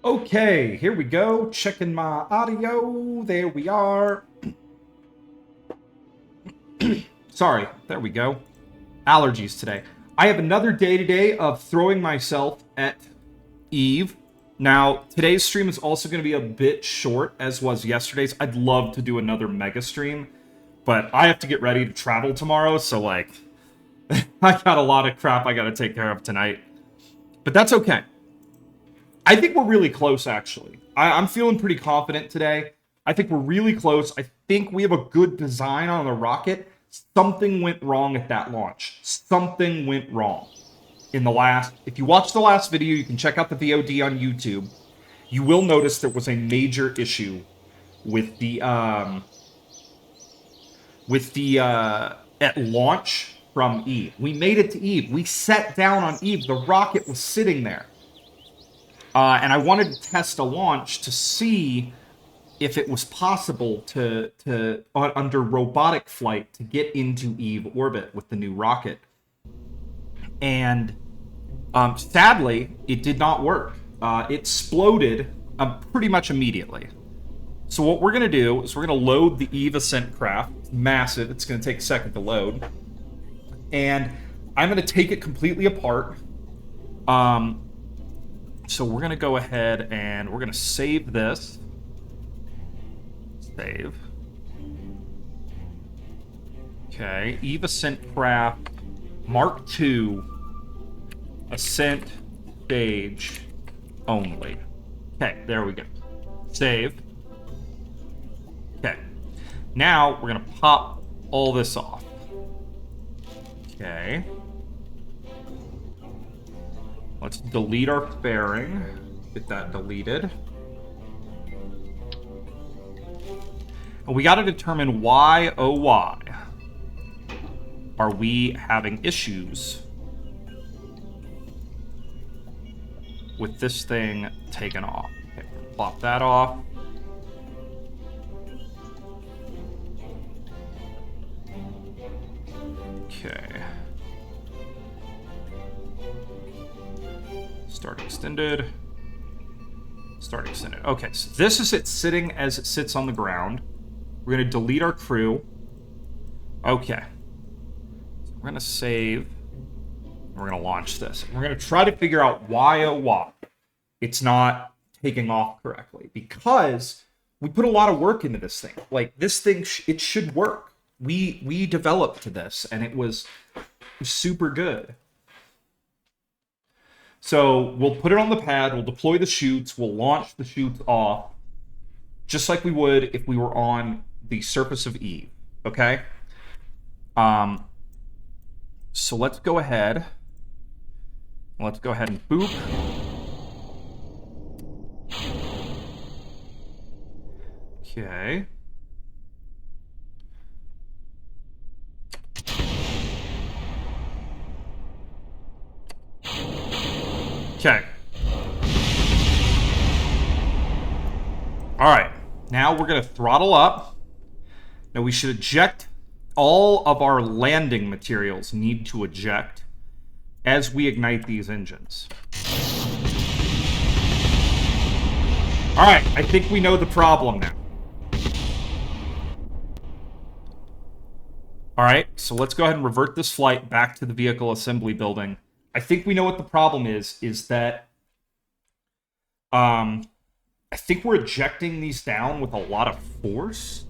Okay, here we go. Checking my audio. There we are. Sorry, there we go. Allergies today. I have another day today of throwing myself at Eve. Now, today's stream is also going to be a bit short, as was yesterday's. I'd love to do another mega stream, but I have to get ready to travel tomorrow, so, like, I got a lot of crap I got to take care of tonight. But that's okay. I think we're really close, actually. I'm feeling pretty confident today. I think we're really close. I think we have a good design on the rocket. Something went wrong at that launch. Something went wrong. In the last, if you watch the last video, you can check out the VOD on YouTube. You will notice there was a major issue with the at launch from Eve. We made it to Eve. We sat down on Eve. The rocket was sitting there. And I wanted to test a launch to see if it was possible to under robotic flight to get into Eve orbit with the new rocket. And sadly, it did not work. It exploded pretty much immediately. So what we're going to do is we're going to load the Eve Ascent craft. It's massive. It's going to take a second to load. And I'm going to take it completely apart. So we're going to go ahead and we're going to save this. Save. Okay, Eve Ascent craft Mark II Ascent stage only. Okay, there we go. Save. Okay. Now we're going to pop all this off. Okay. Let's delete our fairing. Get that deleted. And we got to determine why, oh why, are we having issues with this thing taken off. Okay, plop that off. Okay. Start extended. Start extended. Okay, so this is it sitting as it sits on the ground. We're going to delete our crew. Okay. So we're going to save. We're going to launch this. We're going to try to figure out why, oh why, it's not taking off correctly. Because we put a lot of work into this thing. Like, this thing, it should work. We developed to this, and it was super good. So we'll put it on the pad, we'll deploy the chutes, we'll launch the chutes off, just like we would if we were on the surface of Eve, okay? So let's go ahead. Let's go ahead and boop. Okay. Okay. All right. Now we're going to throttle up. Now we should eject. All of our landing materials need to eject as we ignite these engines. All right. I think we know the problem now. All right. So let's go ahead and revert this flight back to the vehicle assembly building. I think we know what the problem is that I think we're ejecting these down with a lot of force.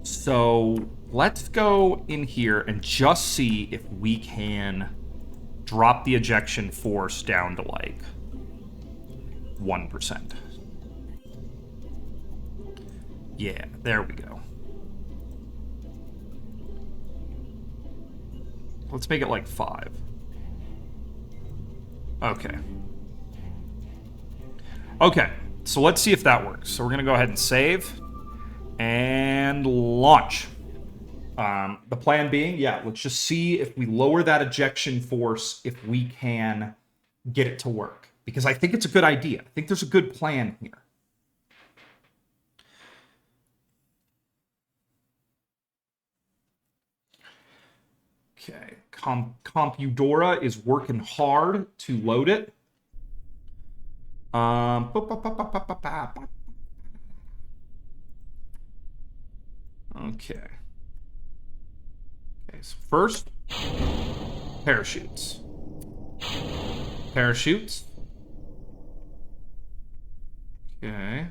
So let's go in here and just see if we can drop the ejection force down to like 1%. Yeah, there we go. Let's make it like 5. Okay. Okay, so let's see if that works. So we're going to go ahead and save and launch. The plan being, yeah, let's just see if we lower that ejection force, if we can get it to work. Because I think it's a good idea. I think there's a good plan here. Okay, Compudora is working hard to load it. Okay. Okay, so first, parachutes. Parachutes. Okay.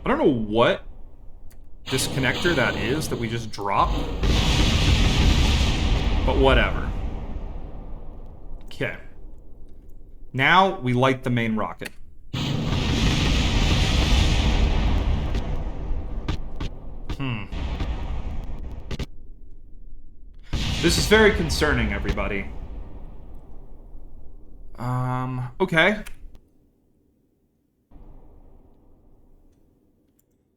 I don't know what disconnector that is that we just dropped. But whatever. Okay. Now we light the main rocket. This is very concerning, everybody. Okay.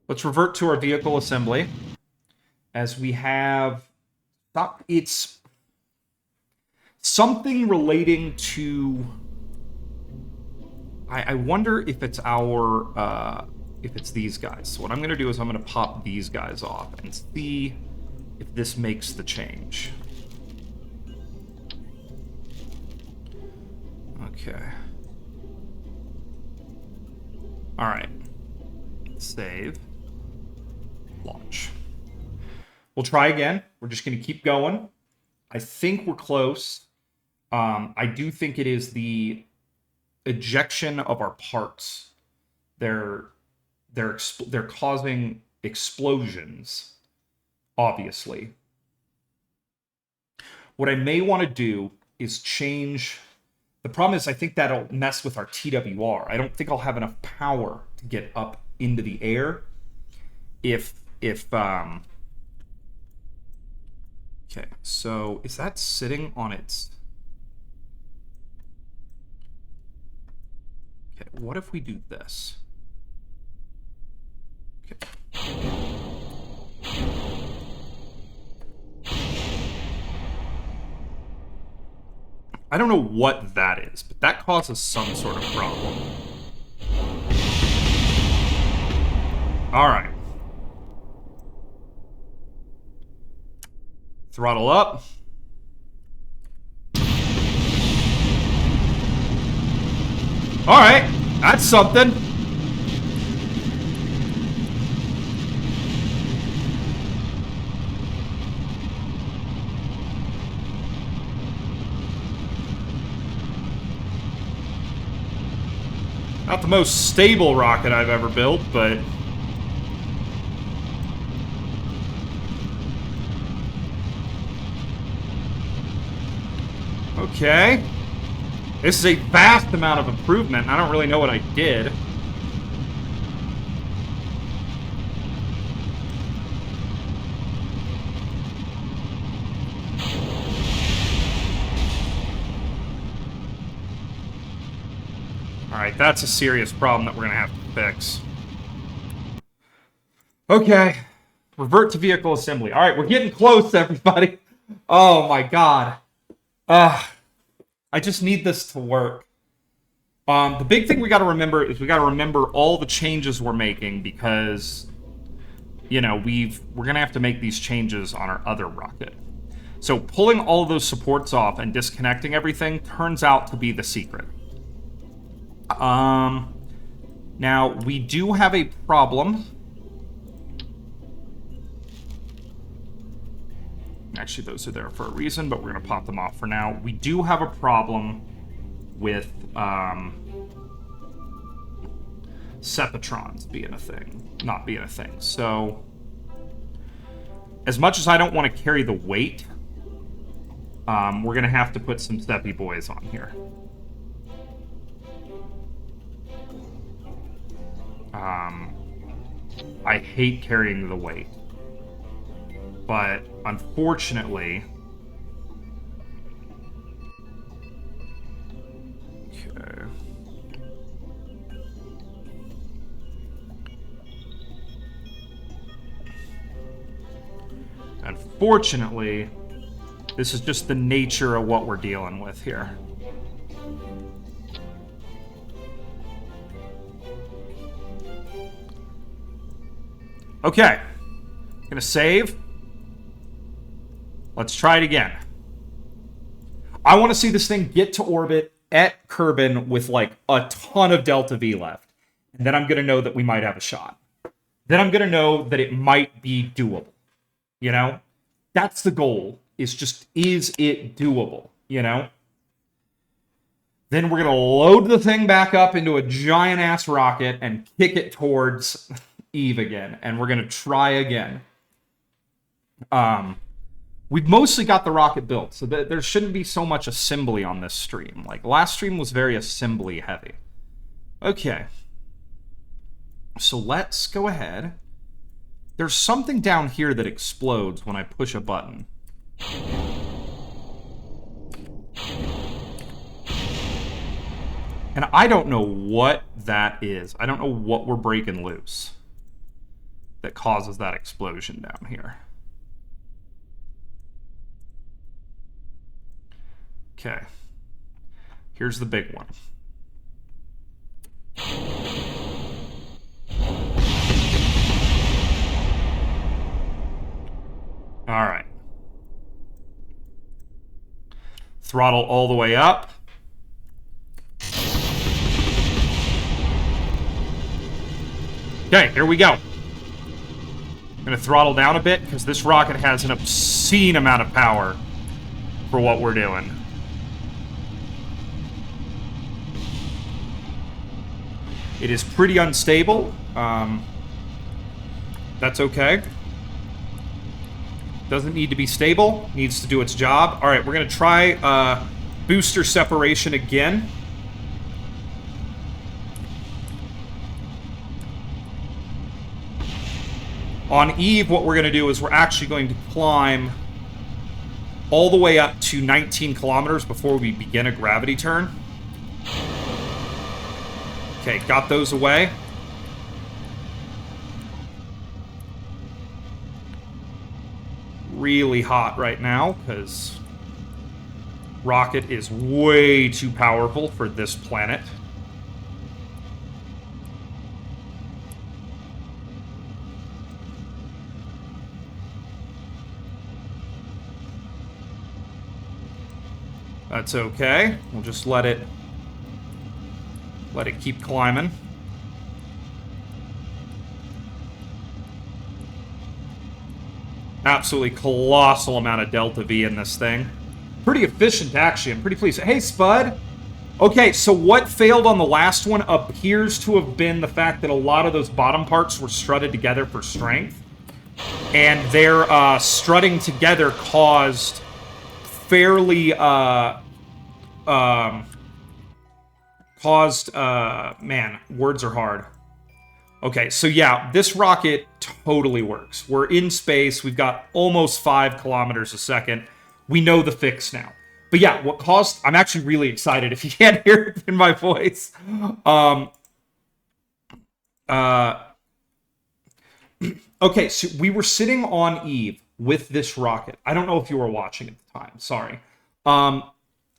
Let's revert to our vehicle assembly. As we have... It's something relating to... I wonder if it's our... if it's these guys. So what I'm going to do is I'm going to pop these guys off and see if this makes the change. Okay. Alright. Save. Launch. We'll try again. We're just going to keep going. I think we're close. I do think it is the ejection of our parts. They're causing explosions, obviously. What I may want to do is change... The problem is I think that'll mess with our TWR. I don't think I'll have enough power to get up into the air if okay, so is that sitting on its... Okay, what if we do this? Okay. I don't know what that is, but that causes some sort of problem. Alright. Throttle up. Alright, that's something. Not the most stable rocket I've ever built, but... Okay. This is a vast amount of improvement. I don't really know what I did. Alright, that's a serious problem that we're going to have to fix. Okay. Revert to vehicle assembly. Alright, we're getting close, everybody. Oh my god. I just need this to work. The big thing we got to remember is we got to remember all the changes we're making because, you know, we're going to have to make these changes on our other rocket. So pulling all of those supports off and disconnecting everything turns out to be the secret. Now, we do have a problem. Actually, those are there for a reason, but we're going to pop them off for now. We do have a problem with Sepatrons being a thing, not being a thing. So, as much as I don't want to carry the weight, we're going to have to put some Seppi boys on here. I hate carrying the weight. But, unfortunately... Okay. Unfortunately, this is just the nature of what we're dealing with here. Okay. Gonna save. Let's try it again. I want to see this thing get to orbit at Kerbin with like a ton of Delta V left. And then I'm going to know that we might have a shot. Then I'm going to know that it might be doable. You know? That's the goal. Is it doable? You know? Then we're going to load the thing back up into a giant-ass rocket and kick it towards Eve again. And we're going to try again. We've mostly got the rocket built, so there shouldn't be so much assembly on this stream. Like, last stream was very assembly-heavy. Okay. So let's go ahead. There's something down here that explodes when I push a button. And I don't know what that is. I don't know what we're breaking loose that causes that explosion down here. Okay. Here's the big one. All right. Throttle all the way up. Okay, here we go. I'm going to throttle down a bit because this rocket has an obscene amount of power for what we're doing. It is pretty unstable. That's okay. Doesn't need to be stable. Needs to do its job. All right, we're going to try booster separation again. On Eve, what we're going to do is we're actually going to climb all the way up to 19 kilometers before we begin a gravity turn. Okay, got those away. Really hot right now because rocket is way too powerful for this planet. That's okay. We'll just let it keep climbing. Absolutely colossal amount of Delta V in this thing. Pretty efficient, actually. I'm pretty pleased. Hey, Spud. Okay, so what failed on the last one appears to have been the fact that a lot of those bottom parts were strutted together for strength. And their strutting together caused fairly, man, words are hard. Okay, so yeah, this rocket totally works. We're in space. We've got almost 5 kilometers a second. We know the fix now. But yeah, what caused... I'm actually really excited if you can't hear it in my voice. Okay, so we were sitting on Eve with this rocket. I don't know if you were watching at the time. Sorry.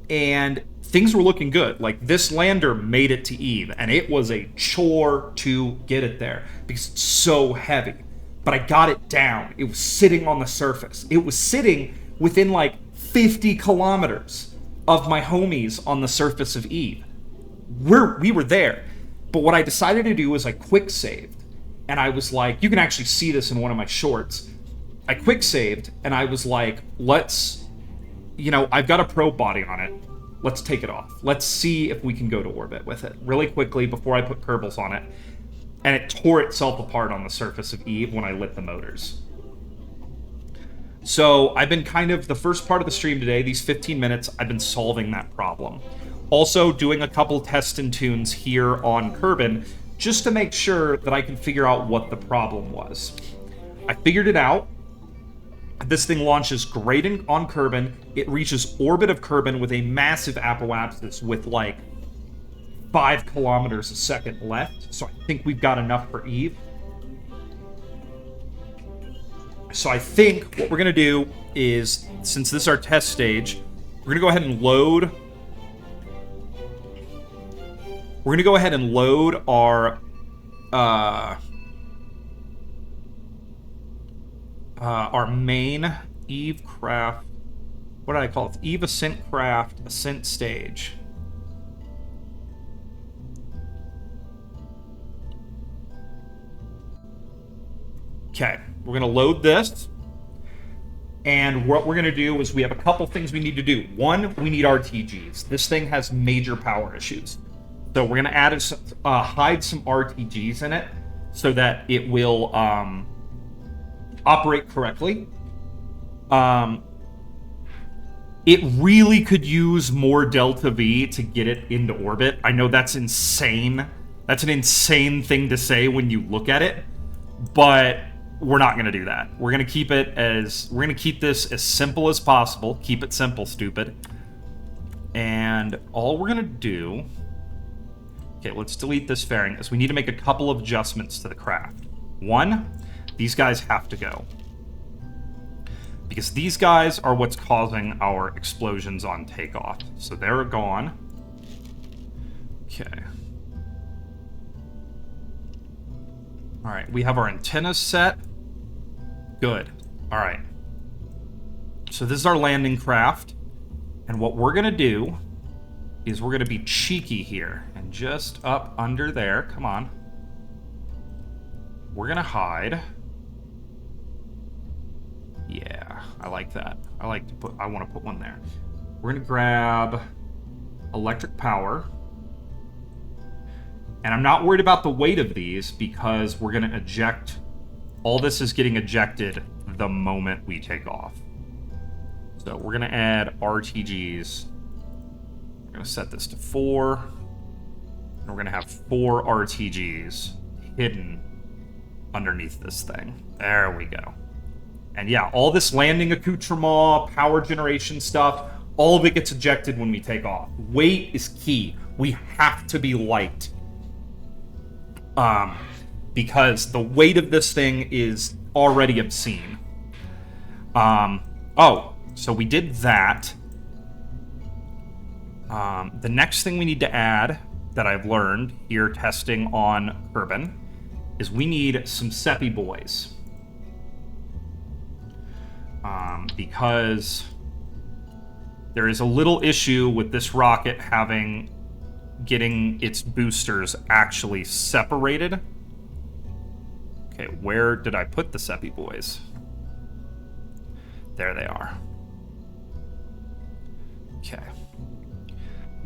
And things were looking good. Like, this lander made it to Eve, and it was a chore to get it there because it's so heavy. But I got it down. It was sitting on the surface. It was sitting within, like, 50 kilometers of my homies on the surface of Eve. We were there. But what I decided to do was I quick saved. And I was like, you can actually see this in one of my shorts. I quick saved, and I was like, let's... You know, I've got a probe body on it. Let's take it off. Let's see if we can go to orbit with it really quickly before I put Kerbals on it. And it tore itself apart on the surface of Eve when I lit the motors. So I've been kind of, the first part of the stream today, these 15 minutes, I've been solving that problem. Also doing a couple test and tunes here on Kerbin just to make sure that I can figure out what the problem was. I figured it out. This thing launches great on Kerbin. It reaches orbit of Kerbin with a massive apoapsis with like 5 kilometers a second left. So I think we've got enough for Eve. So I think what we're going to do is, since this is our test stage, we're going to go ahead and load... We're going to go ahead and load our... our main Eve craft, what did I call it? Eve Ascent craft, Ascent stage. Okay, we're going to load this. And what we're going to do is we have a couple things we need to do. One, we need RTGs. This thing has major power issues. So we're going to hide some RTGs in it so that it will operate correctly. It really could use more Delta V to get it into orbit. I know that's insane. That's an insane thing to say when you look at it, but we're not going to do that. We're going to keep this as simple as possible. Keep it simple, stupid. And all we're going to do... Okay, let's delete this fairing, as we need to make a couple of adjustments to the craft. One, these guys have to go. Because these guys are what's causing our explosions on takeoff. So they're gone. Okay. Alright, we have our antennas set. Good. Alright. So this is our landing craft. And what we're going to do is we're going to be cheeky here. And just up under there, come on. We're going to hide. Yeah, I like that. I want to put one there. We're going to grab electric power. And I'm not worried about the weight of these because we're going to eject. All this is getting ejected the moment we take off. So we're going to add RTGs. We're going to set this to 4. And we're going to have 4 RTGs hidden underneath this thing. There we go. And yeah, all this landing accoutrement, power generation stuff, all of it gets ejected when we take off. Weight is key. We have to be light. Because the weight of this thing is already obscene. Oh, so we did that. The next thing we need to add that I've learned here testing on Kerbin is we need some Seppi boys. Because there is a little issue with this rocket getting its boosters actually separated. Okay, where did I put the Seppi boys? There they are. Okay.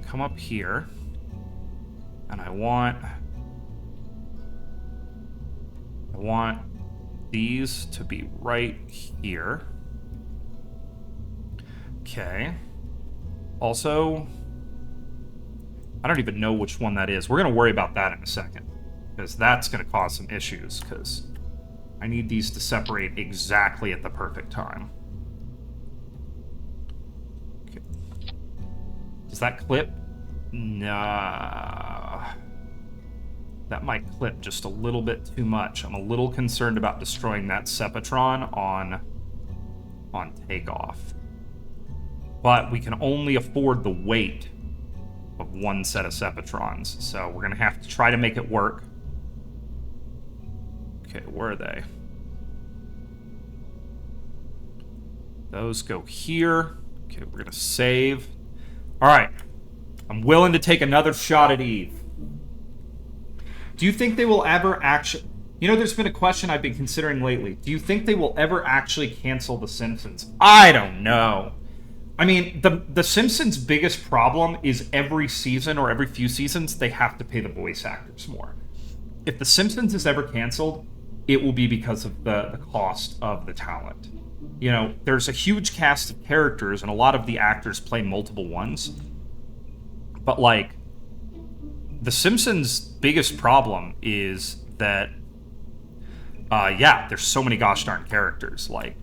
Come up here. And I want these to be right here. Okay. Also, I don't even know which one that is. We're going to worry about that in a second. Because that's going to cause some issues. Because I need these to separate exactly at the perfect time. Okay. Does that clip? Nah. That might clip just a little bit too much. I'm a little concerned about destroying that Sepatron on takeoff. But we can only afford the weight of one set of Sepatrons. So we're going to have to try to make it work. Okay, where are they? Those go here. Okay, we're going to save. All right. I'm willing to take another shot at Eve. Do you think they will ever actually... You know, there's been a question I've been considering lately. Do you think they will ever actually cancel The Simpsons? I don't know. I mean, the Simpsons' biggest problem is every season or every few seasons, they have to pay the voice actors more. If The Simpsons is ever canceled, it will be because of the cost of the talent. You know, there's a huge cast of characters, and a lot of the actors play multiple ones. But, like, The Simpsons' biggest problem is that, yeah, there's so many gosh darn characters. Like,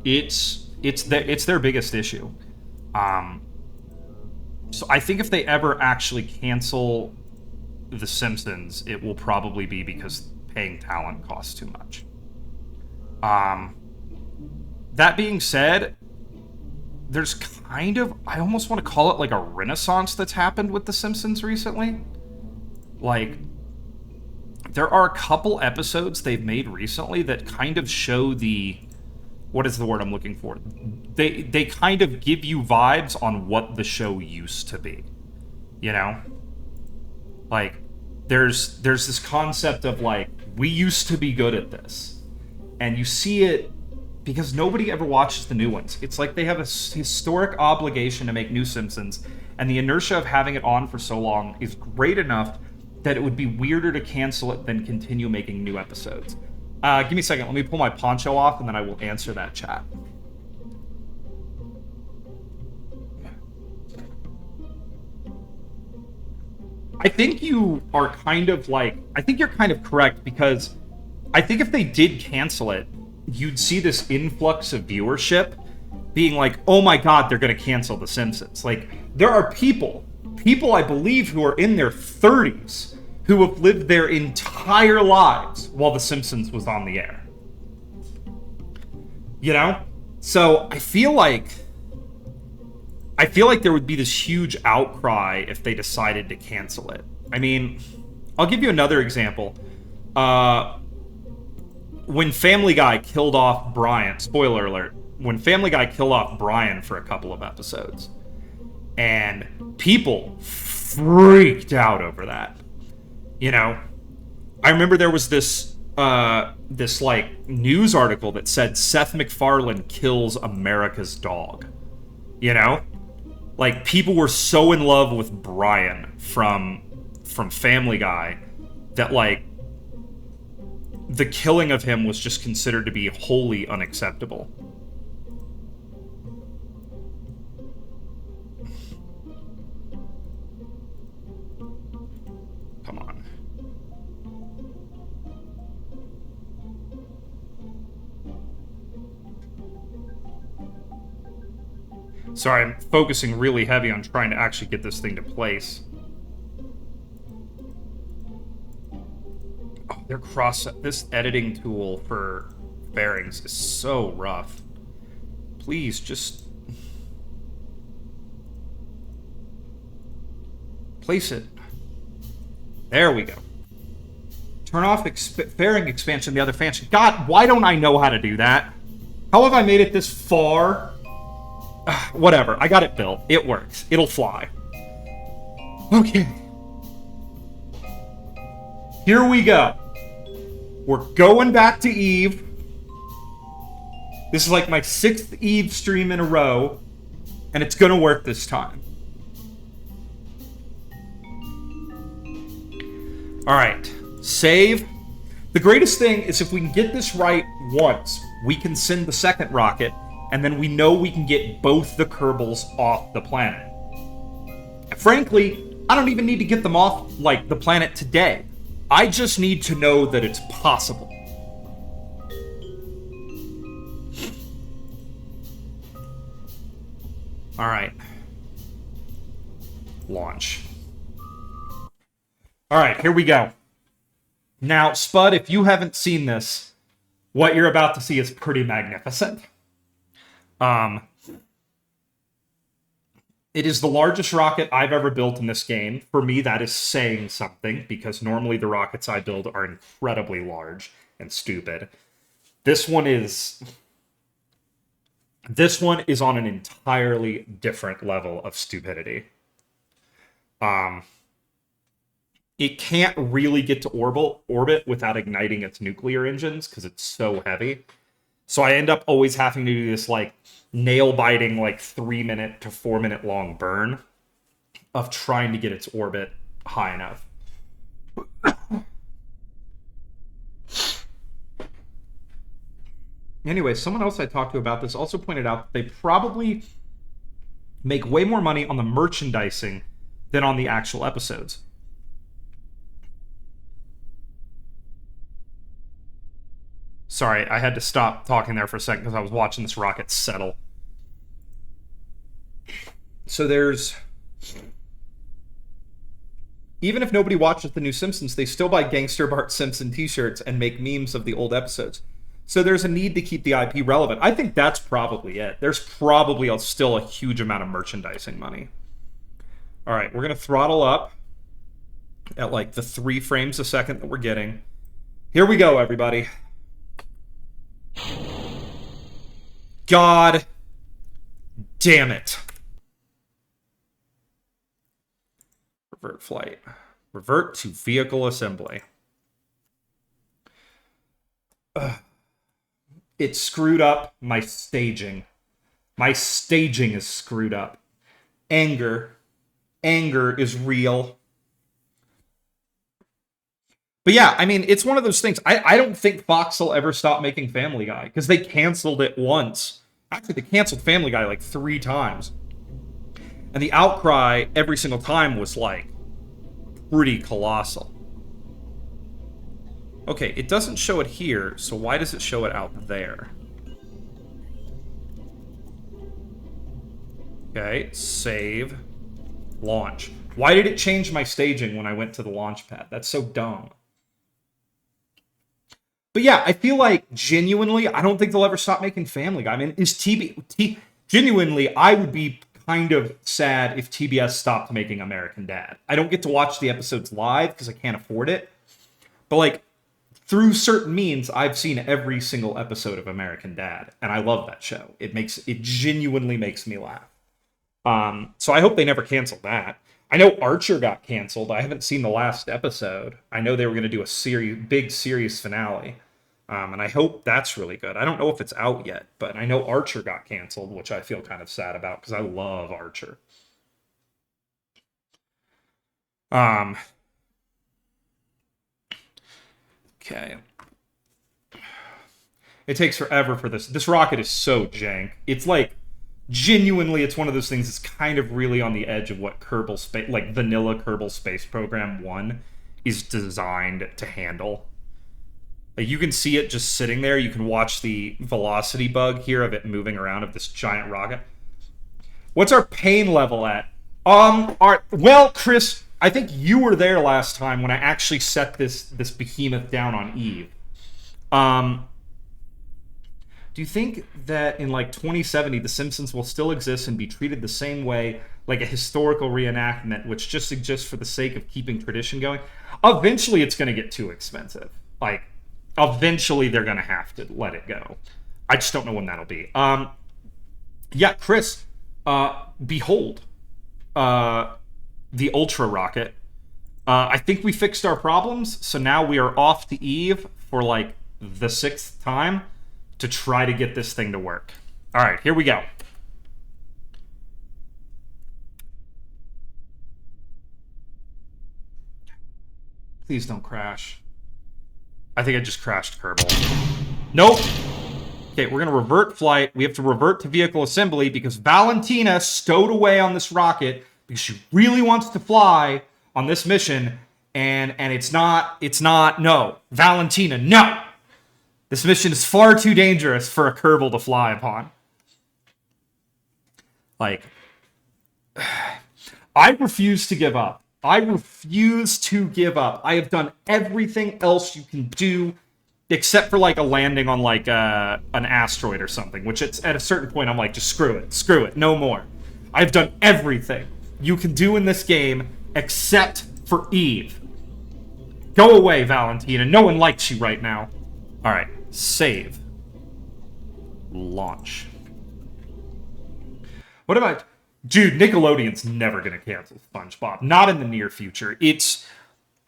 it's their biggest issue. So I think if they ever actually cancel The Simpsons, it will probably be because paying talent costs too much. That being said, there's kind of, I almost want to call it like a renaissance that's happened with The Simpsons recently. Like, there are a couple episodes they've made recently that kind of show the... What is the word I'm looking for? They kind of give you vibes on what the show used to be. You know? Like, there's this concept of, like, we used to be good at this. And you see it because nobody ever watches the new ones. It's like they have a historic obligation to make new Simpsons, and the inertia of having it on for so long is great enough that it would be weirder to cancel it than continue making new episodes. Give me a second. Let me pull my poncho off, and then I will answer that chat. I think you are kind of like... I think you're kind of correct, because I think if they did cancel it, you'd see this influx of viewership being like, oh my god, they're going to cancel The Simpsons. Like, there are people I believe, who are in their 30s who have lived their entire lives while The Simpsons was on the air. You know? So I feel like there would be this huge outcry if they decided to cancel it. I mean, I'll give you another example. When Family Guy killed off Brian, spoiler alert, when Family Guy killed off Brian for a couple of episodes, and people freaked out over that. You know? I remember there was this like news article that said Seth MacFarlane kills America's dog. You know? Like, people were so in love with Brian from Family Guy that, like, the killing of him was just considered to be wholly unacceptable. Come on. Sorry, I'm focusing really heavy on trying to actually get this thing to place. Oh, they're this editing tool for bearings is so rough. Please, just... place it. There we go. Turn off fairing expansion, the other fan. God, why don't I know how to do that? How have I made it this far? Whatever, I got it built. It works. It'll fly. Okay. Here we go. We're going back to Eve. This is like my 6th Eve stream in a row, and it's gonna work this time. Alright, save. The greatest thing is if we can get this right once, we can send the second rocket, and then we know we can get both the Kerbals off the planet. And frankly, I don't even need to get them off, like, the planet today. I just need to know that it's possible. Alright. Launch. Alright, here we go. Now, Spud, if you haven't seen this, what you're about to see is pretty magnificent. It is the largest rocket I've ever built in this game. For me, that is saying something, because normally the rockets I build are incredibly large and stupid. This one is on an entirely different level of stupidity. It can't really get to orbit without igniting its nuclear engines, because it's so heavy. So I end up always having to do this, like, nail-biting, like, 3-minute to 4-minute long burn of trying to get its orbit high enough. Anyway, someone else I talked to about this also pointed out that they probably make way more money on the merchandising than on the actual episodes. Sorry, I had to stop talking there for a second because I was watching this rocket settle. So there's... Even if nobody watches the new Simpsons, they still buy Gangster Bart Simpson t-shirts and make memes of the old episodes. So there's a need to keep the IP relevant. I think that's probably it. There's probably still a huge amount of merchandising money. All right, we're going to throttle up at like the 3 frames a second that we're getting. Here we go, everybody. God damn it. Revert flight. Revert to vehicle assembly. It screwed up my staging. My staging is screwed up. Anger. Anger is real. But yeah, I mean, it's one of those things. I don't think Fox will ever stop making Family Guy, because they canceled it once. Actually, they canceled Family Guy like 3 times. And the outcry every single time was like pretty colossal. Okay, it doesn't show it here, so why does it show it out there? Okay, save, launch. Why did it change my staging when I went to the launch pad? That's so dumb. But yeah, I feel like genuinely, I don't think they'll ever stop making Family Guy. I mean, genuinely, I would be kind of sad if TBS stopped making American Dad. I don't get to watch the episodes live because I can't afford it. But like, through certain means, I've seen every single episode of American Dad, and I love that show. It genuinely makes me laugh. So I hope they never cancel that. I know Archer got canceled. I haven't seen the last episode. I know they were going to do a big series finale. And I hope that's really good. I don't know if it's out yet, but I know Archer got canceled, which I feel kind of sad about because I love Archer. Okay. It takes forever for this. This rocket is so jank. It's like, genuinely, it's one of those things that's kind of really on the edge of what Kerbal Space, like vanilla Kerbal Space Program 1 is designed to handle. Like, you can see it just sitting there. You can watch the velocity bug here of it moving around of this giant rocket. What's our pain level at? Well, Chris, I think you were there last time when I actually set this behemoth down on Eve. Do you think that in like 2070 The Simpsons will still exist and be treated the same way, like a historical reenactment which just exists for the sake of keeping tradition going? Eventually it's going to get too expensive. Like, eventually they're going to have to let it go. I just don't know when that'll be. Yeah, Chris, behold the Ultra rocket. I think we fixed our problems, so now we are off to Eve for like the 6th time to try to get this thing to work. All right, here we go. Please don't crash. I think I just crashed Kerbal. Nope. Okay, we're gonna revert flight. We have to revert to vehicle assembly because Valentina stowed away on this rocket because she really wants to fly on this mission, and it's not, no. Valentina, no! This mission is far too dangerous for a Kerbal to fly upon. Like, I refuse to give up. I refuse to give up. I have done everything else you can do except for like a landing on like an asteroid or something, which it's at a certain point I'm like, just screw it, no more. I've done everything you can do in this game except for Eve. Go away, Valentina. No one likes you right now. All right, save. Launch. What about... Dude, Nickelodeon's never going to cancel SpongeBob. Not in the near future.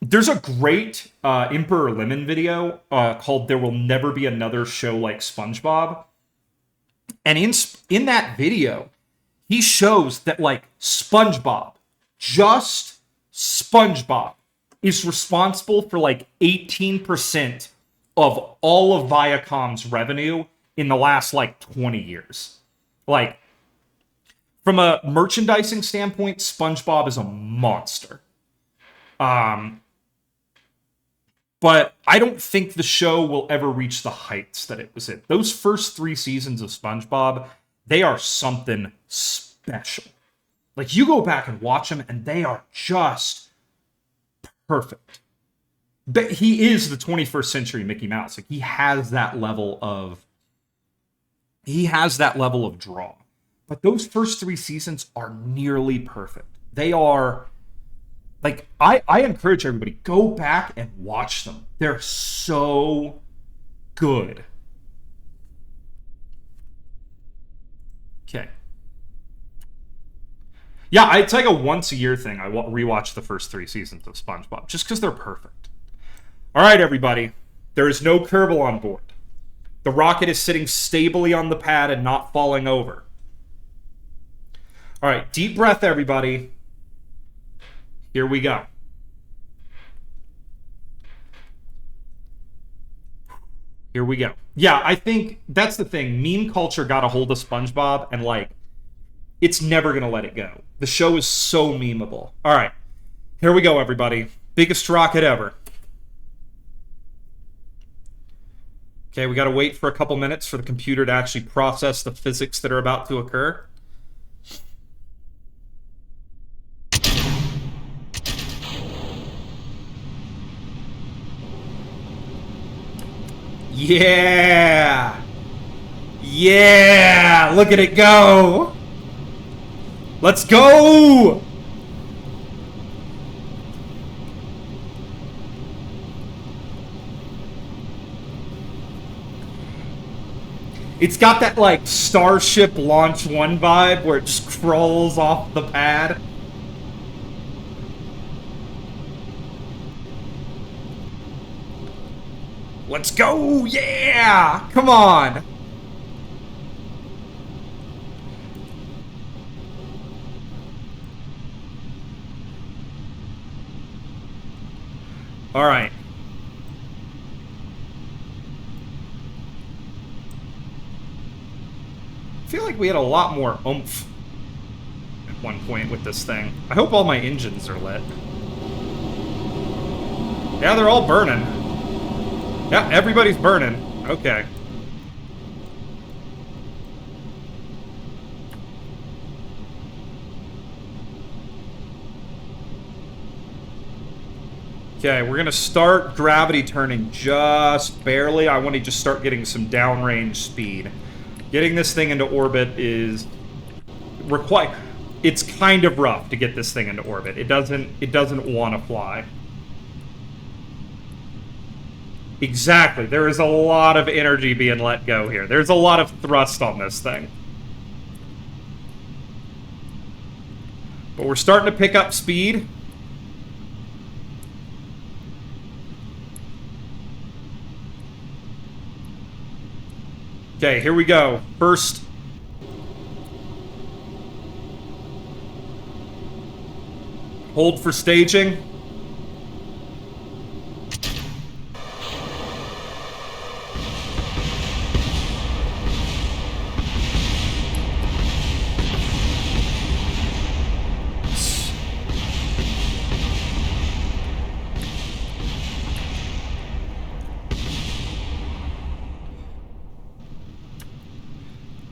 There's a great Emperor Lemon video called There Will Never Be Another Show Like SpongeBob. And in that video, he shows that, like, SpongeBob, just SpongeBob, is responsible for, like, 18% of all of Viacom's revenue in the last, like, 20 years. Like, from a merchandising standpoint, SpongeBob is a monster. But I don't think the show will ever reach the heights that it was in. Those first 3 seasons of SpongeBob, they are something special. Like, you go back and watch them, and they are just perfect. But he is the 21st century Mickey Mouse. Like, he has that level of draw. But those first 3 seasons are nearly perfect. They are, like, I encourage everybody, go back and watch them. They're so good. Okay. Yeah, it's like a once-a-year thing. I rewatch the first 3 seasons of SpongeBob, just because they're perfect. All right, everybody. There is no Kerbal on board. The rocket is sitting stably on the pad and not falling over. All right, deep breath, everybody. Here we go. Here we go. Yeah, I think that's the thing. Meme culture got a hold of SpongeBob, and, like, it's never going to let it go. The show is so memeable. All right, here we go, everybody. Biggest rocket ever. Okay, we got to wait for a couple minutes for the computer to actually process the physics that are about to occur. Yeah! Yeah! Look at it go! Let's go! It's got that, like, Starship Launch 1 vibe where it just crawls off the pad. Let's go! Yeah! Come on! All right. I feel like we had a lot more oomph at one point with this thing. I hope all my engines are lit. Yeah, they're all burning. Yeah, everybody's burning. Okay. Okay, we're gonna start gravity turning just barely. I want to just start getting some downrange speed. Getting this thing into orbit is it's kind of rough to get this thing into orbit. It doesn't want to fly. Exactly. There is a lot of energy being let go here. There's a lot of thrust on this thing. But we're starting to pick up speed. Okay, here we go. First. Hold for staging.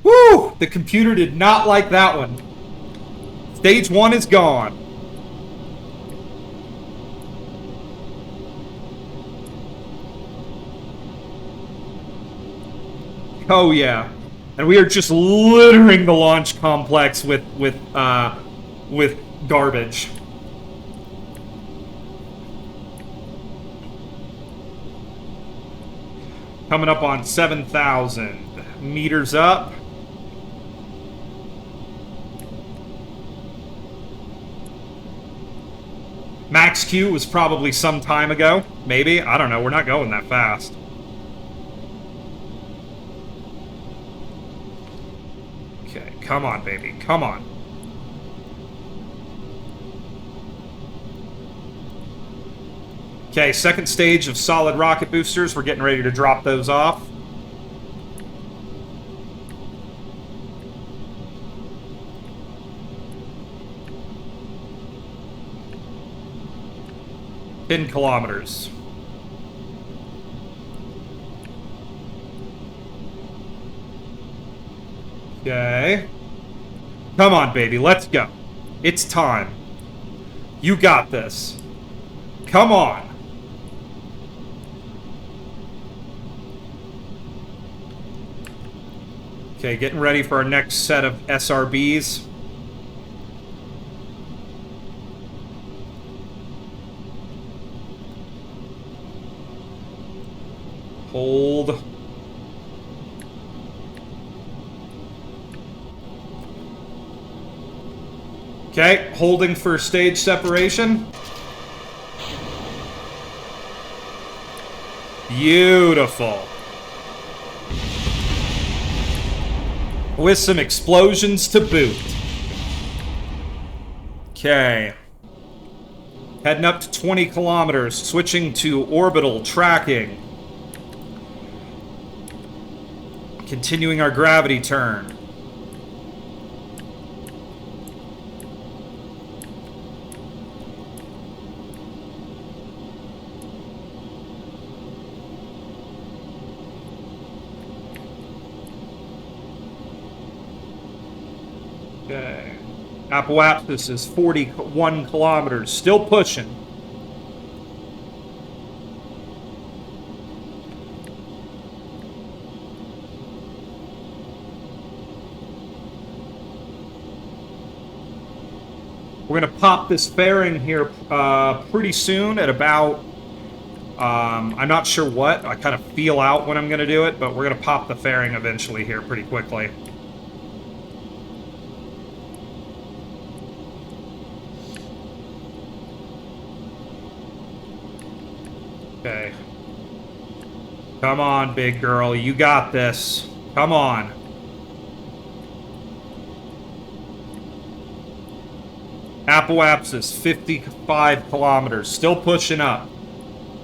Woo! The computer did not like that one. Stage 1 is gone. Oh yeah, and we are just littering the launch complex with garbage. Coming up on 7,000 meters up. Max Q was probably some time ago. Maybe. I don't know. We're not going that fast. Okay. Come on, baby. Come on. Okay. Second stage of solid rocket boosters. We're getting ready to drop those off. In kilometers. Okay. Come on, baby. Let's go. It's time. You got this. Come on. Okay, getting ready for our next set of SRBs. Hold. Okay, holding for stage separation. Beautiful. With some explosions to boot. Okay. Heading up to 20 kilometers, switching to orbital tracking. Continuing our gravity turn. Okay. Apoapsis is 41 kilometers, still pushing. We're going to pop this fairing here pretty soon at about, I'm not sure what. I kind of feel out when I'm going to do it, but we're going to pop the fairing eventually here pretty quickly. Okay. Come on, big girl. You got this. Come on. Apoapsis, 55 kilometers. Still pushing up.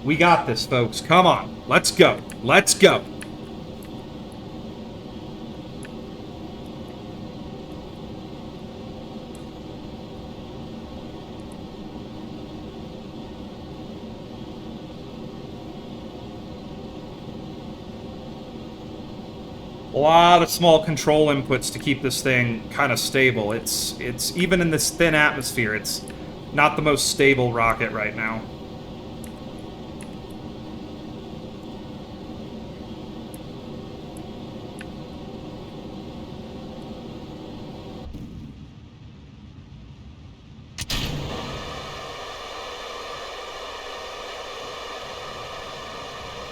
We got this, folks. Come on. Let's go. Let's go. A lot of small control inputs to keep this thing kind of stable. It's even in this thin atmosphere, it's not the most stable rocket right now.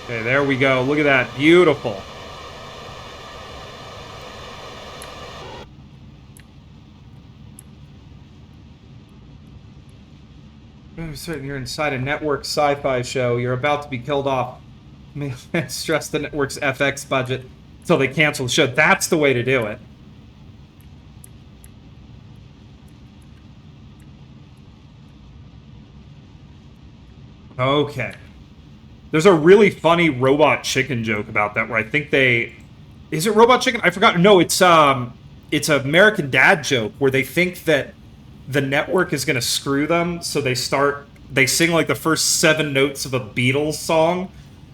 Okay, there we go. Look at that. Beautiful. You're inside a network sci-fi show. You're about to be killed off. Stress the network's FX budget until they cancel the show. That's the way to do it. Okay. There's a really funny Robot Chicken joke about that where I think they... Is it Robot Chicken? I forgot. No, it's an American Dad joke where they think that the network is going to screw them, so they sing like the first 7 notes of a Beatles song,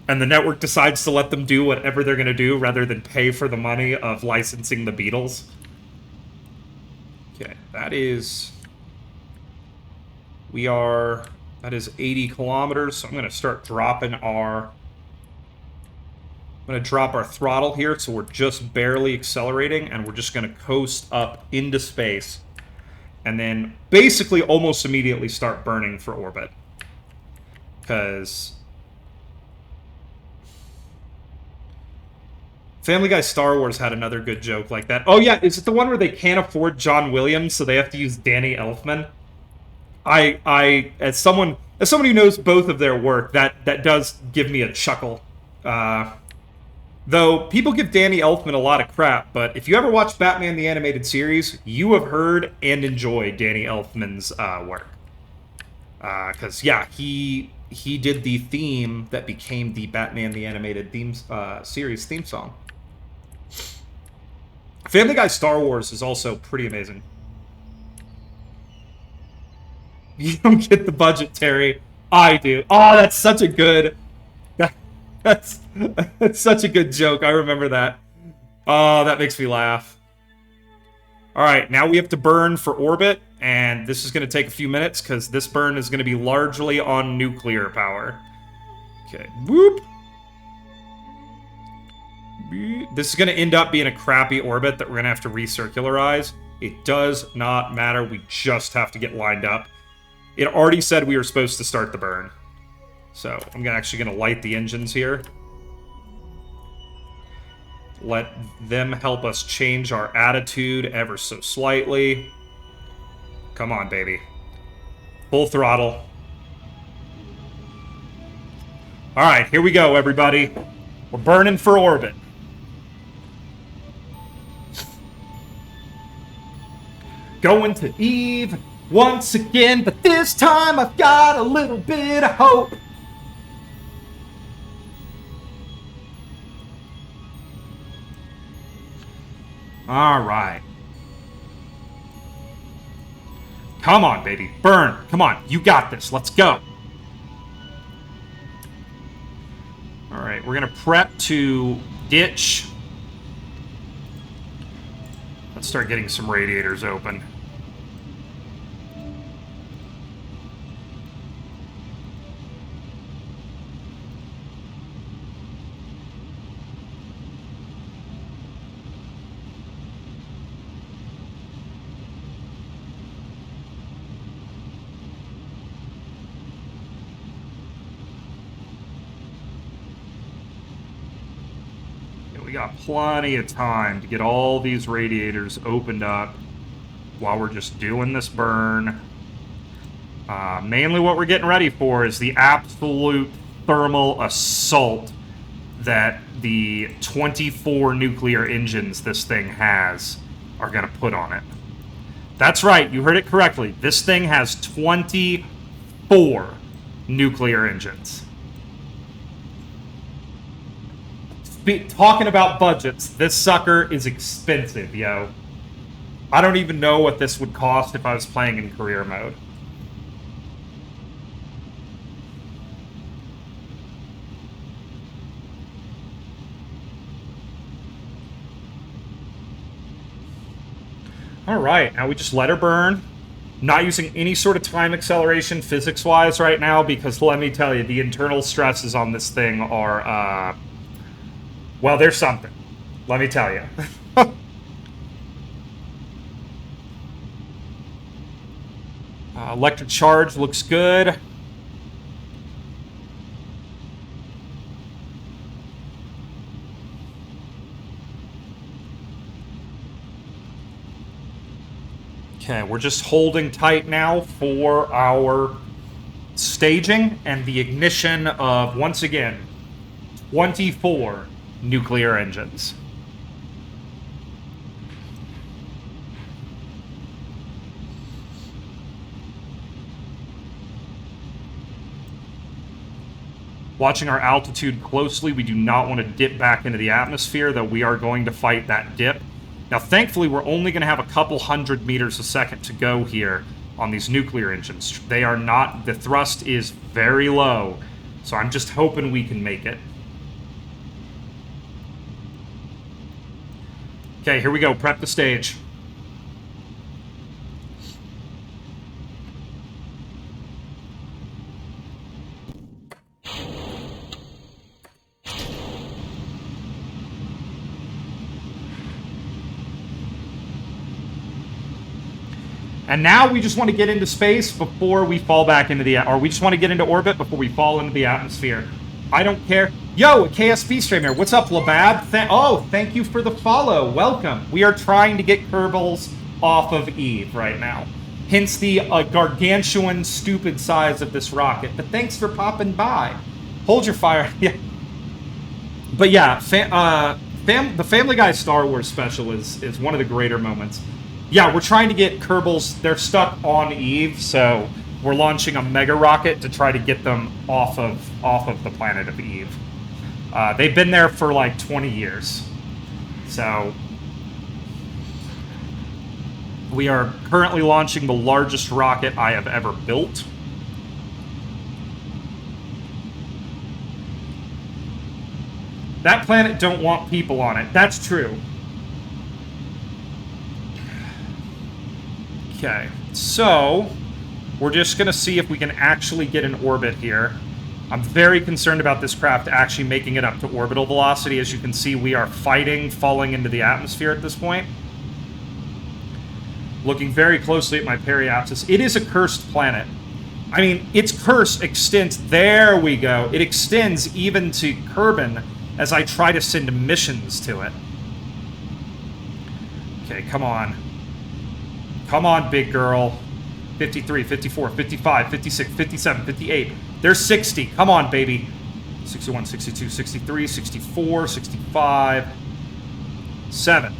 and the network decides to let them do whatever they're going to do rather than pay for the money of licensing the Beatles. Okay, that is 80 kilometers, so I'm going to start dropping I'm going to drop our throttle here, so we're just barely accelerating, and we're just going to coast up into space. And then basically almost immediately start burning for orbit. Because Family Guy Star Wars had another good joke like that. Oh yeah, is it the one where they can't afford John Williams, so they have to use Danny Elfman? As someone who knows both of their work, that does give me a chuckle. Though people give Danny Elfman a lot of crap, but if you ever watch Batman the Animated Series, you have heard and enjoyed Danny Elfman's work. Because, yeah, he did the theme that became the Batman the Animated series theme song. Family Guy Star Wars is also pretty amazing. You don't get the budget, Terry. I do. Oh, that's such a good... That's such a good joke. I remember that. Oh, that makes me laugh. Alright, now we have to burn for orbit, and this is going to take a few minutes, because this burn is going to be largely on nuclear power. Okay, whoop! This is going to end up being a crappy orbit that we're going to have to recircularize. It does not matter, we just have to get lined up. It already said we were supposed to start the burn. So, I'm actually going to light the engines here. Let them help us change our attitude ever so slightly. Come on, baby. Full throttle. Alright, here we go, everybody. We're burning for orbit. Going to Eve once again, but this time I've got a little bit of hope. All right. Come on, baby. Burn. Come on. You got this. Let's go. All right. We're going to prep to ditch. Let's start getting some radiators open. We got plenty of time to get all these radiators opened up while we're just doing this burn. Mainly what we're getting ready for is the absolute thermal assault that the 24 nuclear engines this thing has are going to put on it. That's right, you heard it correctly. This thing has 24 nuclear engines. Talking about budgets, this sucker is expensive, yo. I don't even know what this would cost if I was playing in career mode. Alright, now we just let her burn. Not using any sort of time acceleration physics-wise right now, because let me tell you, the internal stresses on this thing are, well, there's something. Let me tell you. Electric charge looks good. Okay, we're just holding tight now for our staging and the ignition of, once again, 24 nuclear engines. Watching our altitude closely, we do not want to dip back into the atmosphere, though we are going to fight that dip. Now, thankfully, we're only going to have a couple hundred meters a second to go here on these nuclear engines. They are not, the thrust is very low, so I'm just hoping we can make it. Okay, here we go. Prep the stage. And now we just want to get into space before we fall back into the, or we just want to get into orbit before we fall into the atmosphere. I don't care. Yo, a KSP streamer. What's up, Labab? Thank you for the follow. Welcome. We are trying to get Kerbals off of Eve right now. Hence the gargantuan, stupid size of this rocket. But thanks for popping by. Hold your fire. Yeah. But yeah, the Family Guy Star Wars special is one of the greater moments. Yeah, we're trying to get Kerbals. They're stuck on Eve, so we're launching a mega rocket to try to get them off of the planet of Eve. They've been there for like 20 years. So we are currently launching the largest rocket I have ever built. That planet don't want people on it. That's true. Okay, so we're just going to see if we can actually get in orbit here. I'm very concerned about this craft actually making it up to orbital velocity. As you can see, we are fighting falling into the atmosphere at this point. Looking very closely at my periapsis. It is a cursed planet. I mean, its curse extends... There we go. It extends even to Kerbin as I try to send missions to it. Okay, come on. Come on, big girl. 53, 54, 55, 56, 57, 58. There's 60. Come on, baby. 61, 62, 63, 64, 65, 7,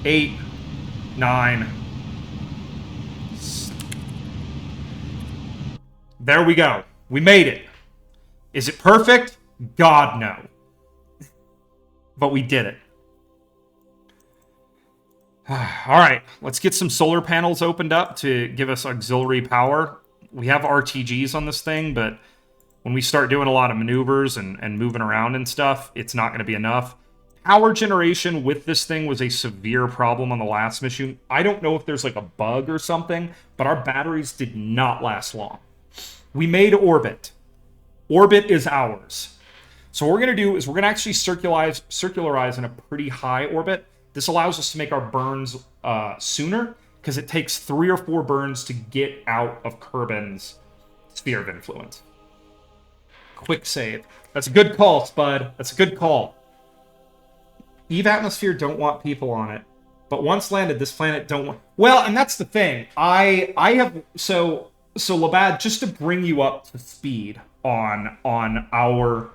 8, 9, There we go. We made it. Is it perfect? God, no. But we did it. All right, let's get some solar panels opened up to give us auxiliary power. We have RTGs on this thing, but when we start doing a lot of maneuvers and moving around and stuff, it's not going to be enough. Power generation with this thing was a severe problem on the last mission. I don't know if there's like a bug or something, but our batteries did not last long. We made orbit. Orbit is ours. So what we're going to do is we're going to actually circularize in a pretty high orbit. This allows us to make our burns sooner, because it takes 3 or 4 burns to get out of Kerbin's sphere of influence. Quick save. That's a good call, Spud. That's a good call. Eve atmosphere don't want people on it. But once landed, this planet don't want... Well, and that's the thing. I have... So Labad, just to bring you up to speed on our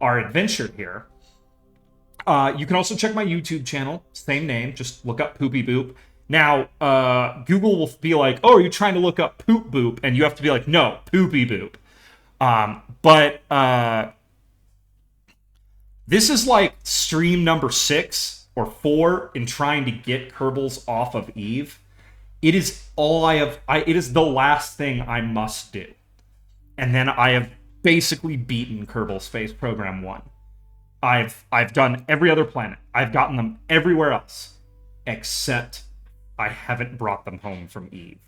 adventure here, you can also check my YouTube channel, same name, just look up Poopy Boop. Now, Google will be like, oh, are you trying to look up Poop Boop? And you have to be like, no, Poopy Boop. But this is like stream number 6 or 4 in trying to get Kerbals off of Eve. It is all it is the last thing I must do. And then I have basically beaten Kerbal Space Program 1. I've done every other planet. I've gotten them everywhere else. Except I haven't brought them home from Eve.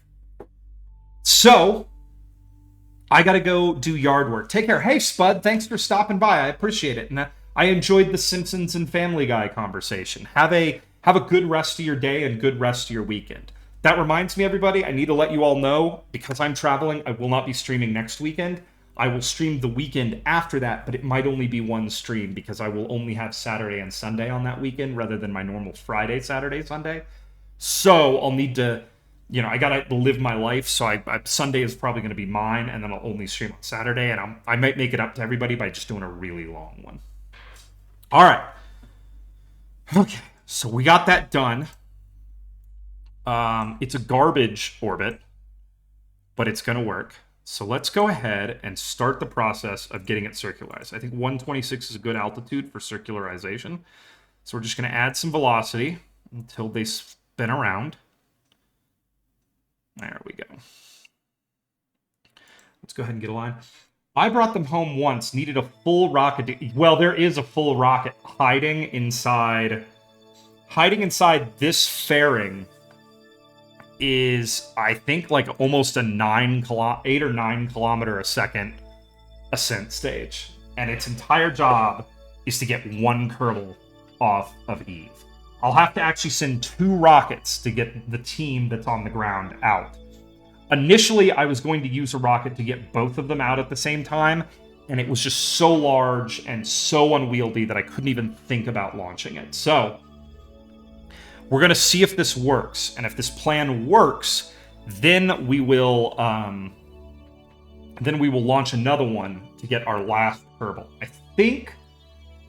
So, I gotta go do yard work. Take care. Hey, Spud, thanks for stopping by. I appreciate it. And I enjoyed the Simpsons and Family Guy conversation. Have a good rest of your day and good rest of your weekend. That reminds me, everybody, I need to let you all know, because I'm traveling, I will not be streaming next weekend. I will stream the weekend after that, but it might only be one stream, because I will only have Saturday and Sunday on that weekend, rather than my normal Friday, Saturday, Sunday. So I'll need to, I gotta live my life, so Sunday is probably going to be mine, and then I'll only stream on Saturday, and I might make it up to everybody by just doing a really long one. All right. Okay, so we got that done. It's a garbage orbit, but it's going to work. So let's go ahead and start the process of getting it circularized. I think 126 is a good altitude for circularization. So we're just going to add some velocity until they spin around. There we go. Let's go ahead and get a line. I brought them home once, needed a full rocket. Well, there is a full rocket hiding inside this fairing. Is, I think, like almost a 8 or 9 kilometer a second ascent stage. And its entire job is to get one Kerbal off of Eve. I'll have to actually send 2 rockets to get the team that's on the ground out. Initially, I was going to use a rocket to get both of them out at the same time, and it was just so large and so unwieldy that I couldn't even think about launching it. So we're going to see if this works, and if this plan works, then we will launch another one to get our last Kerbal. I think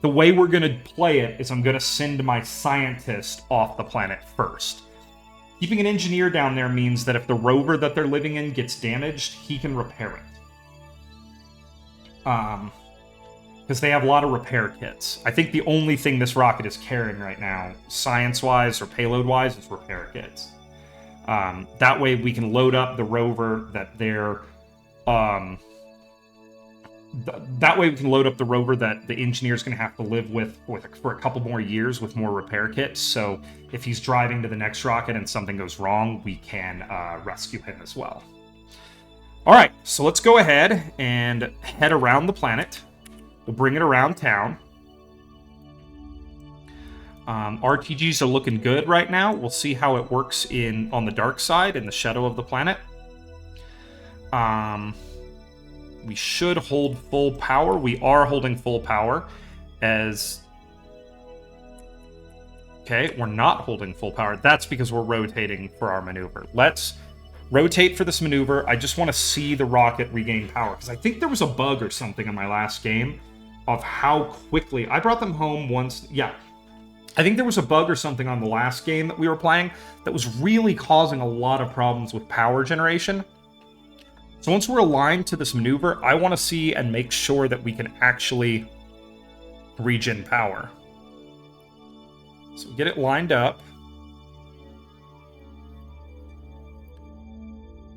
the way we're going to play it is I'm going to send my scientist off the planet first. Keeping an engineer down there means that if the rover that they're living in gets damaged, he can repair it. Because they have a lot of repair kits. I think the only thing this rocket is carrying right now, science-wise or payload-wise, is repair kits. That way we can load up the rover that they're... that way we can load up the rover that the engineer's going to have to live with for a couple more years with more repair kits. So if he's driving to the next rocket and something goes wrong, we can rescue him as well. All right, so let's go ahead and head around the planet. We'll bring it around town. RTGs are looking good right now. We'll see how it works on the dark side, in the shadow of the planet. We should hold full power. We are holding full power as... Okay, we're not holding full power. That's because we're rotating for our maneuver. Let's rotate for this maneuver. I just want to see the rocket regain power, because I think there was a bug or something in my last game of how quickly... I brought them home once. Yeah. I think there was a bug or something on the last game that we were playing that was really causing a lot of problems with power generation. So once we're aligned to this maneuver, I want to see and make sure that we can actually regen power. So get it lined up.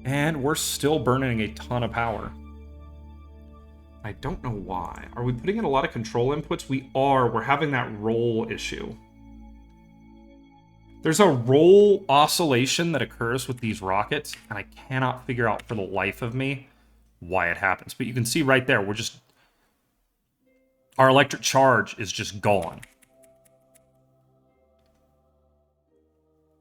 And we're still burning a ton of power. I don't know why. Are we putting in a lot of control inputs? We are. We're having that roll issue. There's a roll oscillation that occurs with these rockets, and I cannot figure out for the life of me why it happens. But you can see right there, our electric charge is just gone.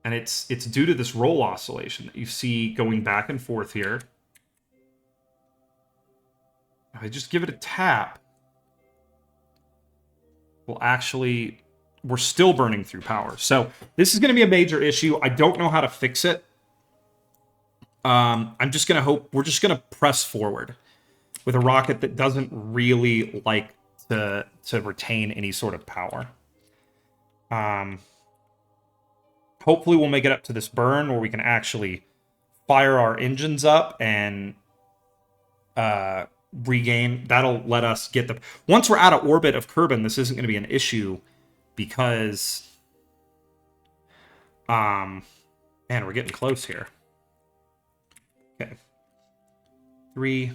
And it's due to this roll oscillation that you see going back and forth here. If I just give it a tap, we're still burning through power. So this is going to be a major issue. I don't know how to fix it. I'm just going to hope, we're just going to press forward with a rocket that doesn't really like to retain any sort of power. Hopefully we'll make it up to this burn where we can actually fire our engines up and regain. That'll let us get the... Once we're out of orbit of Kerbin, this isn't going to be an issue because... man, we're getting close here. Okay. 3,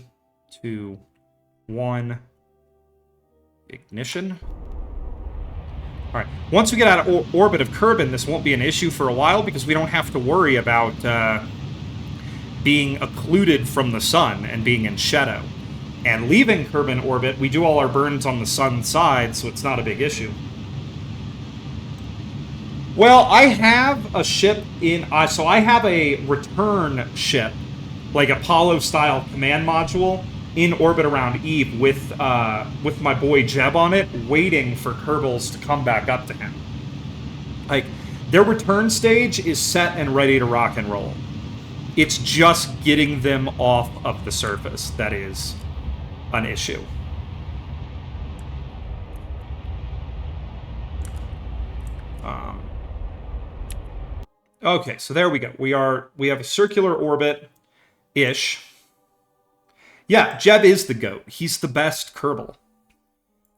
2, 1. Ignition. All right. Once we get out of orbit of Kerbin, this won't be an issue for a while because we don't have to worry about being occluded from the sun and being in shadow. And leaving Kerbin orbit, we do all our burns on the sun side, so it's not a big issue. Well, I have a ship in... so I have a return ship, like Apollo-style command module, in orbit around Eve with my boy Jeb on it, waiting for Kerbals to come back up to him. Like, their return stage is set and ready to rock and roll. It's just getting them off of the surface that is an issue. Okay, so there we go. We have a circular orbit-ish. Yeah, Jeb is the GOAT. He's the best Kerbal.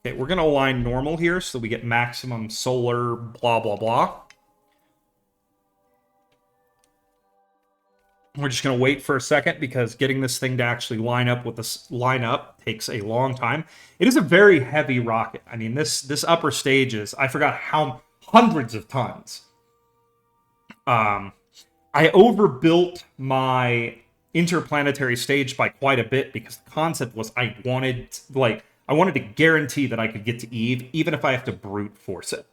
Okay, we're going to align normal here so we get maximum solar blah, blah, blah. We're just going to wait for a second because getting this thing to actually line up takes a long time. It is a very heavy rocket. I mean, this upper stage is, I forgot how, hundreds of tons. I overbuilt my interplanetary stage by quite a bit because the concept was I wanted to guarantee that I could get to Eve, even if I have to brute force it.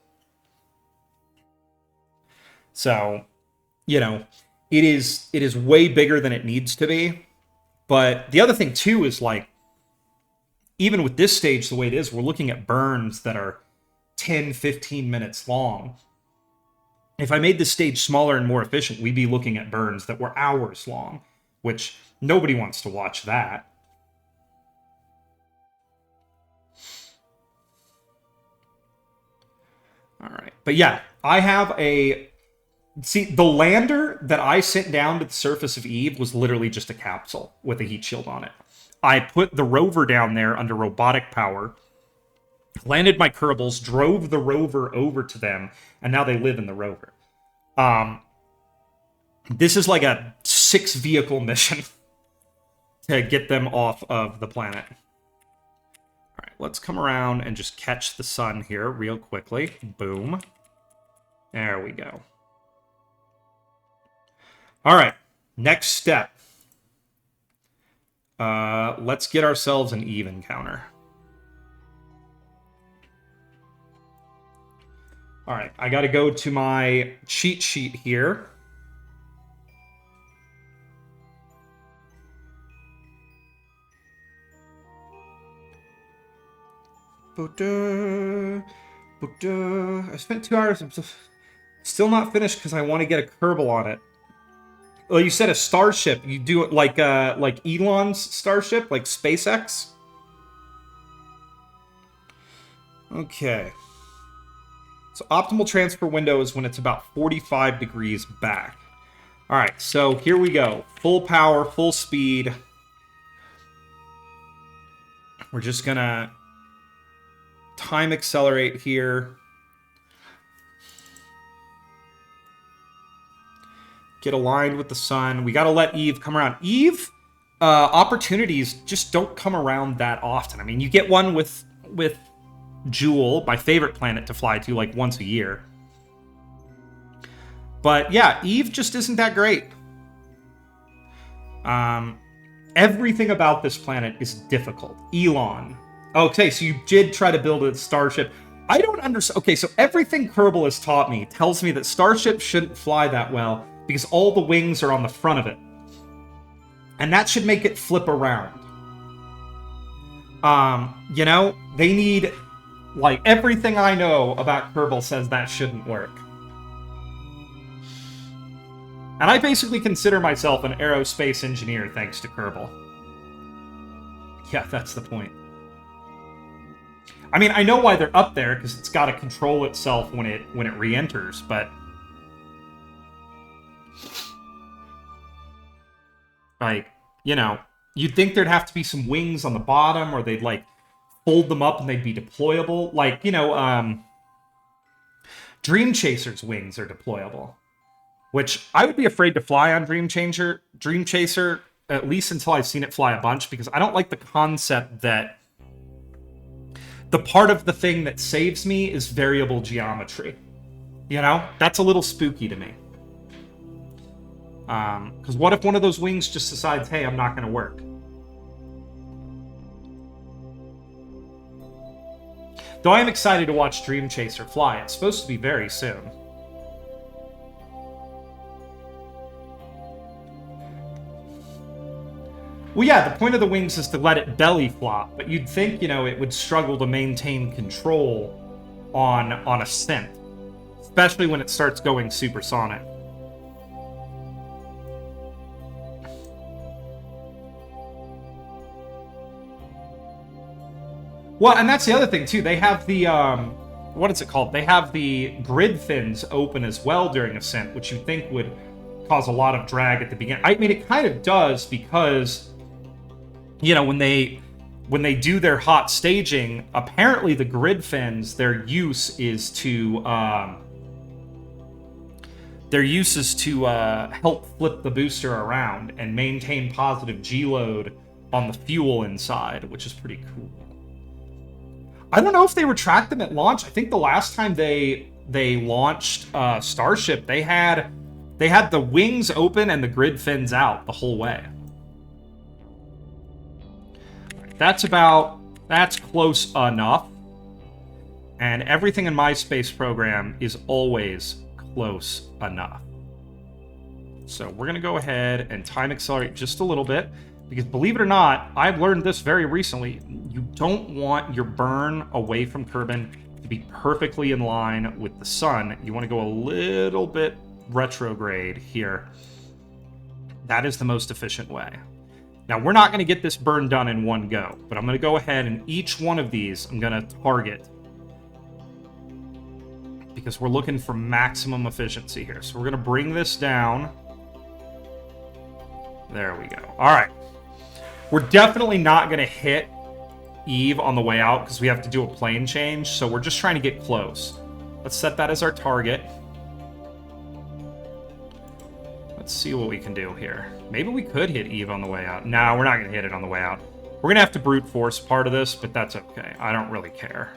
So, you know, it is way bigger than it needs to be. But the other thing too is, like, even with this stage the way it is, we're looking at burns that are 10, 15 minutes long. If I made this stage smaller and more efficient, we'd be looking at burns that were hours long, which nobody wants to watch that. All right. But yeah, I have a... See, the lander that I sent down to the surface of Eve was literally just a capsule with a heat shield on it. I put the rover down there under robotic power, landed my Kerbals, drove the rover over to them, and now they live in the rover. This is like a 6-vehicle mission to get them off of the planet. All right, let's come around and just catch the sun here real quickly. Boom. There we go. All right, next step. Let's get ourselves an Eve encounter. All right, I got to go to my cheat sheet here. I spent 2 hours. I'm still not finished because I want to get a Kerbal on it. Well, you said a starship. You do it like Elon's starship, like SpaceX? Okay. So optimal transfer window is when it's about 45 degrees back. All right, so here we go. Full power, full speed. We're just gonna time accelerate here. Get aligned with the sun. We gotta let Eve come around. Eve, opportunities just don't come around that often. I mean, you get one with Jewel, my favorite planet to fly to, like once a year. But yeah, Eve just isn't that great. Everything about this planet is difficult. Elon. Okay, so you did try to build a starship. I don't understand. Okay, so everything Kerbal has taught me tells me that starships shouldn't fly that well because all the wings are on the front of it. And that should make it flip around. You know, they need, like, everything I know about Kerbal says that shouldn't work. And I basically consider myself an aerospace engineer thanks to Kerbal. Yeah, that's the point. I mean, I know why they're up there, because it's got to control itself when it re-enters, but... like, you know, you'd think there'd have to be some wings on the bottom, or they'd, like, fold them up and they'd be deployable. Like, you know, Dream Chaser's wings are deployable. Which I would be afraid to fly on Dream Chaser, at least until I've seen it fly a bunch, because I don't like the concept that the part of the thing that saves me is variable geometry. You know? That's a little spooky to me. Because what if one of those wings just decides, hey, I'm not going to work? Though I am excited to watch Dream Chaser fly. It's supposed to be very soon. Well, yeah, the point of the wings is to let it belly flop, but you'd think, you know, it would struggle to maintain control on ascent, especially when it starts going supersonic. Well, and that's the other thing, too. They have the, what is it called? They have the grid fins open as well during ascent, which you think would cause a lot of drag at the beginning. I mean, it kind of does, because... you know, when they do their hot staging, apparently the grid fins, their use is to help flip the booster around and maintain positive G load on the fuel inside, which is pretty cool. I don't know if they retract them at launch. I think the last time they launched Starship, they had the wings open and the grid fins out the whole way. That's close enough. And everything in my space program is always close enough. So we're going to go ahead and time accelerate just a little bit. Because believe it or not, I've learned this very recently. You don't want your burn away from Kerbin to be perfectly in line with the sun. You want to go a little bit retrograde here. That is the most efficient way. Now, we're not going to get this burn done in one go, but I'm going to go ahead and each one of these I'm going to target because we're looking for maximum efficiency here. So we're going to bring this down. There we go. All right. We're definitely not going to hit Eve on the way out because we have to do a plane change, so we're just trying to get close. Let's set that as our target. Let's see what we can do here. Maybe we could hit Eve on the way out. No, we're not going to hit it on the way out. We're going to have to brute force part of this, but that's okay. I don't really care.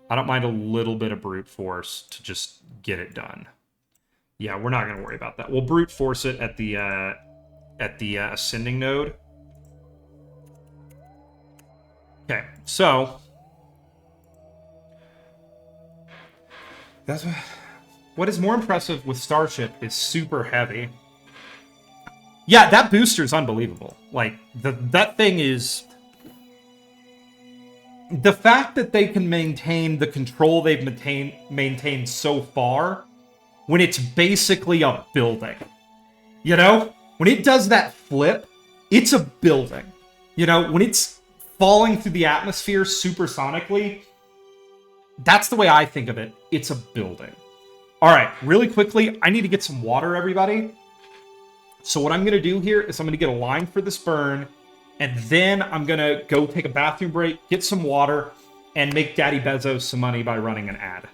I don't mind a little bit of brute force to just get it done. Yeah, we're not going to worry about that. We'll brute force it at the ascending node. Okay, so that's what is more impressive with Starship is super heavy. Yeah, that booster is unbelievable. Like, that thing is... the fact that they can maintain the control they've maintained so far when it's basically a building. You know? When it does that flip, it's a building. You know, when it's falling through the atmosphere supersonically, that's the way I think of it. It's a building. All right, really quickly, I need to get some water, everybody. So what I'm going to do here is I'm going to get a line for this burn, And then I'm going to go take a bathroom break, get some water, and make Daddy Bezos some money by running an ad.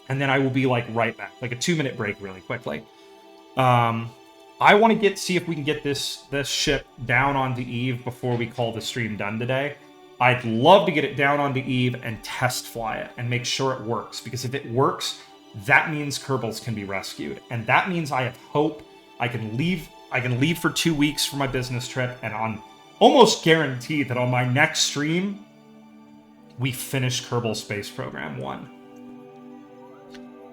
And then I will be like right back, like a 2-minute break really quickly. I want to see if we can get this ship down onto Eve before we call the stream done today. I'd love to get it down onto Eve and test fly it and make sure it works. Because if it works, that means Kerbals can be rescued. And that means I have hope. I can leave for 2 weeks for my business trip, and I'm almost guaranteed that on my next stream, we finish Kerbal Space Program 1.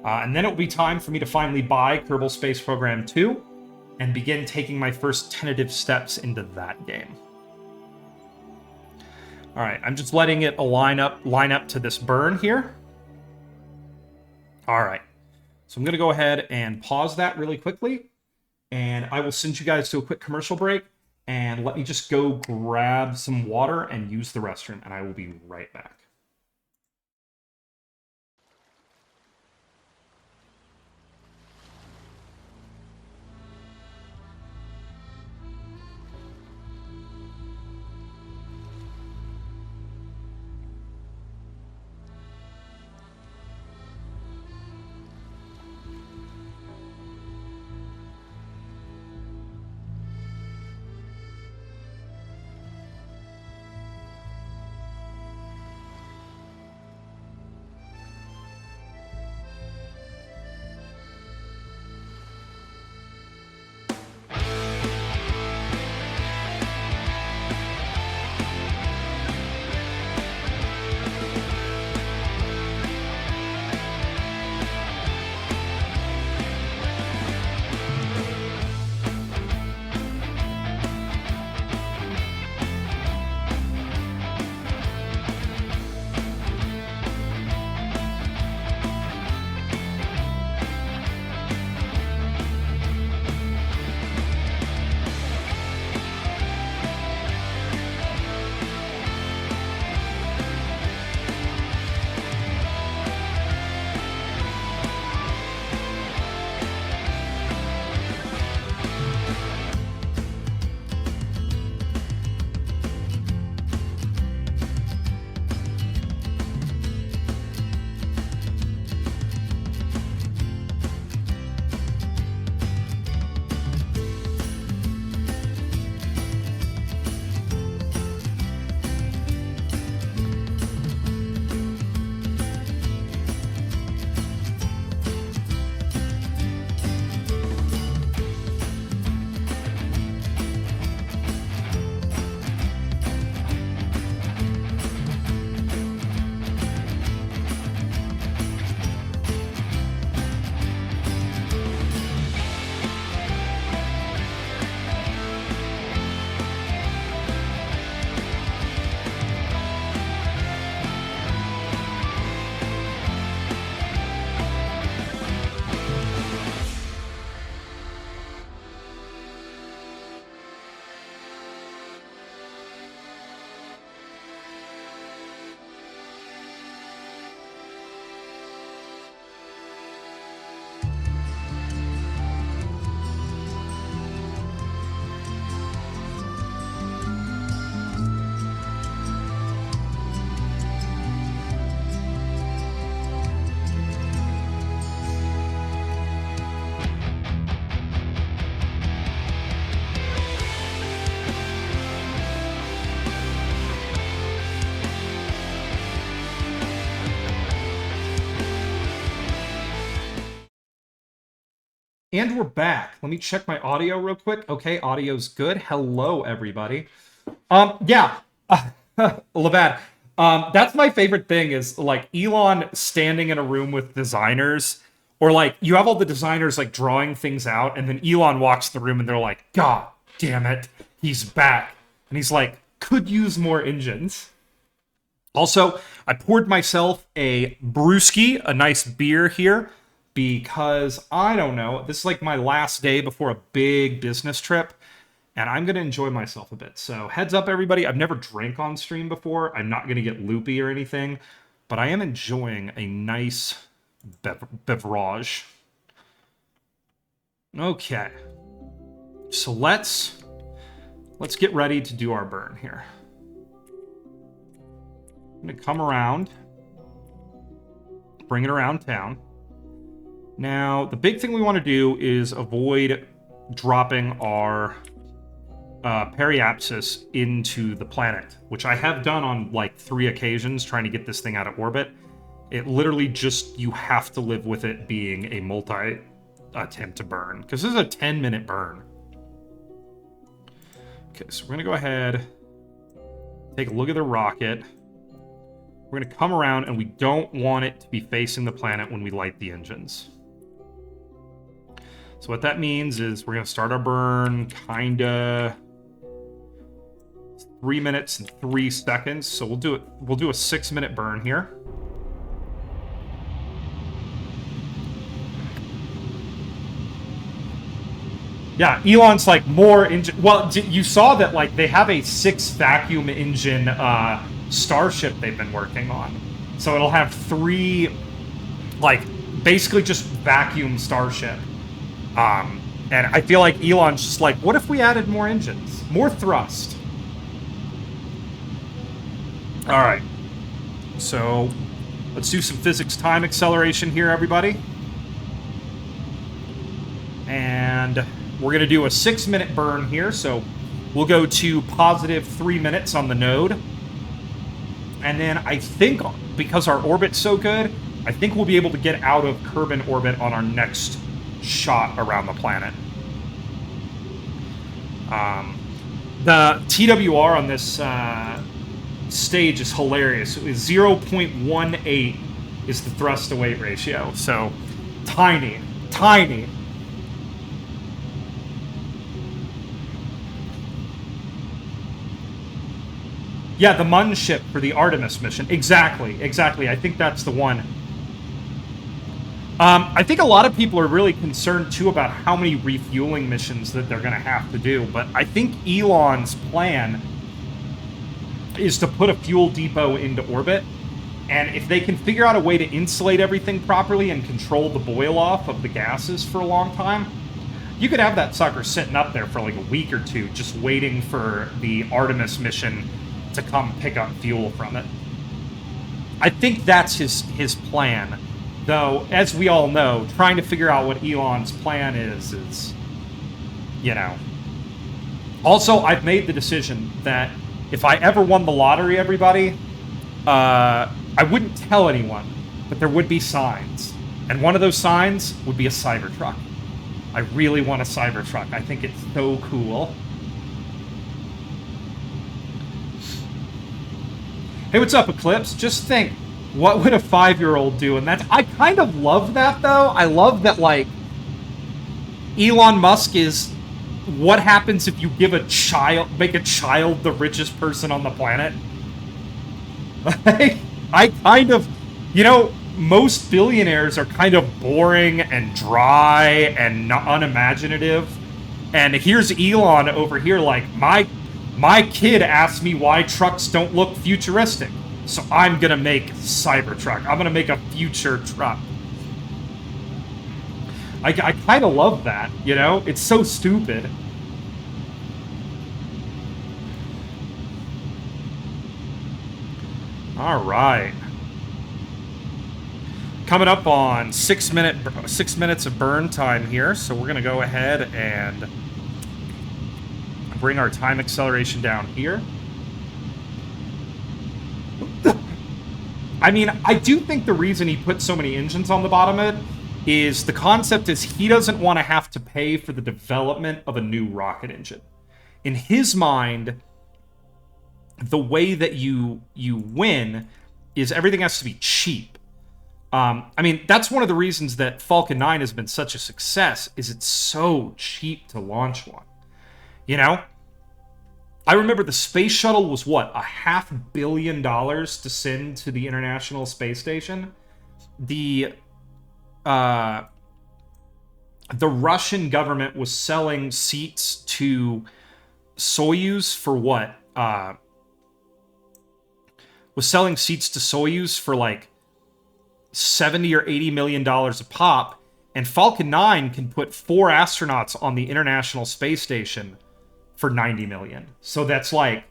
And then it will be time for me to finally buy Kerbal Space Program 2 and begin taking my first tentative steps into that game. All right, I'm just letting it line up to this burn here. All right, so I'm going to go ahead and pause that really quickly, and I will send you guys to a quick commercial break, and let me just go grab some water and use the restroom, and I will be right back. And we're back. Let me check my audio real quick. Okay, audio's good. Hello, everybody. Yeah, Levad. That's my favorite thing is like Elon standing in a room with designers, or like you have all the designers like drawing things out, and then Elon walks in the room and they're like, "God damn it, he's back," and he's like, "Could use more engines." Also, I poured myself a brewski, a nice beer here, because I don't know, this is like my last day before a big business trip, and I'm going to enjoy myself a bit. So heads up, everybody, I've never drank on stream before. I'm not going to get loopy or anything, but I am enjoying a nice beverage. Okay. So let's let's get ready to do our burn here. I'm going to come around, bring it around town. Now, the big thing we want to do is avoid dropping our periapsis into the planet, which I have done on like 3 occasions trying to get this thing out of orbit. It literally just, you have to live with it being a multi-attempt to burn, because this is a 10-minute burn. Okay, so we're going to go ahead, take a look at the rocket. We're going to come around, and we don't want it to be facing the planet when we light the engines. So what that means is we're going to start our burn kinda 3 minutes and 3 seconds. So we'll do it. We'll do a 6-minute burn here. Yeah, Elon's like more engine. Well, you saw that like they have a 6 vacuum engine starship they've been working on. So it'll have 3 like basically just vacuum starship. And I feel like Elon's just like, what if we added more engines? More thrust. All right. So let's do some physics time acceleration here, everybody. And we're going to do a 6-minute burn here. So we'll go to positive 3 minutes on the node. And then I think because our orbit's so good, I think we'll be able to get out of Kerbin orbit on our next shot around the planet. The TWR on this stage is hilarious. 0.18 is the thrust to weight ratio. So tiny, tiny. Yeah, the Mun ship for the Artemis mission. Exactly, exactly. I think that's the one. I think a lot of people are really concerned, too, about how many refueling missions that they're going to have to do. But I think Elon's plan is to put a fuel depot into orbit. And if they can figure out a way to insulate everything properly and control the boil-off of the gases for a long time, you could have that sucker sitting up there for like a week or 2 just waiting for the Artemis mission to come pick up fuel from it. I think that's his plan. Though, as we all know, trying to figure out what Elon's plan is, you know. Also, I've made the decision that if I ever won the lottery, everybody, I wouldn't tell anyone, but there would be signs. And one of those signs would be a Cybertruck. I really want a Cybertruck. I think it's so cool. Hey, what's up, Eclipse? Just think, what would a 5-year-old do? And I kind of love that, though. I love that, like, Elon Musk is, what happens if you give make a child the richest person on the planet? Like, I kind of, you know, most billionaires are kind of boring and dry and unimaginative. And here's Elon over here, like, my kid asked me why trucks don't look futuristic. So I'm going to make Cybertruck. I'm going to make a future truck. I kind of love that, you know? It's so stupid. All right. Coming up on 6 minutes of burn time here. So we're going to go ahead and bring our time acceleration down here. I mean, I do think the reason he put so many engines on the bottom of it is the concept is he doesn't want to have to pay for the development of a new rocket engine. In his mind, the way that you win is everything has to be cheap. I mean, that's one of the reasons that Falcon 9 has been such a success, is it's so cheap to launch one. You know? I remember the space shuttle was, what, $500 million to send to the International Space Station? The Russian government was selling seats to Soyuz for what? Was selling seats to Soyuz for like $70 or $80 million a pop, and Falcon 9 can put 4 astronauts on the International Space Station for 90 million. So that's like,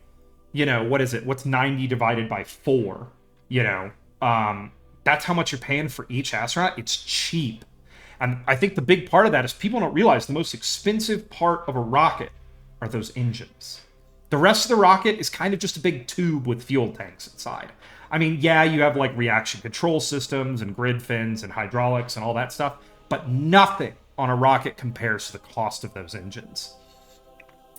you know, what is it? What's 90 divided by 4? You know, that's how much you're paying for each astronaut. It's cheap. And I think the big part of that is people don't realize the most expensive part of a rocket are those engines. The rest of the rocket is kind of just a big tube with fuel tanks inside. I mean, yeah, you have like reaction control systems and grid fins and hydraulics and all that stuff, but nothing on a rocket compares to the cost of those engines.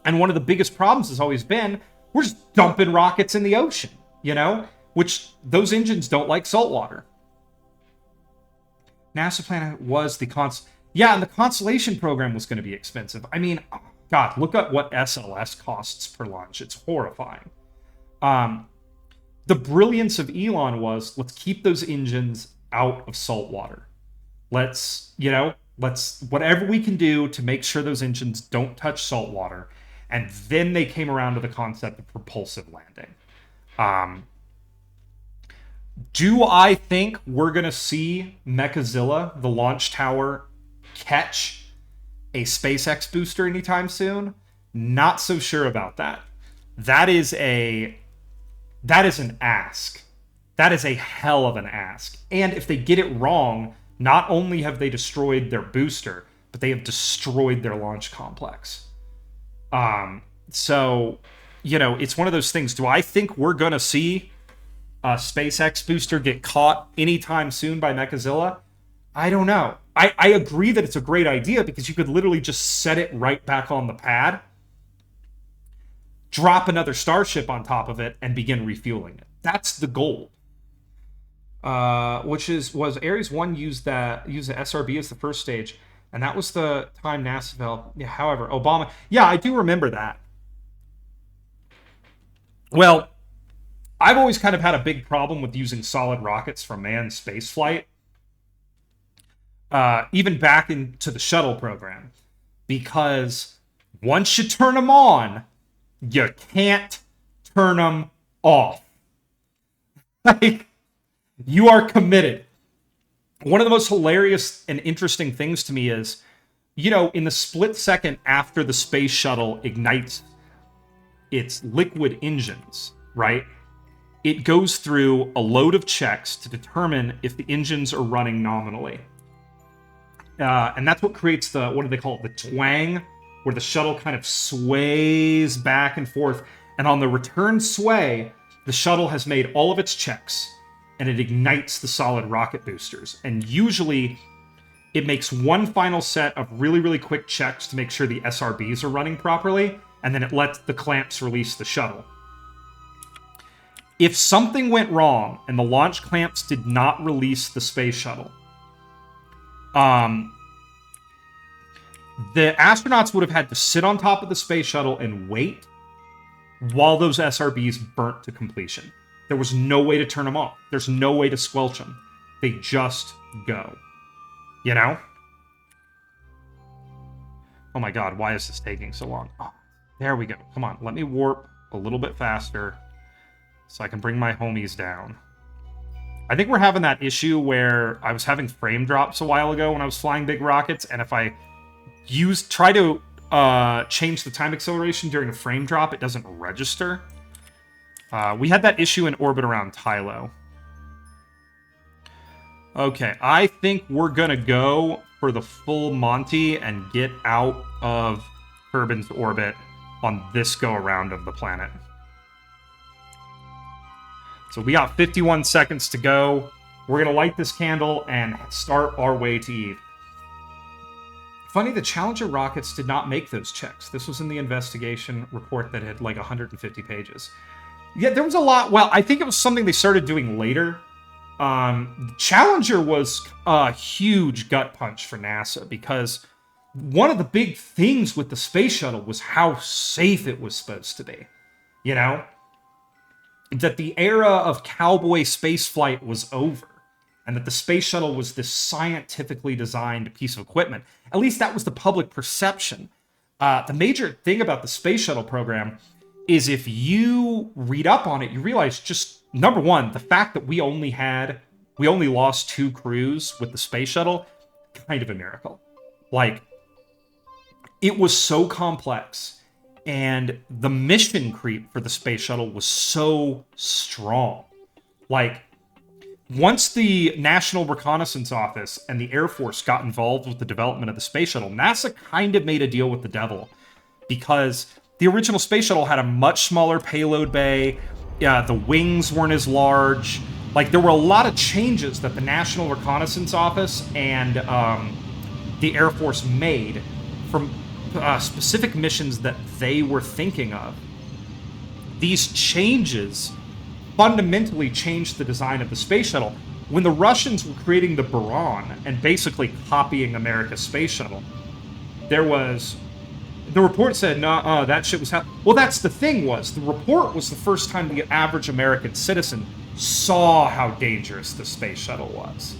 And one of the biggest problems has always been, we're just dumping rockets in the ocean, you know? Which, those engines don't like salt water. NASA plan was the yeah, and the Constellation program was going to be expensive. I mean, God, look at what SLS costs per launch. It's horrifying. The brilliance of Elon was, let's keep those engines out of salt water. Let's, you know, whatever we can do to make sure those engines don't touch salt water. And then they came around to the concept of propulsive landing. Do I think we're going to see Mechazilla, the launch tower, catch a SpaceX booster anytime soon? Not so sure about that. That is an ask. That is a hell of an ask. And if they get it wrong, not only have they destroyed their booster, but they have destroyed their launch complex. So, you know, it's one of those things. Do I think we're going to see a SpaceX booster get caught anytime soon by Mechazilla? I don't know. I agree that it's a great idea because you could literally just set it right back on the pad, drop another Starship on top of it, and begin refueling it. That's the goal. Was Ares 1 used the SRB as the first stage, and that was the time NASA developed. Yeah, however, Obama. Yeah, I do remember that. Well, I've always kind of had a big problem with using solid rockets for manned spaceflight, even back into the shuttle program, because once you turn them on, you can't turn them off. Like, you are committed. One of the most hilarious and interesting things to me is, you know, in the split second after the space shuttle ignites its liquid engines, right? It goes through a load of checks to determine if the engines are running nominally. And that's what creates the, what do they call it? The twang, where the shuttle kind of sways back and forth. And on the return sway, the shuttle has made all of its checks, and it ignites the solid rocket boosters. And usually, it makes one final set of really, really quick checks to make sure the SRBs are running properly, and then it lets the clamps release the shuttle. If something went wrong and the launch clamps did not release the space shuttle, the astronauts would have had to sit on top of the space shuttle and wait while those SRBs burnt to completion. There was no way to turn them off. There's no way to squelch them. They just go. You know? Oh my god, why is this taking so long? Oh, there we go. Come on, let me warp a little bit faster so I can bring my homies down. I think we're having that issue where I was having frame drops a while ago when I was flying big rockets, and if I try to change the time acceleration during a frame drop, it doesn't register. We had that issue in orbit around Tylo. Okay, I think we're gonna go for the full Monty and get out of Kerbin's orbit on this go-around of the planet. So we got 51 seconds to go. We're going to light this candle and start our way to Eve. Funny, the Challenger rockets did not make those checks. This was in the investigation report that had like 150 pages. Yeah, there was a lot. Well, I think it was something they started doing later. Challenger was a huge gut punch for NASA because one of the big things with the space shuttle was how safe it was supposed to be. You know? That the era of cowboy spaceflight was over, and that the space shuttle was this scientifically designed piece of equipment. At least that was the public perception. The major thing about the space shuttle program is if you read up on it, you realize just, number one, the fact that we only lost 2 crews with the space shuttle, kind of a miracle. Like, it was so complex, And the mission creep for the space shuttle was so strong. Like, once the National Reconnaissance Office and the Air Force got involved with the development of the space shuttle, NASA kind of made a deal with the devil, because the original space shuttle had a much smaller payload bay. The wings weren't as large. Like, there were a lot of changes that the National Reconnaissance Office and the Air Force made from specific missions that they were thinking of. These changes fundamentally changed the design of the space shuttle. When the Russians were creating the Buran and basically copying America's space shuttle, the report said, no, that shit was well, that's the thing was, the report was the first time the average American citizen saw how dangerous the space shuttle was.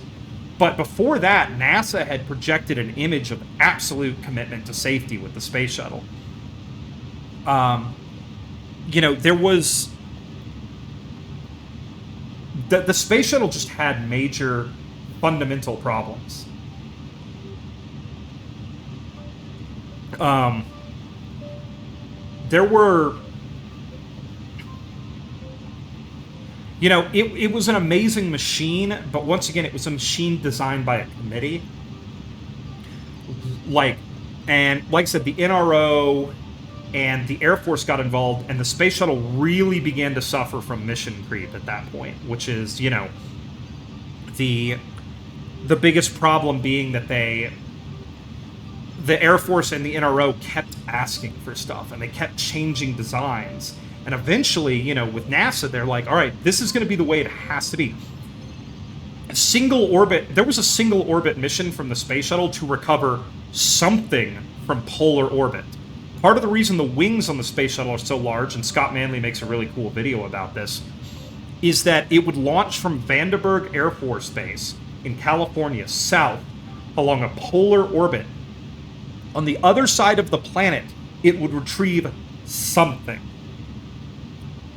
But before that, NASA had projected an image of absolute commitment to safety with the space shuttle. There was... The space shuttle just had major fundamental problems. There were... it was an amazing machine, but once again, it was a machine designed by a committee. Like I said, the NRO and the Air Force got involved, and the space shuttle really began to suffer from mission creep at that point, which is, the biggest problem being that the Air Force and the NRO kept asking for stuff, and they kept changing designs. And eventually, with NASA, they're like, all right, this is going to be the way it has to be. There was a single orbit mission from the space shuttle to recover something from polar orbit. Part of the reason the wings on the space shuttle are so large, and Scott Manley makes a really cool video about this, is that it would launch from Vandenberg Air Force Base in California, south, along a polar orbit. On the other side of the planet, it would retrieve something.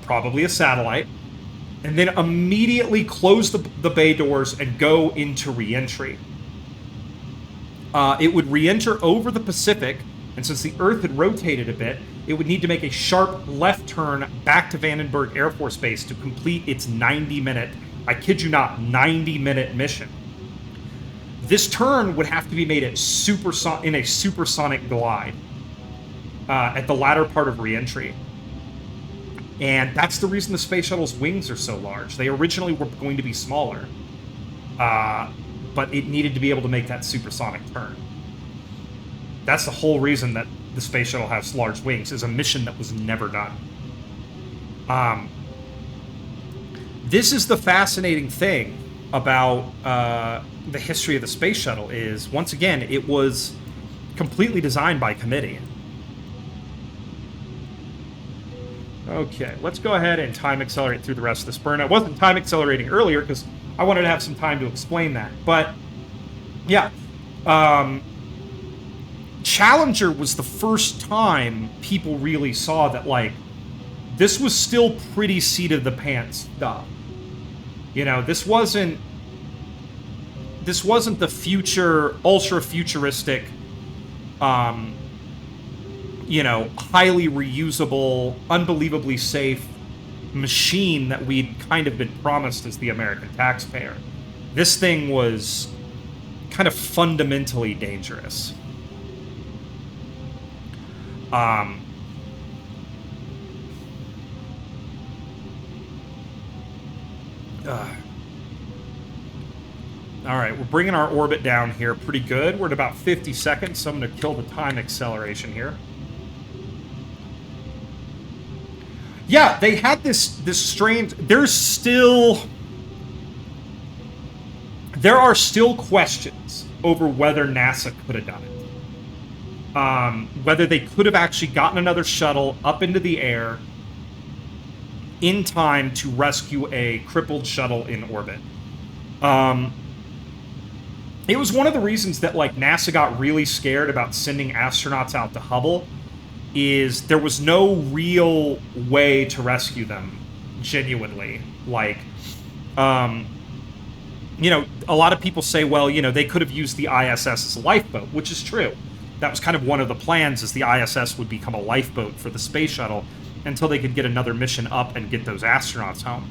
Probably a satellite, and then immediately close the bay doors and go into re-entry. It would re-enter over the Pacific, and since the Earth had rotated a bit, it would need to make a sharp left turn back to Vandenberg Air Force Base to complete its 90-minute, I kid you not, 90-minute mission. This turn would have to be made in a supersonic glide at the latter part of re-entry. And that's the reason the space shuttle's wings are so large. They originally were going to be smaller, but it needed to be able to make that supersonic turn. That's the whole reason that the space shuttle has large wings, is a mission that was never done. This is the fascinating thing about the history of the space shuttle is, once again, it was completely designed by committee. Okay, let's go ahead and time accelerate through the rest of this burn. I wasn't time accelerating earlier because I wanted to have some time to explain that. But, yeah. Challenger was the first time people really saw that, like, this was still pretty seat-of-the-pants stuff. This wasn't the future, ultra-futuristic, highly reusable, unbelievably safe machine that we'd kind of been promised as the American taxpayer. This thing was kind of fundamentally dangerous. Alright, we're bringing our orbit down here pretty good. We're at about 50 seconds, so I'm going to kill the time acceleration here. Yeah, they had this strange... There are still questions over whether NASA could have done it. Whether they could have actually gotten another shuttle up into the air in time to rescue a crippled shuttle in orbit. It was one of the reasons that, like, NASA got really scared about sending astronauts out to Hubble, is there was no real way to rescue them genuinely. Like, a lot of people say, well, they could have used the ISS as a lifeboat, which is true. That was kind of one of the plans, is the ISS would become a lifeboat for the space shuttle until they could get another mission up and get those astronauts home.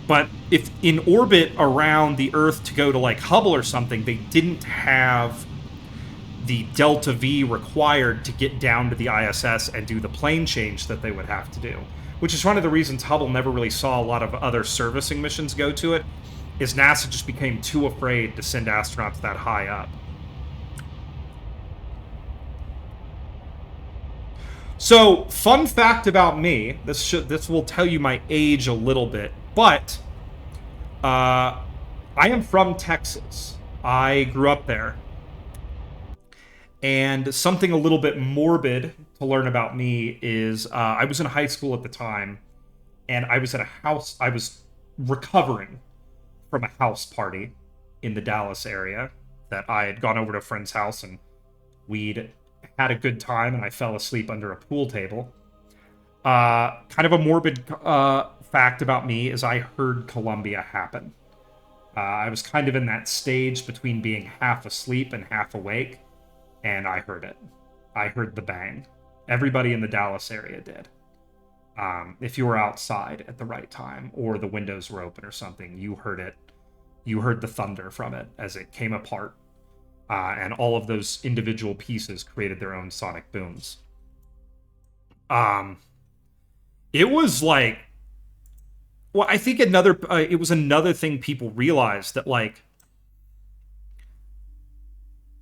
But if in orbit around the Earth to go to like Hubble or something, they didn't have the delta V required to get down to the ISS and do the plane change that they would have to do. Which is one of the reasons Hubble never really saw a lot of other servicing missions go to it, is NASA just became too afraid to send astronauts that high up. So, fun fact about me, this will tell you my age a little bit, but I am from Texas. I grew up there. And something a little bit morbid to learn about me is I was in high school at the time, and I was at a house. I was recovering from a house party in the Dallas area that I had gone over to a friend's house, and we'd had a good time, and I fell asleep under a pool table. Kind of a morbid fact about me is I heard Columbia happen. I was kind of in that stage between being half asleep and half awake, and I heard it. I heard the bang. Everybody in the Dallas area did. If you were outside at the right time, or the windows were open or something, you heard it. You heard the thunder from it as it came apart. And all of those individual pieces created their own sonic booms. It was like... Well, I think it was another thing people realized, that, like,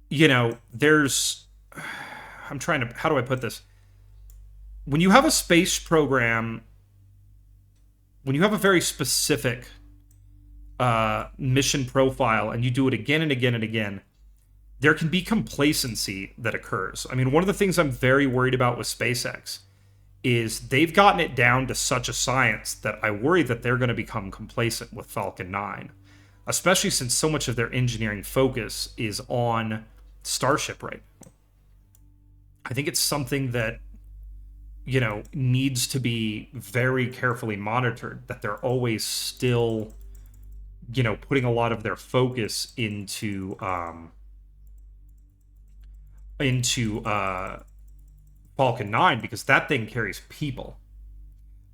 you know, there's... how do I put this? When you have a space program, when you have a very specific mission profile, and you do it again and again and again, there can be complacency that occurs. I mean, one of the things I'm very worried about with SpaceX is they've gotten it down to such a science that I worry that they're going to become complacent with Falcon 9, especially since so much of their engineering focus is on Starship right now. I think it's something that, you know, needs to be very carefully monitored, that they're always still, you know, putting a lot of their focus into Falcon 9, because that thing carries people.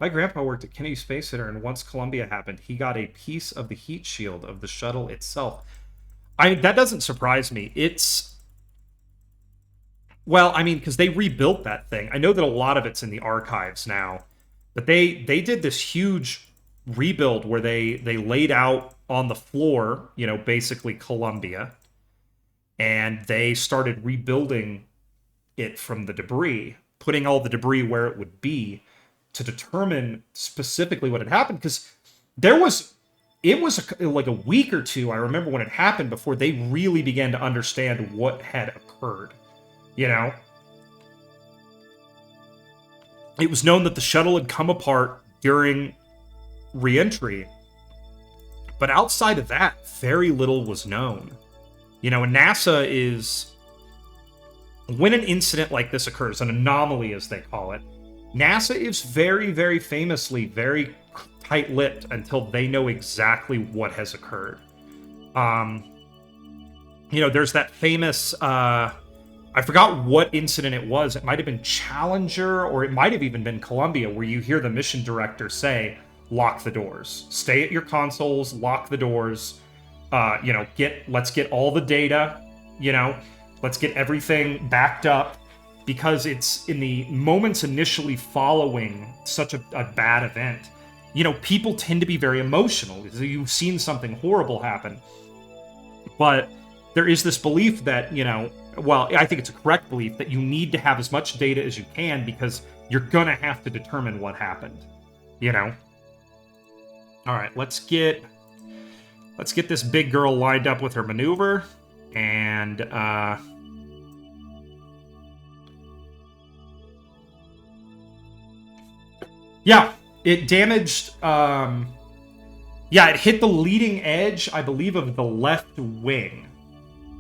My grandpa worked at Kennedy Space Center, and once Columbia happened, he got a piece of the heat shield of the shuttle itself. That doesn't surprise me. Well, I mean, because they rebuilt that thing. I know that a lot of it's in the archives now, but they did this huge rebuild where they laid out on the floor, you know, basically Columbia, and they started rebuilding it from the debris, putting all the debris where it would be to determine specifically what had happened. Because it was like a week or two, I remember, when it happened, before they really began to understand what had occurred. You know? It was known that the shuttle had come apart during re-entry, but outside of that, very little was known. You know, and NASA is... When an incident like this occurs, an anomaly as they call it, NASA is very, very famously very tight-lipped until they know exactly what has occurred. You know, there's that famous... I forgot what incident it was. It might have been Challenger, or it might have even been Columbia, where you hear the mission director say, lock the doors. Stay at your consoles, lock the doors. You know, let's get all the data, you know, let's get everything backed up, because it's in the moments initially following such a bad event. You know, people tend to be very emotional. You've seen something horrible happen. But there is this belief that, you know, well, I think it's a correct belief that you need to have as much data as you can, because you're gonna have to determine what happened, you know? All right, let's get this big girl lined up with her maneuver, and yeah, it damaged, it hit the leading edge, I believe, of the left wing,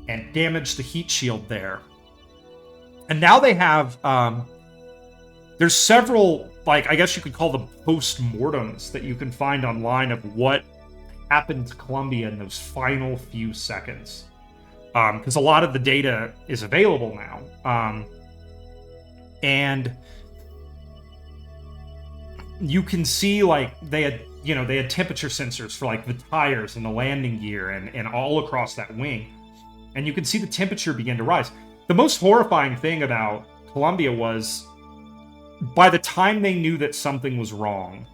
and damaged the heat shield there. And now they have, there's several, like, I guess you could call them post-mortems that you can find online of what happened to Columbia in those final few seconds. because a lot of the data is available now. And you can see, like, they had temperature sensors for, like, the tires and the landing gear and all across that wing. And you can see the temperature begin to rise. The most horrifying thing about Columbia was, by the time they knew that something was wrong,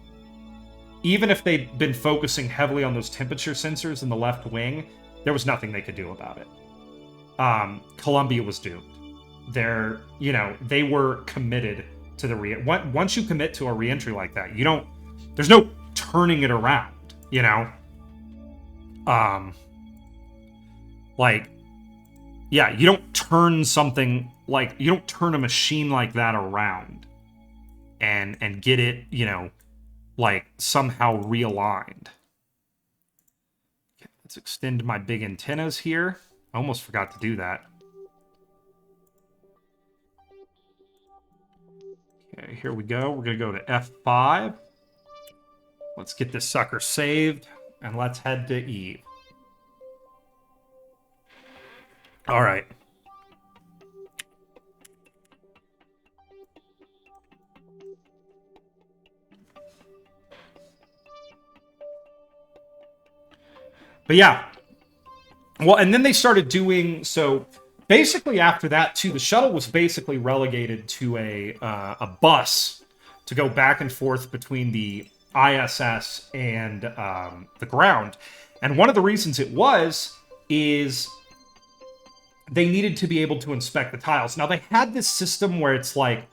even if they'd been focusing heavily on those temperature sensors in the left wing, there was nothing they could do about it. Columbia was doomed. They were committed to the once you commit to a reentry like that, there's no turning it around, you don't turn something you don't turn a machine like that around and get it, somehow realigned. Okay, let's extend my big antennas here. I almost forgot to do that. Okay, here we go. We're going to go to F5. Let's get this sucker saved, and let's head to Eve. All right. But yeah. Well, and then they started doing, so basically after that too, the shuttle was basically relegated to a bus to go back and forth between the ISS and the ground. And one of the reasons it is they needed to be able to inspect the tiles. Now, they had this system where it's like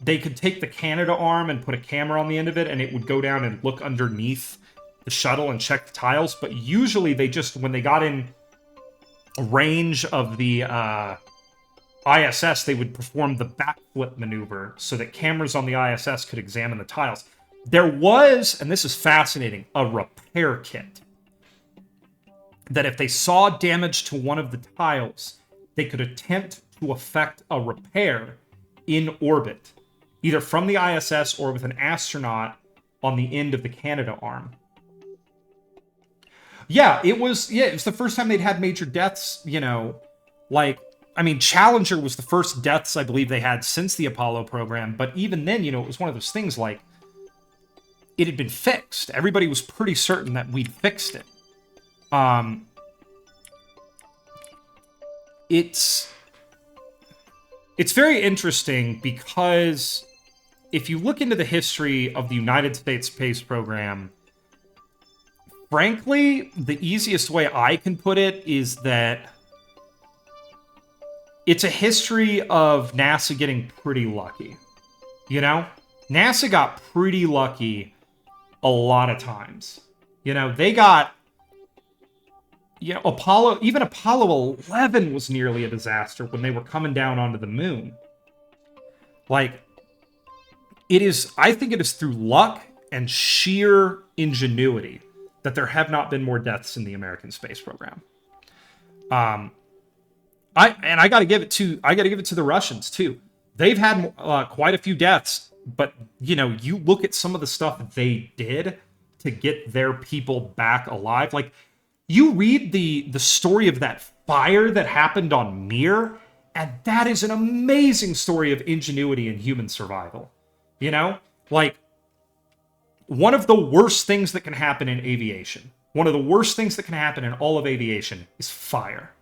they could take the Canada arm and put a camera on the end of it, and it would go down and look underneath the shuttle and check the tiles. But usually they just, when they got in range of the ISS, they would perform the backflip maneuver so that cameras on the ISS could examine the tiles. There was, and this is fascinating, a repair kit that if they saw damage to one of the tiles, they could attempt to effect a repair in orbit, either from the ISS or with an astronaut on the end of the Canada arm. Yeah, it was the first time they'd had major deaths, Challenger was the first deaths I believe they had since the Apollo program, but even then, it was one of those things like, it had been fixed. Everybody was pretty certain that we'd fixed it. It's very interesting because if you look into the history of the United States space program, frankly, the easiest way I can put it is that it's a history of NASA getting pretty lucky. NASA got pretty lucky a lot of times. They got, Apollo 11 was nearly a disaster when they were coming down onto the moon. I think it is through luck and sheer ingenuity that there have not been more deaths in the American space program. I got to give it to the Russians too. They've had quite a few deaths, but you look at some of the stuff they did to get their people back alive. Like, you read the story of that fire that happened on Mir, and that is an amazing story of ingenuity and human survival. One of the worst things that can happen in aviation, one of the worst things that can happen in all of aviation is fire.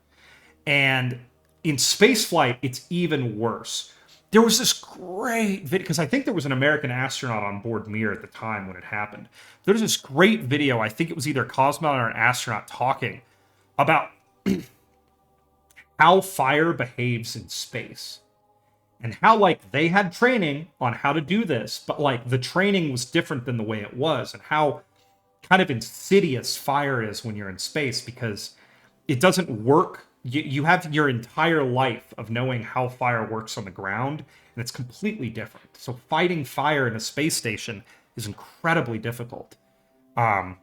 And in spaceflight, it's even worse. There was this great video, because I think there was an American astronaut on board Mir at the time when it happened. There's this great video, I think it was either a cosmonaut or an astronaut talking about how fire behaves in space. And how, they had training on how to do this, but, the training was different than the way it was, and how kind of insidious fire is when you're in space, because it doesn't work. You have your entire life of knowing how fire works on the ground, and it's completely different. So fighting fire in a space station is incredibly difficult. Part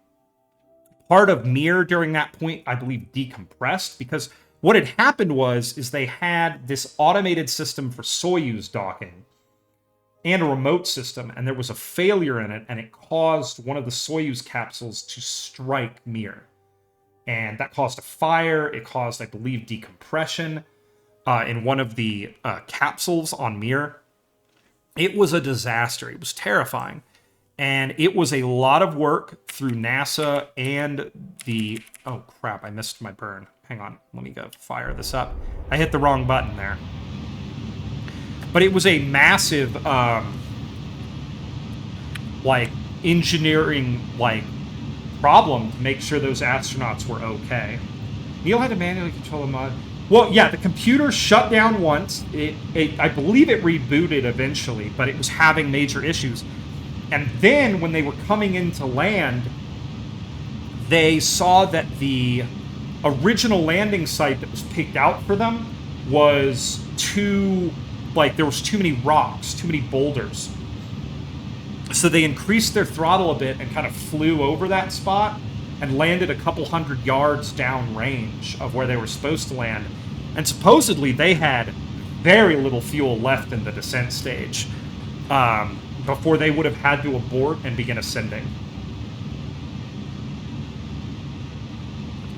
of Mir during that point, I believe, decompressed, because what had happened is they had this automated system for Soyuz docking and a remote system, and there was a failure in it, and it caused one of the Soyuz capsules to strike Mir. and that caused a fire. It caused, I believe, decompression in one of the capsules on Mir. It was a disaster. It was terrifying. And it was a lot of work through NASA and the... Oh, crap, I missed my burn. Hang on, let me go fire this up. I hit the wrong button there. But it was a massive, like, engineering, like, problem to make sure those astronauts were okay. Neil had to manually control the mod. Well, yeah, the computer shut down once. I believe it rebooted eventually, but it was having major issues. And then, when they were coming into land, they saw that the original landing site that was picked out for them was too... Like, there was too many rocks, too many boulders. So they increased their throttle a bit and kind of flew over that spot and landed a couple hundred yards downrange of where they were supposed to land. And supposedly they had very little fuel left in the descent stage before they would have had to abort and begin ascending.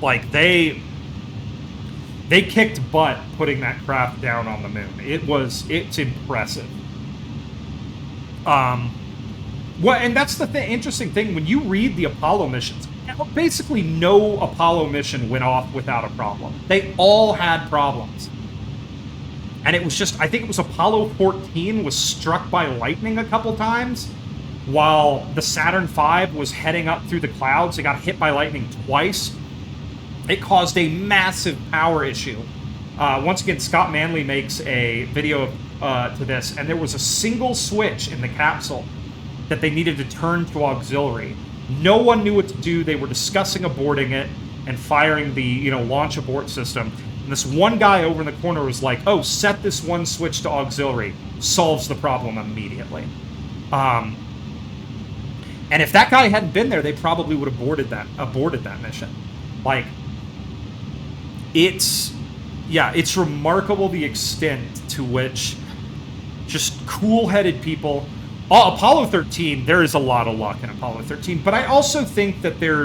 Like, they kicked butt putting that craft down on the moon. It's impressive. And that's the interesting thing, when you read the Apollo missions, basically no Apollo mission went off without a problem. They all had problems. And it was just, I think it was Apollo 14 was struck by lightning a couple times, while the Saturn V was heading up through the clouds. It got hit by lightning twice. It caused a massive power issue. Once again, Scott Manley makes a video to this, and there was a single switch in the capsule that they needed to turn to auxiliary. No one knew what to do. They were discussing aborting it and firing the, launch abort system. And this one guy over in the corner was like, oh, set this one switch to auxiliary. Solves the problem immediately. And if that guy hadn't been there, they probably would have aborted that mission. Like, it's remarkable the extent to which just cool-headed people... Apollo 13, there is a lot of luck in Apollo 13, but I also think that there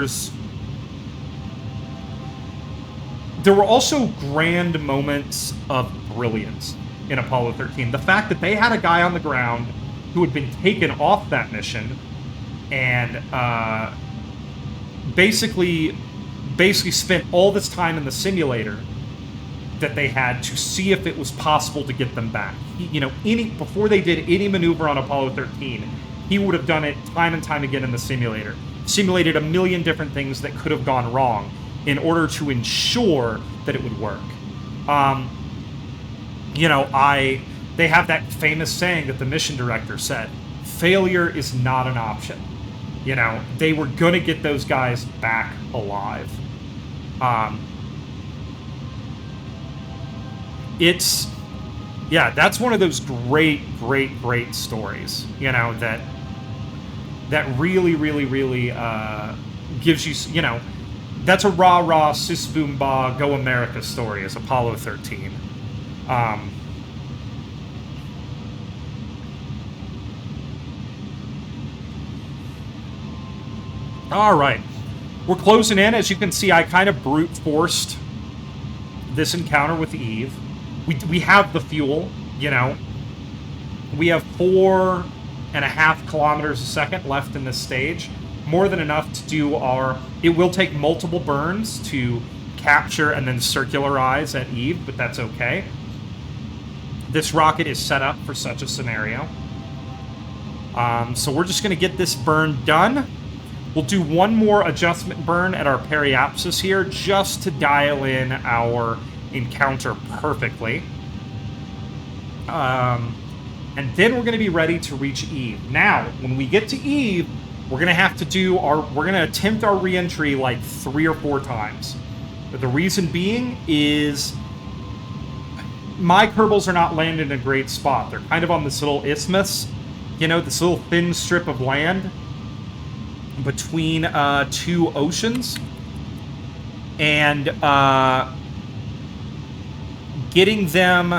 were also grand moments of brilliance in Apollo 13. The fact that they had a guy on the ground who had been taken off that mission and basically spent all this time in the simulator that they had to see if it was possible to get them back. Before they did any maneuver on Apollo 13, he would have done it time and time again in the simulator. Simulated a million different things that could have gone wrong in order to ensure that it would work. They have that famous saying that the mission director said, failure is not an option. They were going to get those guys back alive. That's one of those great stories, that really, really, really gives you, that's a rah-rah, sis-boom-bah, go America story, is Apollo 13. All right. We're closing in. As you can see, I kind of brute forced this encounter with Eve. We have the fuel, We have 4.5 kilometers a second left in this stage. More than enough to do our... It will take multiple burns to capture and then circularize at Eve, but that's okay. This rocket is set up for such a scenario. So we're just going to get this burn done. We'll do one more adjustment burn at our periapsis here, just to dial in our encounter perfectly. And then we're going to be ready to reach Eve. Now, when we get to Eve, we're going to have to we're going to attempt our re-entry like 3 or 4 times. But the reason being is my Kerbals are not landing in a great spot. They're kind of on this little isthmus, this little thin strip of land between 2 oceans. And getting them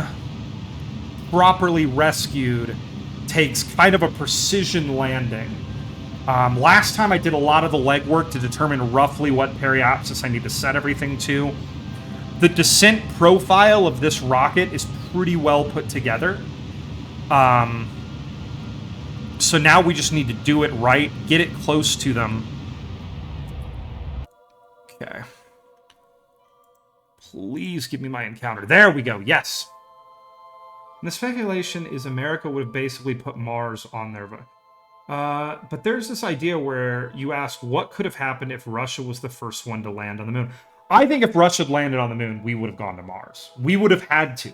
properly rescued takes kind of a precision landing. Last time I did a lot of the legwork to determine roughly what periapsis I need to set everything to. The descent profile of this rocket is pretty well put together. So now we just need to do it right, get it close to them. Okay. Please give me my encounter. There we go, yes. And the speculation is America would have basically put Mars on there. But there's this idea where you ask what could have happened if Russia was the first one to land on the moon. I think if Russia had landed on the moon, we would have gone to Mars. We would have had to.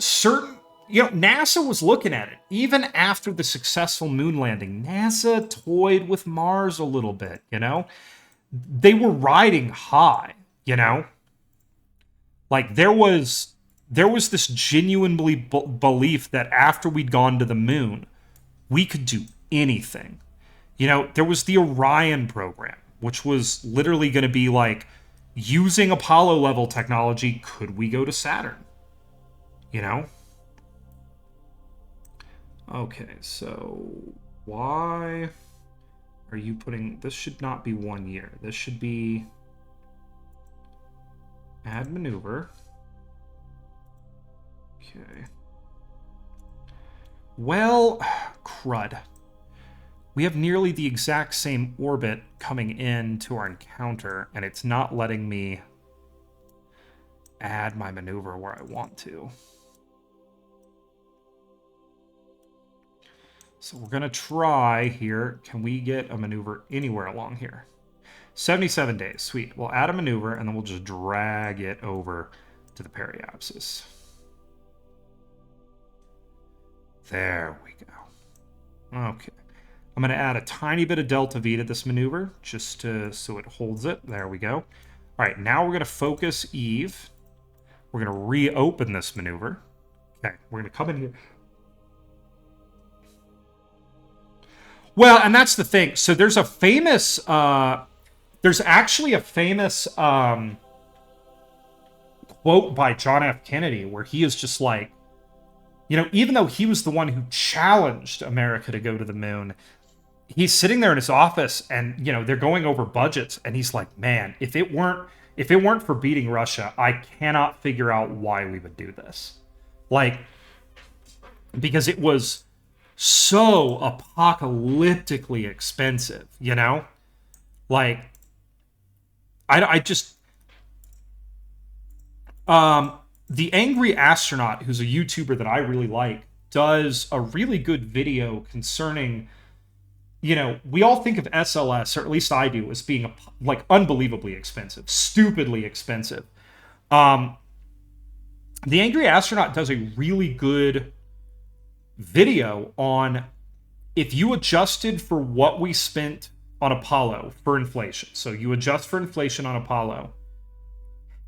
NASA was looking at it. Even after the successful moon landing, NASA toyed with Mars a little bit, They were riding high, Like, there was this genuine belief that after we'd gone to the moon, we could do anything. There was the Orion program, which was literally going to be like, using Apollo level technology, could we go to Saturn? Okay, so why are you putting... This should not be 1 year. This should be... Add maneuver. Okay. Well, crud. We have nearly the exact same orbit coming in to our encounter, and it's not letting me add my maneuver where I want to. So we're going to try here. Can we get a maneuver anywhere along here? 77 days. Sweet. We'll add a maneuver, and then we'll just drag it over to the periapsis. There we go. Okay. I'm going to add a tiny bit of delta V to this maneuver, just so it holds it. There we go. All right, now we're going to focus Eve. We're going to reopen this maneuver. Okay, we're going to come in here. Well, and that's the thing. So there's a famous... there's actually a famous quote by John F. Kennedy where he is just like, even though he was the one who challenged America to go to the moon, he's sitting there in his office and, they're going over budgets. And he's like, man, if it weren't for beating Russia, I cannot figure out why we would do this. Like, because it was so apocalyptically expensive, Like, I just... The Angry Astronaut, who's a YouTuber that I really like, does a really good video concerning, we all think of SLS, or at least I do, as being unbelievably expensive, stupidly expensive. The Angry Astronaut does a really good video on if you adjusted for what we spent on Apollo for inflation. So you adjust for inflation on Apollo.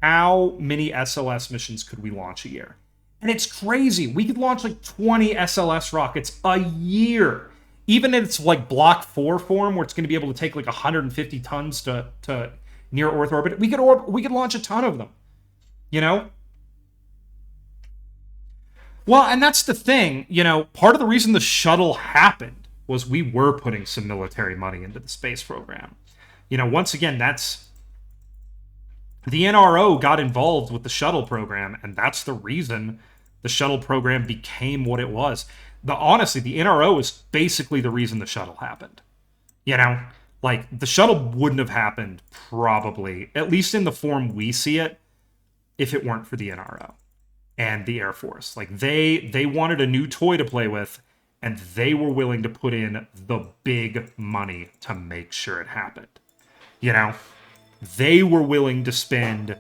How many SLS missions could we launch a year? And it's crazy. We could launch 20 SLS rockets a year. Even if it's Block 4 form, where it's going to be able to take 150 tons to near Earth orbit. We could launch a ton of them. Well, and that's the thing. Part of the reason the shuttle happened was we were putting some military money into the space program. Once again, that's... The NRO got involved with the shuttle program, and that's the reason the shuttle program became what it was. Honestly, the NRO is basically the reason the shuttle happened. The shuttle wouldn't have happened, probably, at least in the form we see it, if it weren't for the NRO and the Air Force. They wanted a new toy to play with, and they were willing to put in the big money to make sure it happened. They were willing to spend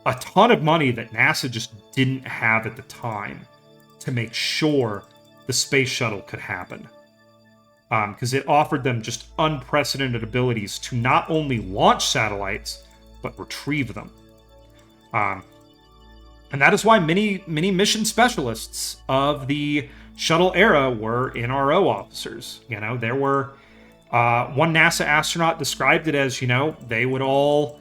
a ton of money that NASA just didn't have at the time to make sure the space shuttle could happen. Because it offered them just unprecedented abilities to not only launch satellites, but retrieve them. And that is why many mission specialists of the shuttle era were NRO officers. There were... one NASA astronaut described it as, they would all...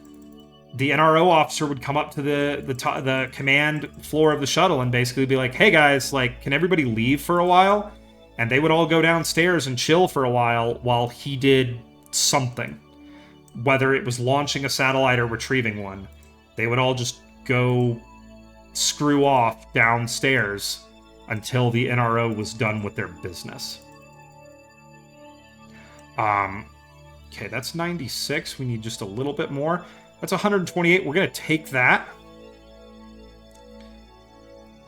The NRO officer would come up to the command floor of the shuttle and basically be like, hey guys, can everybody leave for a while? And they would all go downstairs and chill for a while he did something. Whether it was launching a satellite or retrieving one. They would all just go screw off downstairs until the NRO was done with their business. Okay, that's 96. We need just a little bit more. That's 128. We're going to take that.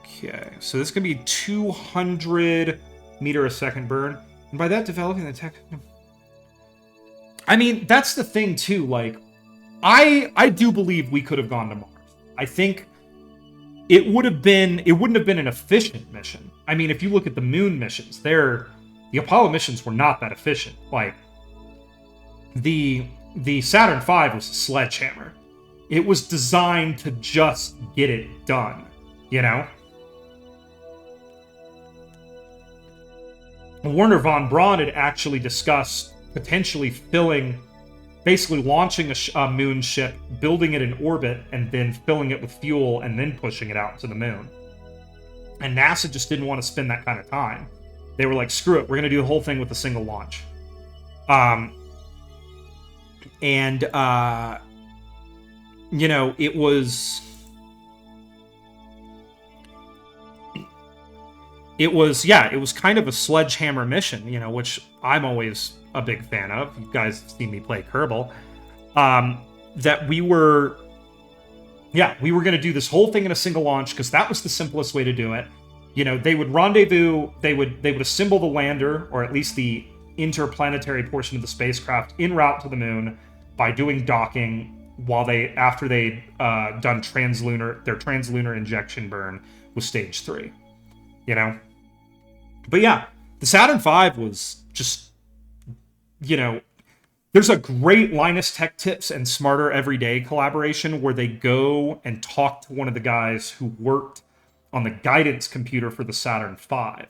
Okay, so this is going to be 200 meter a second burn. And by that, developing the tech... I mean, that's the thing, too. Like, I do believe we could have gone to Mars. I think it wouldn't have been an efficient mission. I mean, if you look at the moon missions, the Apollo missions were not that efficient. Like, the Saturn V was a sledgehammer. It was designed to just get it done, you know? Werner von Braun had actually discussed potentially basically launching a moon ship, building it in orbit, and then filling it with fuel, and then pushing it out to the moon. And NASA just didn't want to spend that kind of time. They were like, screw it, we're going to do the whole thing with a single launch. You know, it was kind of a sledgehammer mission, you know, which I'm always a big fan of. You guys have seen me play Kerbal. That we were going to do this whole thing in a single launch because that was the simplest way to do it. You know, they would rendezvous, they would assemble the lander, or at least the interplanetary portion of the spacecraft, en route to the moon by doing docking after they'd done their translunar injection burn with stage 3. You know? But yeah, the Saturn V was just, you know, there's a great Linus Tech Tips and Smarter Everyday collaboration where they go and talk to one of the guys who worked on the guidance computer for the Saturn V.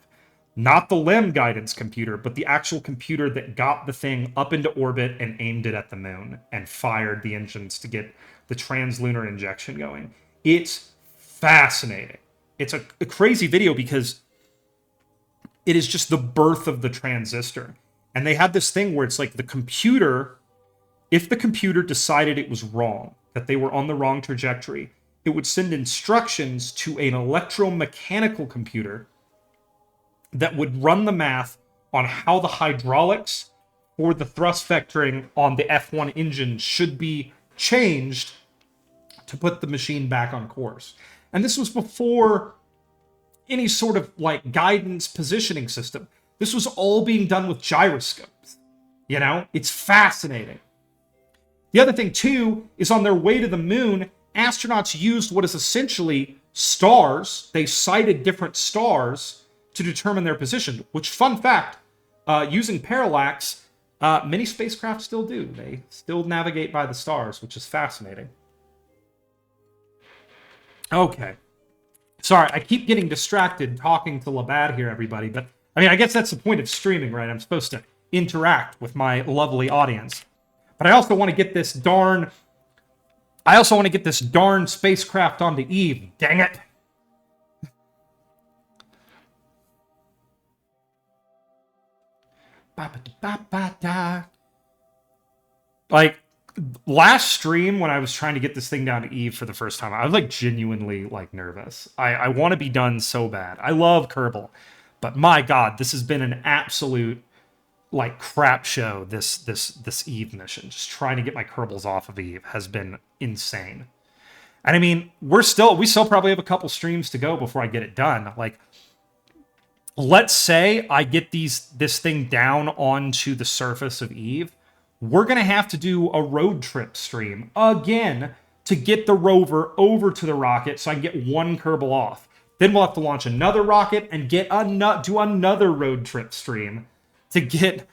Not the LEM guidance computer, but the actual computer that got the thing up into orbit and aimed it at the moon and fired the engines to get the translunar injection going. It's fascinating. It's a crazy video because it is just the birth of the transistor. And they had this thing where it's like the computer, if the computer decided it was wrong, that they were on the wrong trajectory, it would send instructions to an electromechanical computer that would run the math on how the hydraulics or the thrust vectoring on the F1 engine should be changed to put the machine back on course. And this was before any sort of like guidance positioning system. This was all being done with gyroscopes. You know, it's fascinating. The other thing too is on their way to the moon, astronauts used what is essentially stars. They sighted different stars to determine their position, which, fun fact, using parallax, many spacecraft still do. They still navigate by the stars, which is fascinating. Okay. Sorry, I keep getting distracted talking to Labatt here, everybody, but I mean, I guess that's the point of streaming, right? I'm supposed to interact with my lovely audience. But I also want to get this darn spacecraft onto Eve. Dang it. Like, last stream when I was trying to get this thing down to Eve for the first time, I was like genuinely like nervous. I want to be done so bad. I love Kerbal, but my God, this has been an absolute like crap show. This Eve mission, just trying to get my Kerbals off of Eve has been insane. And I mean, we still probably have a couple streams to go before I get it done. Like, let's say I get this thing down onto the surface of Eve. We're going to have to do a road trip stream again to get the rover over to the rocket so I can get one Kerbal off. Then we'll have to launch another rocket and do another road trip stream to get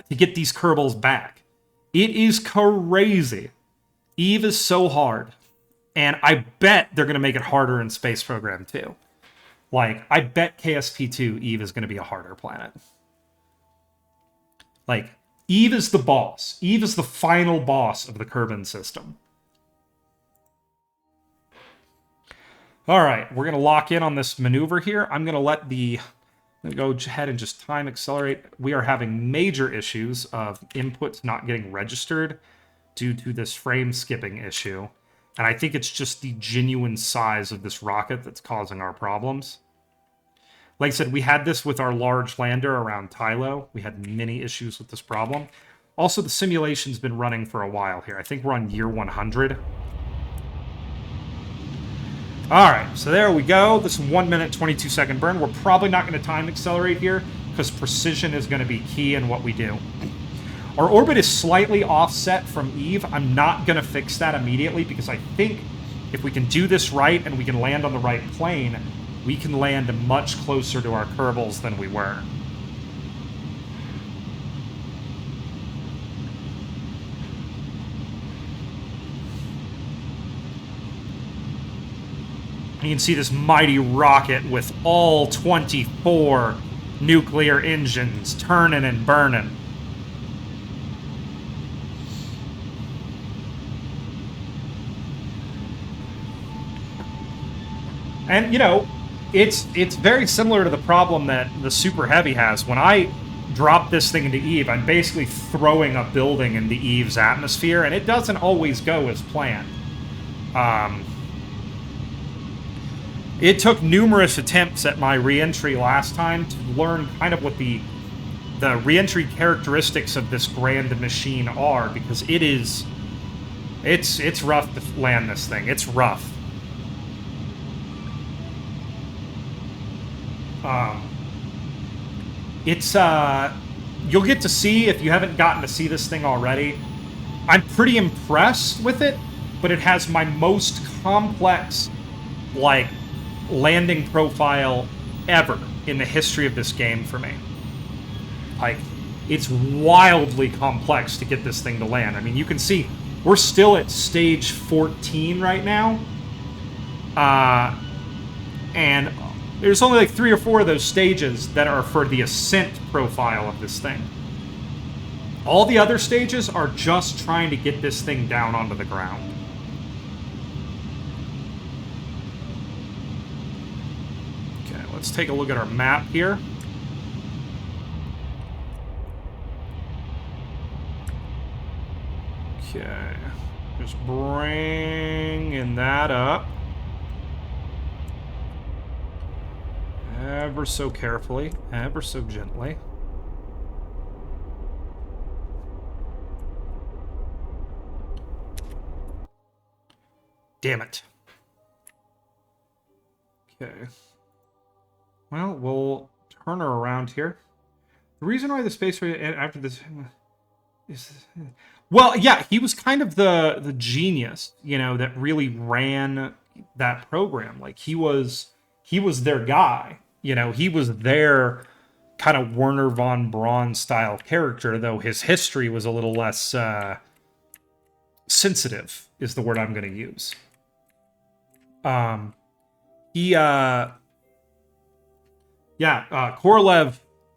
these Kerbals back. It is crazy. Eve is so hard. And I bet they're going to make it harder in Space Program 2. Like, I bet KSP2 Eve is going to be a harder planet. Like, Eve is the boss. Eve is the final boss of the Kerbin system. All right, we're going to lock in on this maneuver here. I'm going to let the I'm going to go ahead and just time accelerate. We are having major issues of inputs not getting registered due to this frame skipping issue. And I think it's just the genuine size of this rocket that's causing our problems. Like I said, we had this with our large lander around Tylo. We had many issues with this problem. Also, the simulation's been running for a while here. I think we're on year 100. All right, so there we go. This 1 minute, 22 second burn. We're probably not going to time accelerate here because precision is going to be key in what we do. Our orbit is slightly offset from Eve. I'm not going to fix that immediately because I think if we can do this right and we can land on the right plane, we can land much closer to our Kerbals than we were. You can see this mighty rocket with all 24 nuclear engines turning and burning. And, you know, it's very similar to the problem that the Super Heavy has. When I drop this thing into Eve, I'm basically throwing a building into Eve's atmosphere, and it doesn't always go as planned. It took numerous attempts at my re-entry last time to learn kind of what the re-entry characteristics of this grand machine are, because it's rough to land this thing. It's rough. You'll get to see, if you haven't gotten to see this thing already, I'm pretty impressed with it, but it has my most complex, like, landing profile ever in the history of this game for me. Like, it's wildly complex to get this thing to land. I mean, you can see we're still at stage 14 right now. And there's only like 3 or 4 of those stages that are for the ascent profile of this thing. All the other stages are just trying to get this thing down onto the ground. Okay, let's take a look at our map here. Okay, just bringing that up. Ever so carefully, ever so gently. Damn it. Okay. Well, we'll turn her around here. The reason why the space race after this is... Well, yeah, he was kind of the genius, you know, that really ran that program. Like, he was their guy. You know, he was their kind of Werner von Braun style character, though his history was a little less sensitive, is the word I'm going to use. Korolev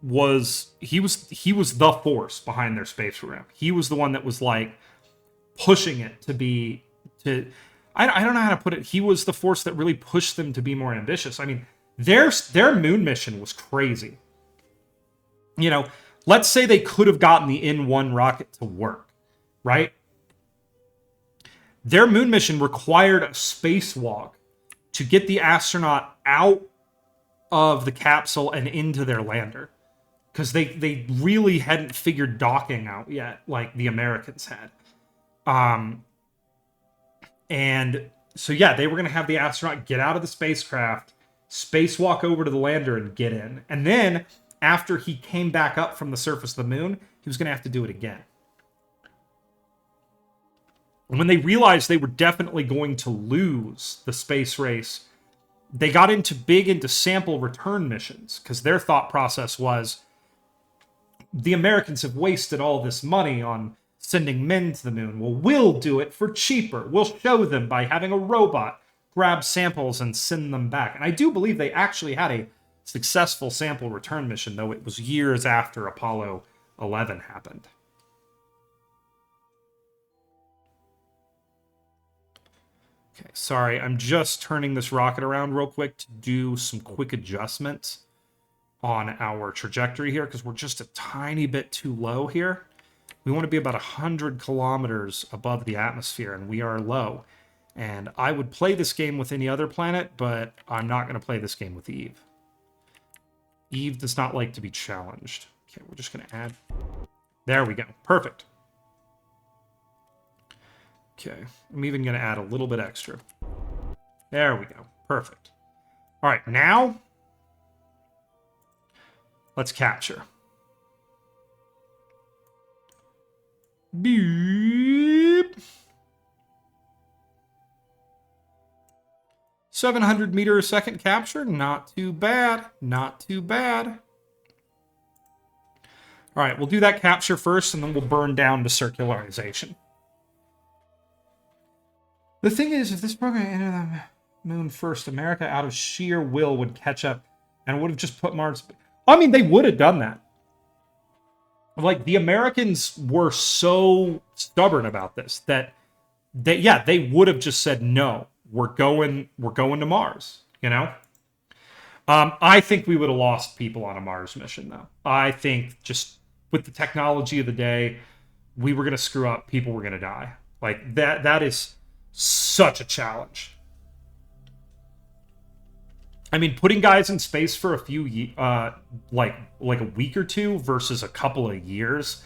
was the force behind their space program. He was the one that was like pushing it I don't know how to put it. He was the force that really pushed them to be more ambitious. I mean, their moon mission was crazy. You know, let's say they could have gotten the N1 rocket to work, right? Their moon mission required a spacewalk to get the astronaut out of the capsule and into their lander. Because they really hadn't figured docking out yet, like the Americans had. And so, yeah, they were going to have the astronaut get out of the spacecraft, spacewalk over to the lander, and get in. And then, after he came back up from the surface of the moon, he was going to have to do it again. And when they realized they were definitely going to lose the space race, they got into sample return missions, because their thought process was, the Americans have wasted all this money on sending men to the moon. Well, we'll do it for cheaper. We'll show them by having a robot grab samples and send them back. And I do believe they actually had a successful sample return mission, though it was years after Apollo 11 happened. Okay, sorry, I'm just turning this rocket around real quick to do some quick adjustments. on our trajectory here because we're just a tiny bit too low here. We want to be about 100 kilometers above the atmosphere, and we are low. And I would play this game with any other planet, but I'm not going to play this game with Eve. Eve does not like to be challenged. Okay, we're just going to add... There we go. Perfect. Okay, I'm even going to add a little bit extra. There we go. Perfect. All right, now let's capture. Beep. 700 meter a second capture. Not too bad. Not too bad. All right, we'll do that capture first, and then we'll burn down to circularization. The thing is, if this program entered the moon first, America, out of sheer will, would catch up and would have just put Mars... I mean, they would have done that. Like, the Americans were so stubborn about this that they would have just said, no, we're going to Mars, you know? I think we would have lost people on a Mars mission, though. I think just with the technology of the day, we were going to screw up, people were going to die. Like, that is such a challenge. I mean, putting guys in space for a few, like a week or two versus a couple of years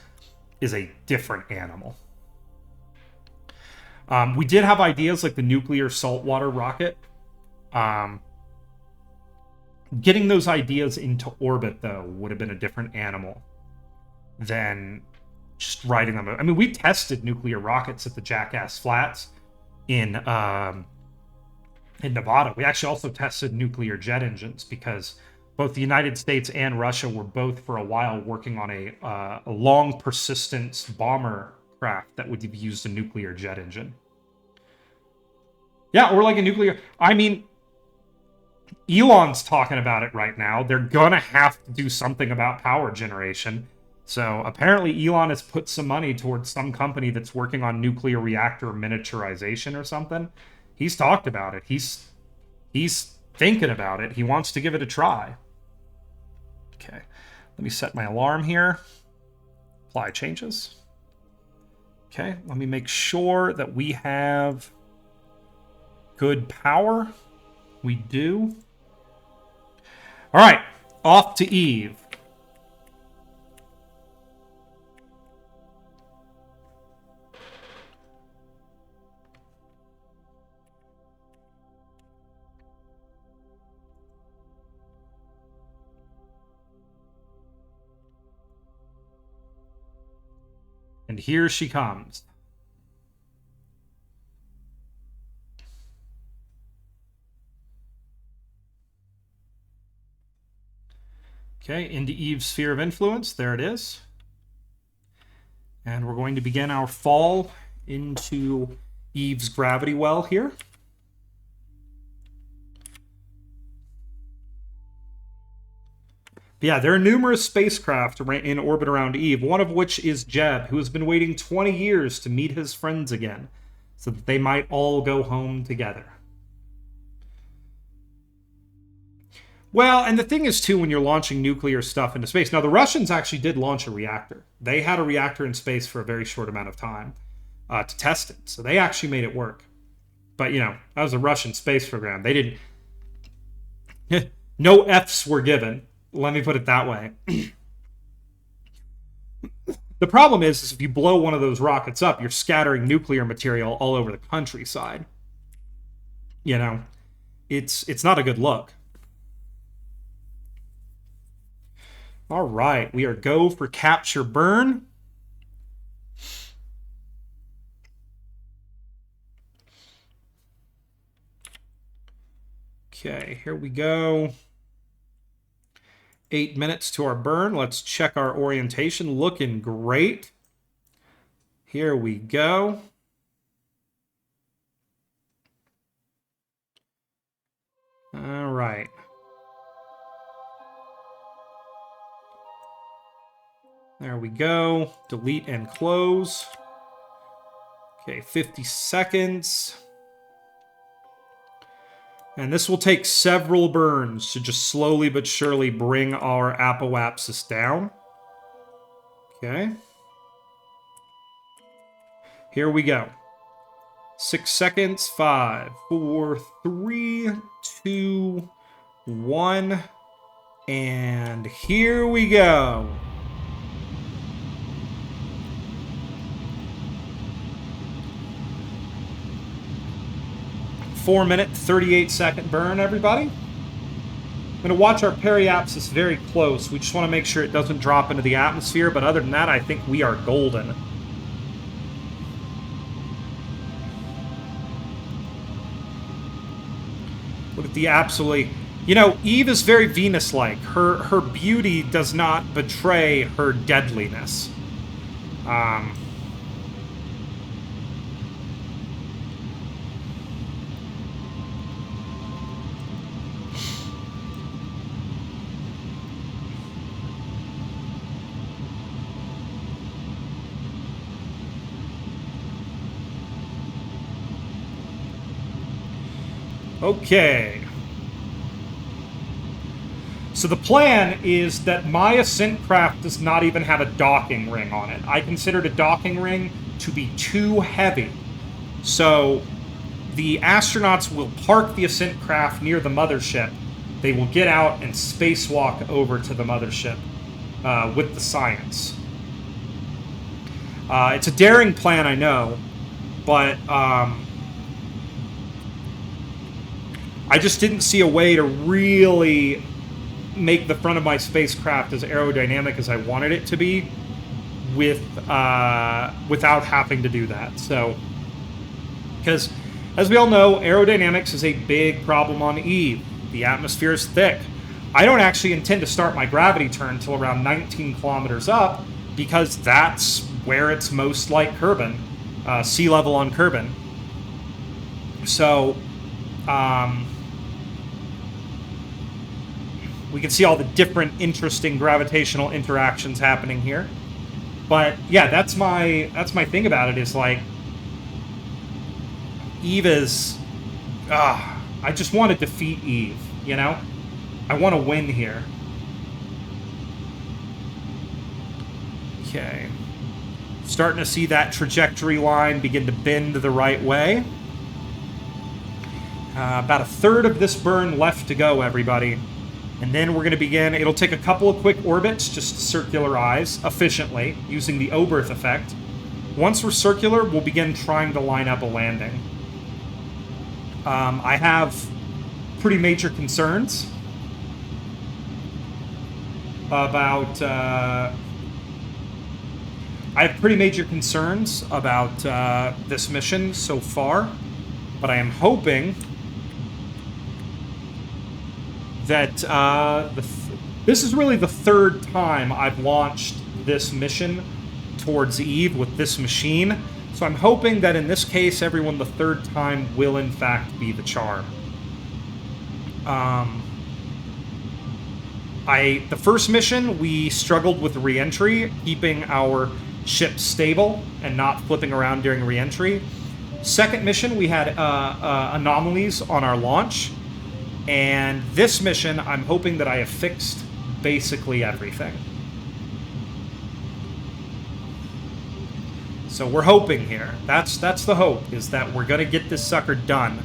is a different animal. We did have ideas like the nuclear saltwater rocket. Getting those ideas into orbit, though, would have been a different animal than just riding them. I mean, we tested nuclear rockets at the Jackass Flats in Nevada. We actually also tested nuclear jet engines because both the United States and Russia were both for a while working on a long persistence bomber craft that would use a nuclear jet engine. Yeah, or like a nuclear... I mean, Elon's talking about it right now. They're gonna have to do something about power generation. So apparently Elon has put some money towards some company that's working on nuclear reactor miniaturization or something. He's talked about it. He's thinking about it. He wants to give it a try. Okay, let me set my alarm here. Apply changes. Okay, let me make sure that we have good power. We do. All right, off to Eve. And here she comes. Okay, into Eve's sphere of influence. There it is. And we're going to begin our fall into Eve's gravity well here. But yeah, there are numerous spacecraft in orbit around Eve, one of which is Jeb, who has been waiting 20 years to meet his friends again, so that they might all go home together. Well, and the thing is, too, when you're launching nuclear stuff into space... Now, the Russians actually did launch a reactor. They had a reactor in space for a very short amount of time to test it, so they actually made it work. But, you know, that was a Russian space program. They didn't... No Fs were given. Let me put it that way. The problem is if you blow one of those rockets up, you're scattering nuclear material all over the countryside. You know, it's not a good look. All right, we are go for capture burn. Okay, here we go. 8 minutes to our burn. Let's check our orientation. Looking great. Here we go. All right. There we go. Delete and close. Okay, 50 seconds. And this will take several burns to just slowly but surely bring our apoapsis down. Okay. Here we go. 6 seconds. 5, 4, 3, 2, 1. And here we go. Four-minute, 38-second burn, everybody. I'm going to watch our periapsis very close. We just want to make sure it doesn't drop into the atmosphere, but other than that, I think we are golden. Look at the absolutely... You know, Eve is very Venus-like. Her beauty does not betray her deadliness. Okay. So the plan is that my ascent craft does not even have a docking ring on it. I considered a docking ring to be too heavy. So the astronauts will park the ascent craft near the mothership. They will get out and spacewalk over to the mothership with the science. It's a daring plan, I know, but I just didn't see a way to really make the front of my spacecraft as aerodynamic as I wanted it to be without having to do that. So, because as we all know, aerodynamics is a big problem on Eve. The atmosphere is thick. I don't actually intend to start my gravity turn until around 19 kilometers up, because that's where it's most like Kerbin, sea level on Kerbin. So, we can see all the different interesting gravitational interactions happening here. But yeah, that's my thing about it, is like, Eve is I just want to defeat Eve, you know? I want to win here. Okay. Starting to see that trajectory line begin to bend the right way. About a third of this burn left to go, everybody. And then we're going to begin. It'll take a couple of quick orbits just to circularize efficiently using the Oberth effect. Once we're circular, we'll begin trying to line up a landing. I have pretty major concerns about... I have pretty major concerns about this mission so far, but I am hoping that this is really the third time I've launched this mission towards Eve with this machine. So I'm hoping that in this case, everyone, the third time will in fact be the charm. The first mission, we struggled with re-entry, keeping our ship stable and not flipping around during re-entry. Second mission, we had anomalies on our launch. And this mission, I'm hoping that I have fixed basically everything. So we're hoping here. That's the hope, is that we're going to get this sucker done.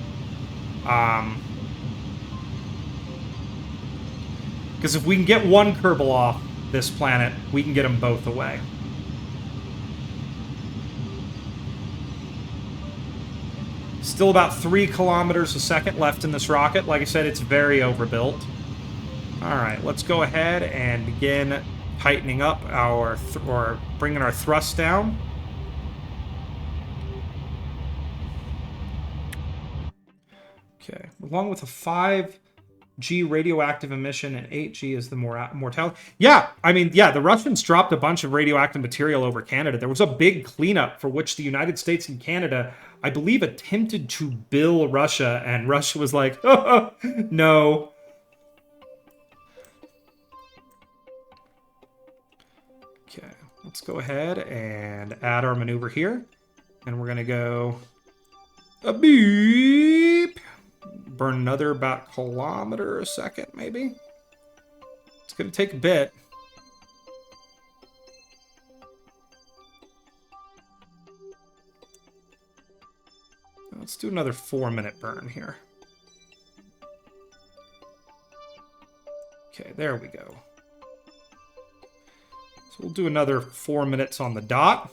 Because if we can get one Kerbal off this planet, we can get them both away. Still about 3 kilometers a second left in this rocket. Like I said, it's very overbuilt. Alright, let's go ahead and begin tightening up our... or bringing our thrust down. Okay, along with a 5G radioactive emission and 8G is the mortality. Yeah, I mean, yeah, the Russians dropped a bunch of radioactive material over Canada. There was a big cleanup for which the United States and Canada, I believe, attempted to bill Russia, and Russia was like, oh, no. Okay, let's go ahead and add our maneuver here. And we're going to go a beep. Burn another about kilometer a second, maybe? It's going to take a bit. Let's do another 4-minute burn here. Okay, there we go. So we'll do another 4 minutes on the dot.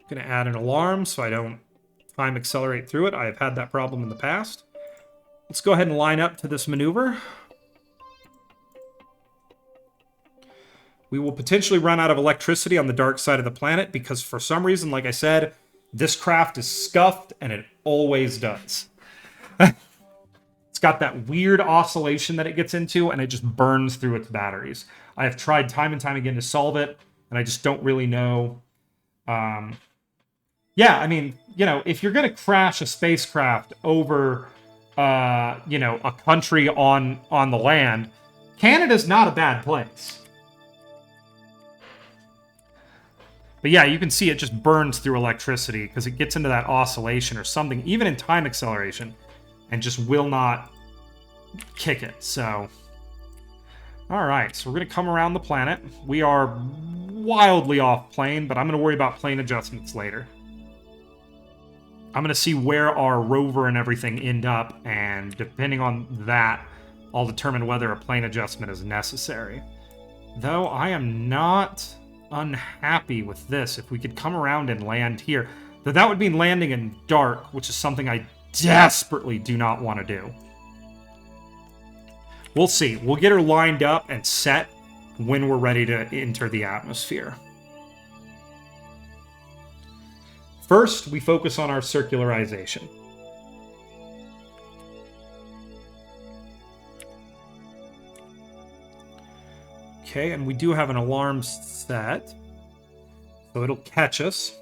I'm going to add an alarm so I don't time accelerate through it. I have had that problem in the past. Let's go ahead and line up to this maneuver. We will potentially run out of electricity on the dark side of the planet because for some reason, like I said, this craft is scuffed and it always does. It's got that weird oscillation that it gets into and it just burns through its batteries. I have tried time and time again to solve it and I just don't really know. Yeah, I mean, you know, if you're going to crash a spacecraft over, you know, a country on the land, Canada's not a bad place. But yeah, you can see it just burns through electricity because it gets into that oscillation or something, even in time acceleration, and just will not kick it. So, all right, so we're going to come around the planet. We are wildly off plane, but I'm going to worry about plane adjustments later. I'm going to see where our rover and everything end up, and depending on that, I'll determine whether a plane adjustment is necessary. Though I am not unhappy with this. If we could come around and land here, though that would mean landing in dark, which is something I desperately do not want to do. We'll see. We'll get her lined up and set when we're ready to enter the atmosphere. First, we focus on our circularization. Okay, and we do have an alarm set, so it'll catch us.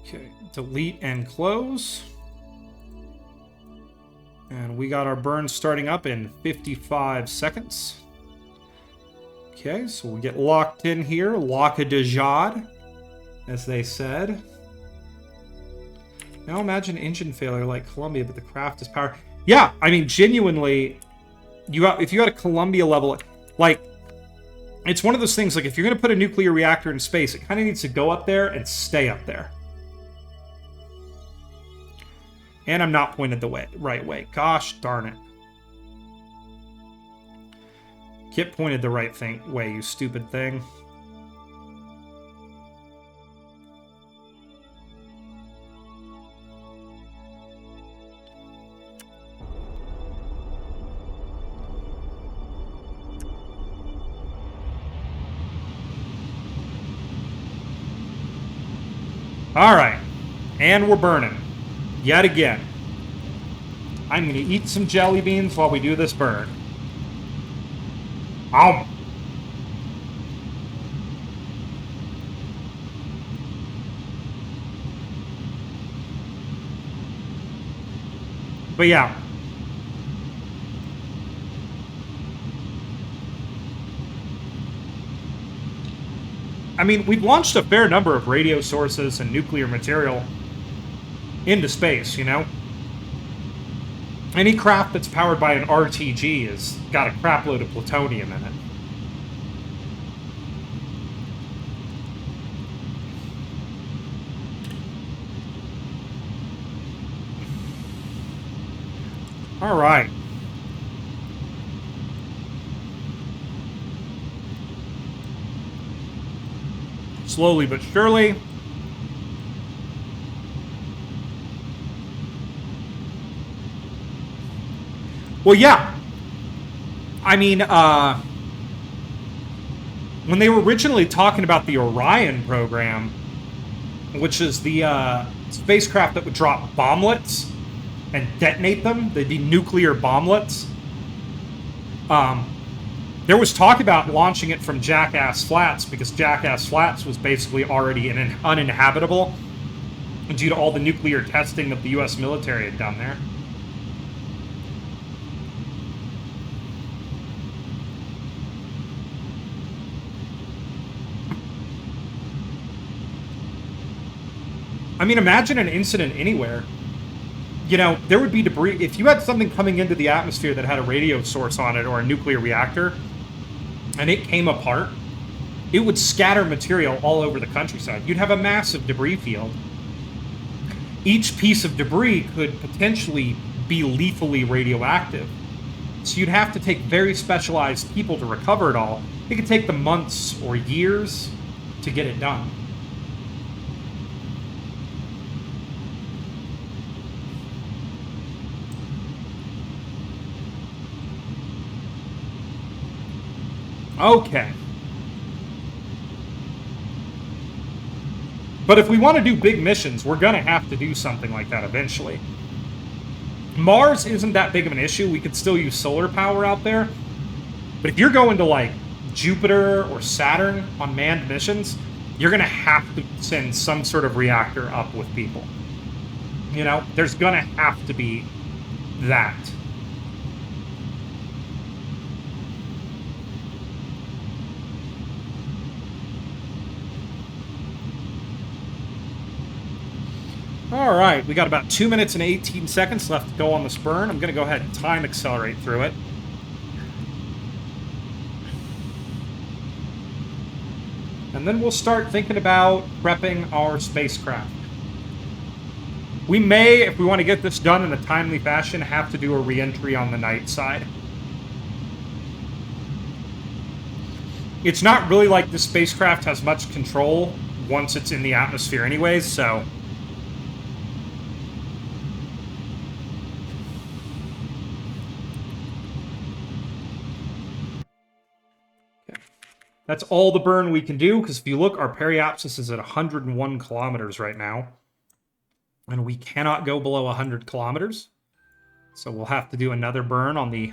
Okay, delete and close. And we got our burn starting up in 55 seconds. Okay, so we'll get locked in here. Lock-a-de-jod, as they said. Now imagine engine failure like Columbia, but the craft is powered. Yeah, I mean, genuinely, if you got a Columbia level, like, it's one of those things, like, if you're going to put a nuclear reactor in space, it kind of needs to go up there and stay up there. And I'm not pointed the right way. Gosh darn it. Get pointed the right way, you stupid thing. All right. And we're burning. Yet again. I'm going to eat some jelly beans while we do this burn. Ow. But yeah. I mean, we've launched a fair number of radio sources and nuclear material into space, you know? Any craft that's powered by an RTG has got a crap load of plutonium in it. All right. Slowly but surely. Well, yeah. I mean, when they were originally talking about the Orion program, which is the spacecraft that would drop bomblets and detonate them, they'd be nuclear bomblets. There was talk about launching it from Jackass Flats because Jackass Flats was basically already uninhabitable. due to all the nuclear testing that the U.S. military had done there. I mean, imagine an incident anywhere. You know, there would be debris. If you had something coming into the atmosphere that had a radio source on it or a nuclear reactor, and it came apart, it would scatter material all over the countryside. You'd have a massive debris field. Each piece of debris could potentially be lethally radioactive. So you'd have to take very specialized people to recover it all. It could take them months or years to get it done. Okay. But if we want to do big missions, we're going to have to do something like that eventually. Mars isn't that big of an issue. We could still use solar power out there. But if you're going to, like, Jupiter or Saturn on manned missions, you're going to have to send some sort of reactor up with people. You know, there's going to have to be that. All right, we got about 2 minutes and 18 seconds left to go on this burn. I'm going to go ahead and time accelerate through it. And then we'll start thinking about prepping our spacecraft. We may, if we want to get this done in a timely fashion, have to do a re-entry on the night side. It's not really like the spacecraft has much control once it's in the atmosphere anyways, so... That's all the burn we can do, because if you look, our periapsis is at 101 kilometers right now. And we cannot go below 100 kilometers. So we'll have to do another burn on the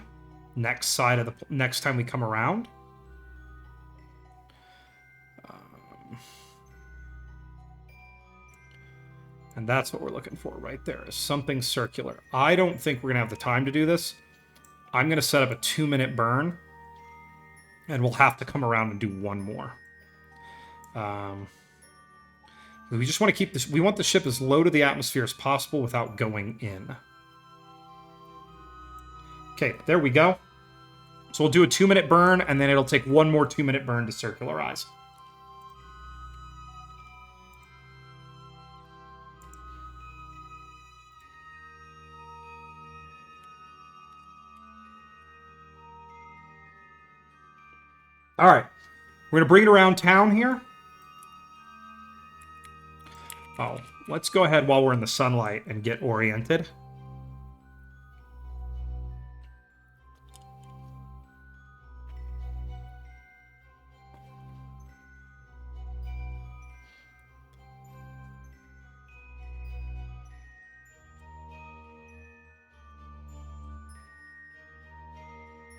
next side of the... next time we come around. And that's what we're looking for right there, is something circular. I don't think we're going to have the time to do this. I'm going to set up a 2-minute burn. And we'll have to come around and do one more. We just want to keep this... We want the ship as low to the atmosphere as possible without going in. Okay, there we go. So we'll do a 2-minute burn, and then it'll take one more 2-minute burn to circularize. All right, we're going to bring it around town here. Oh, let's go ahead while we're in the sunlight and get oriented.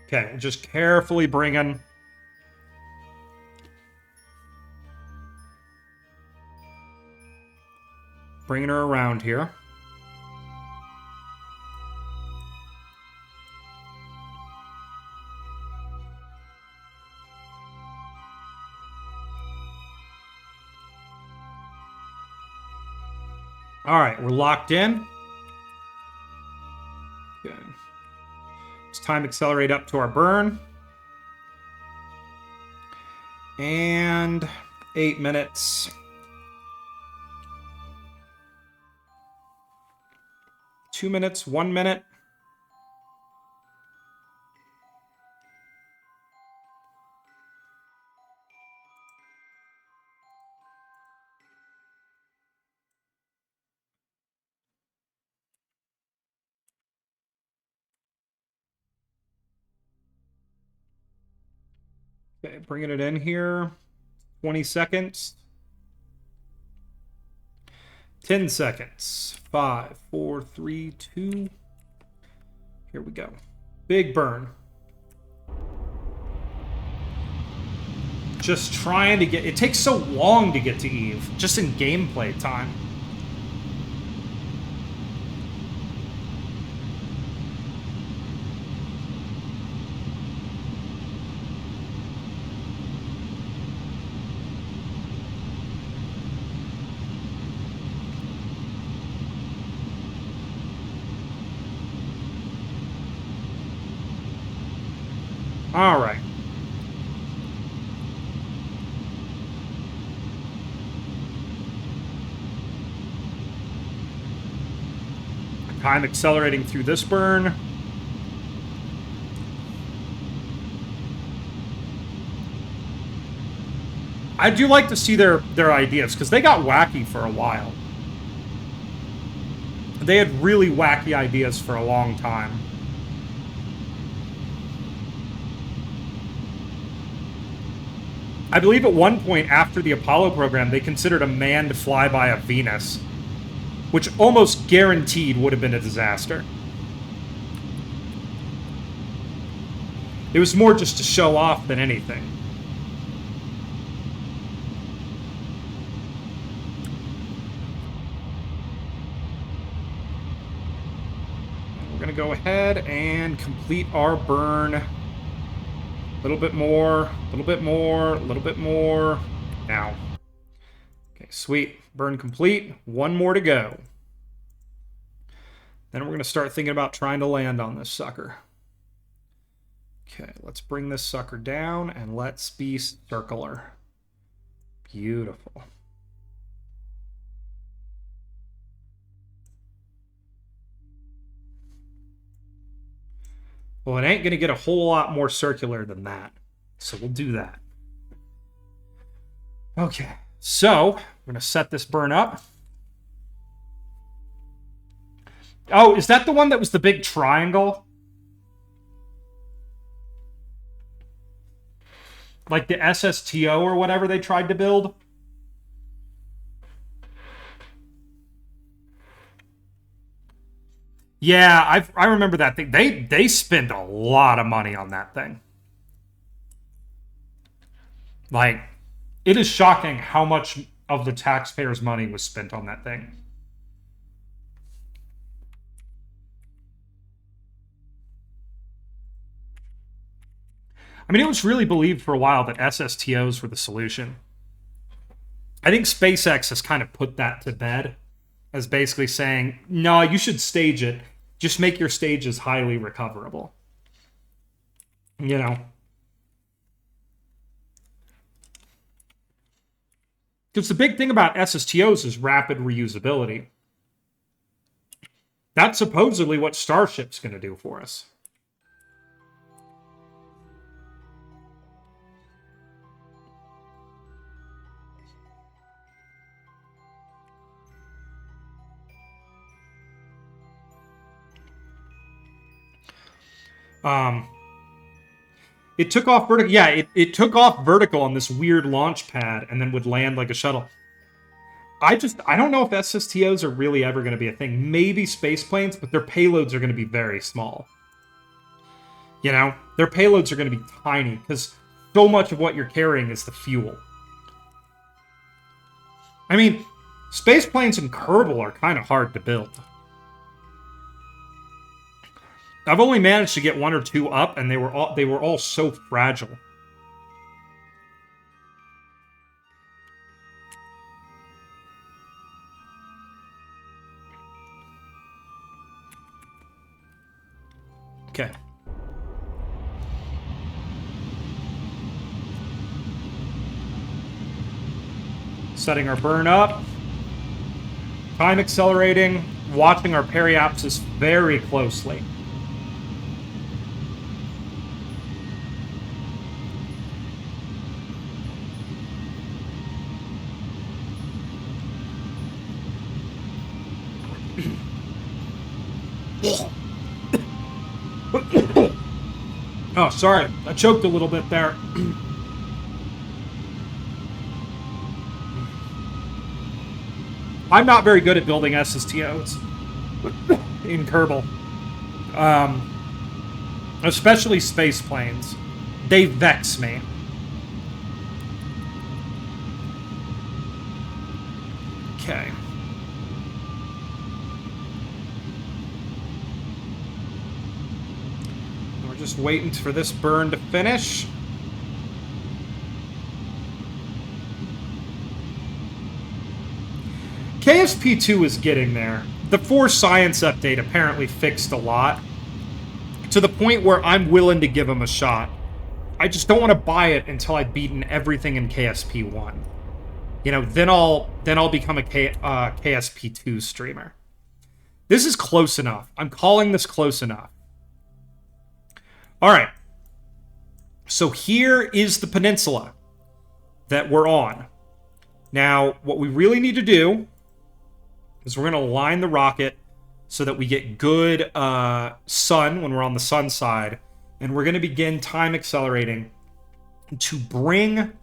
Okay, just carefully bringing her around here. All right, we're locked in. Good. It's time to accelerate up to our burn. And 8 minutes. 2 minutes, 1 minute. Okay, bringing it in here. 20 seconds. 10 seconds. 5, 4, 3, 2. Here we go. Big burn. Just trying to get... It takes so long to get to Eve, just in gameplay time. Alright. Time accelerating through this burn. I do like to see their ideas, because they got wacky for a while. They had really wacky ideas for a long time. I believe at one point after the Apollo program, they considered a manned flyby of Venus, which almost guaranteed would have been a disaster. It was more just to show off than anything. We're going to go ahead and complete our burn. A little bit more, a little bit more, a little bit more. Now. Okay, sweet. Burn complete. One more to go. Then we're going to start thinking about trying to land on this sucker. Okay, let's bring this sucker down and let's be circular. Beautiful. Well, it ain't going to get a whole lot more circular than that. So we'll do that. Okay, so we're going to set this burn up. Oh, is that the one that was the big triangle? Like the SSTO or whatever they tried to build? Yeah, I remember that thing. They spent a lot of money on that thing. Like, it is shocking how much of the taxpayers' money was spent on that thing. I mean, it was really believed for a while that SSTOs were the solution. I think SpaceX has kind of put that to bed as basically saying, no, you should stage it. Just make your stages highly recoverable. You know? Because the big thing about SSTOs is rapid reusability. That's supposedly what Starship's going to do for us. It took off vertical. Yeah, it took off vertical on this weird launch pad and then would land like a shuttle. I don't know if SSTOs are really ever going to be a thing. Maybe space planes, but their payloads are going to be very small. You know? Their payloads are going to be tiny, because so much of what you're carrying is the fuel. I mean, space planes in Kerbal are kind of hard to build. I've only managed to get one or two up, and they were all so fragile. Okay. Setting our burn up. Time accelerating. Watching our periapsis very closely. Oh, sorry. I choked a little bit there. I'm not very good at building SSTOs in Kerbal. Especially space planes. They vex me. Okay. We're just waiting for this burn to finish. KSP2 is getting there. The 4 Science update apparently fixed a lot. To the point where I'm willing to give them a shot. I just don't want to buy it until I've beaten everything in KSP 1. You know, then I'll become a KSP 2 streamer. This is close enough. I'm calling this close enough. All right. So here is the peninsula that we're on. Now, what we really need to do is we're going to line the rocket so that we get good sun when we're on the sun side. And we're going to begin time accelerating to bring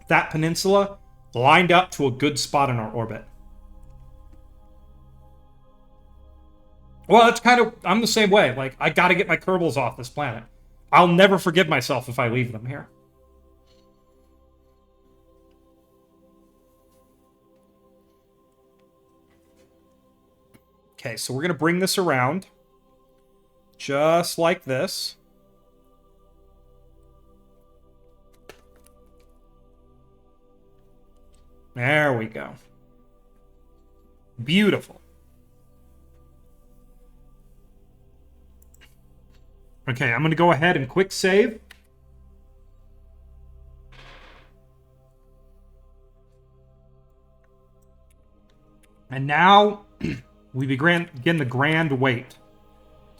that peninsula lined up to a good spot in our orbit. Well, it's kind of... I'm the same way. Like, I got to get my Kerbals off this planet. I'll never forgive myself if I leave them here. Okay, so we're going to bring this around. Just like this. There we go. Beautiful. Okay, I'm going to go ahead and quick save. And now we begin the grand wait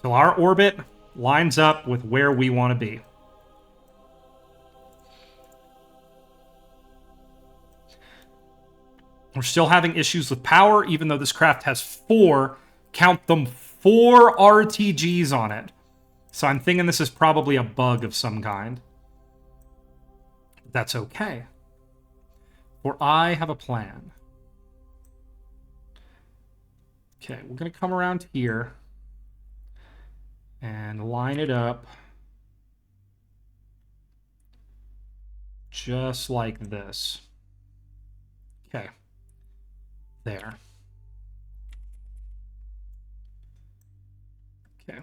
till our orbit lines up with where we want to be. We're still having issues with power, even though this craft has 4, count them, 4 RTGs on it. So I'm thinking this is probably a bug of some kind. That's okay. For I have a plan. Okay, we're going to come around here and line it up just like this. Okay. There. Okay.